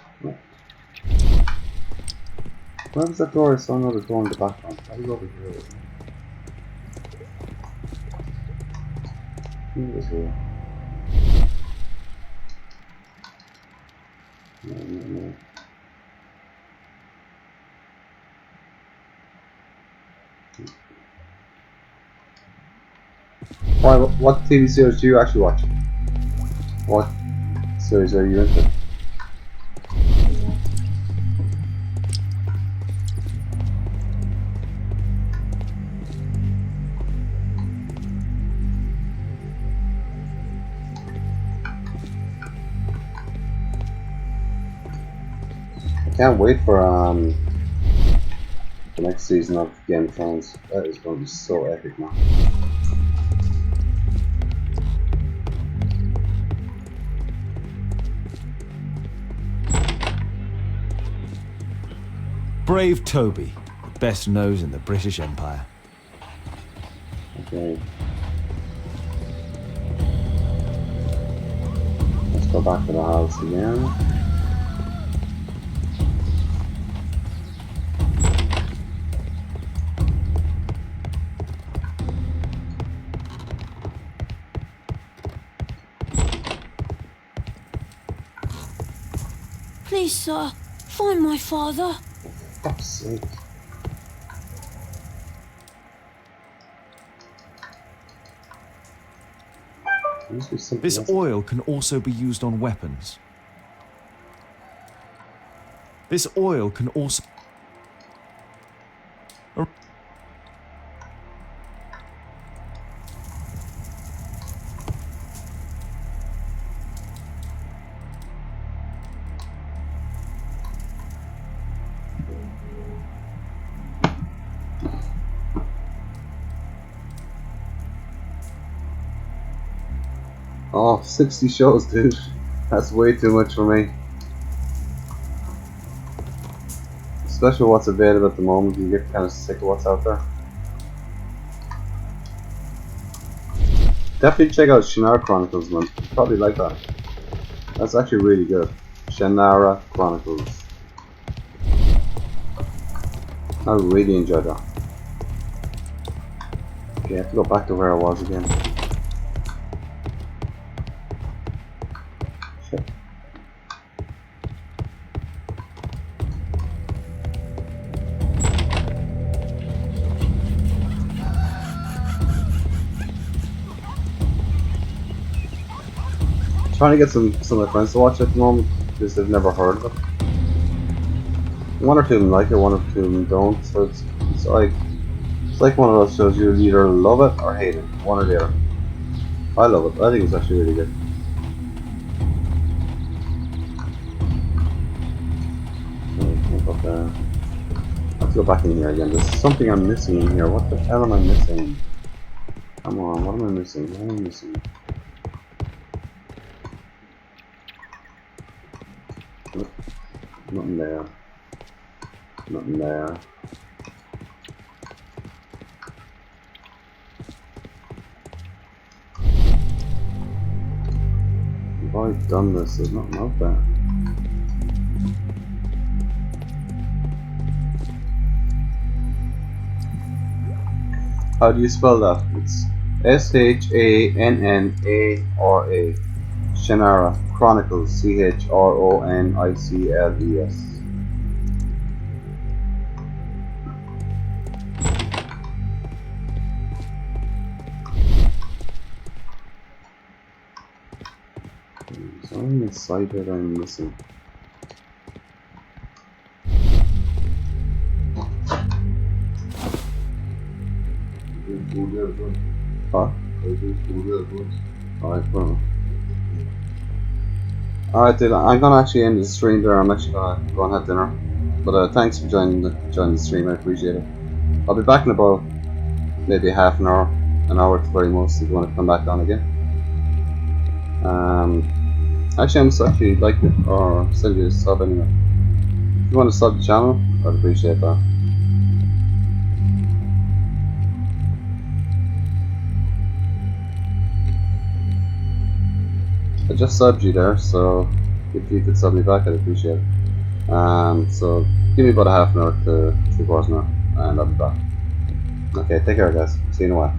Speaker 1: Where was that door? I saw another door in the background. That was over here, wasn't it? It was here. No. Why? What TV series do you actually watch? What series are you into? can't wait for the next season of Game of Thrones. That is going to be so epic now.
Speaker 4: Brave Toby, the best nose in the British Empire.
Speaker 1: Okay. Let's go back to the house again.
Speaker 5: Please, sir, find my father.
Speaker 1: For fuck's sake.
Speaker 4: This oil can also be used on weapons. This oil can also...
Speaker 1: Oh, 60 shows, dude. That's way too much for me. Especially what's available at the moment, you get kind of sick of what's out there. Definitely check out Shannara Chronicles, man. You'll probably like that. That's actually really good. Shannara Chronicles. I really enjoyed that. Okay, I have to go back to where I was again. Shit. Trying to get some of my friends to watch it at the moment because they've never heard of it. One or two of them like it, one or two of them don't. So it's like one of those shows you either love it or hate it, one or the other. I love it. I think it's actually really good. I have to go back in here again. There's something I'm missing in here. What the hell am I missing? Come on, what am I missing? What am I missing? Nothing there. Nothing there. Have I done this? There's nothing out there. How do you spell that? It's S-H-A-N-N-A-R-A. Shannara Chronicles. C-H-R-O-N-I-C-L-E-S. Is there any site that I'm missing? Huh? Alright, well. Alright, dude, I'm gonna actually end the stream there. I'm actually gonna go and have dinner. But thanks for joining the stream, I appreciate it. I'll be back in about maybe half an hour at the very most if you want to come back on again. Actually, I must actually like it or send you a sub anyway. If you want to sub the channel, I'd appreciate that. I just subbed you there, so if you could sub me back, I'd appreciate it. So give me about a half an hour to 3/4 an hour, and I'll be back. Okay, take care, guys. See you in a while.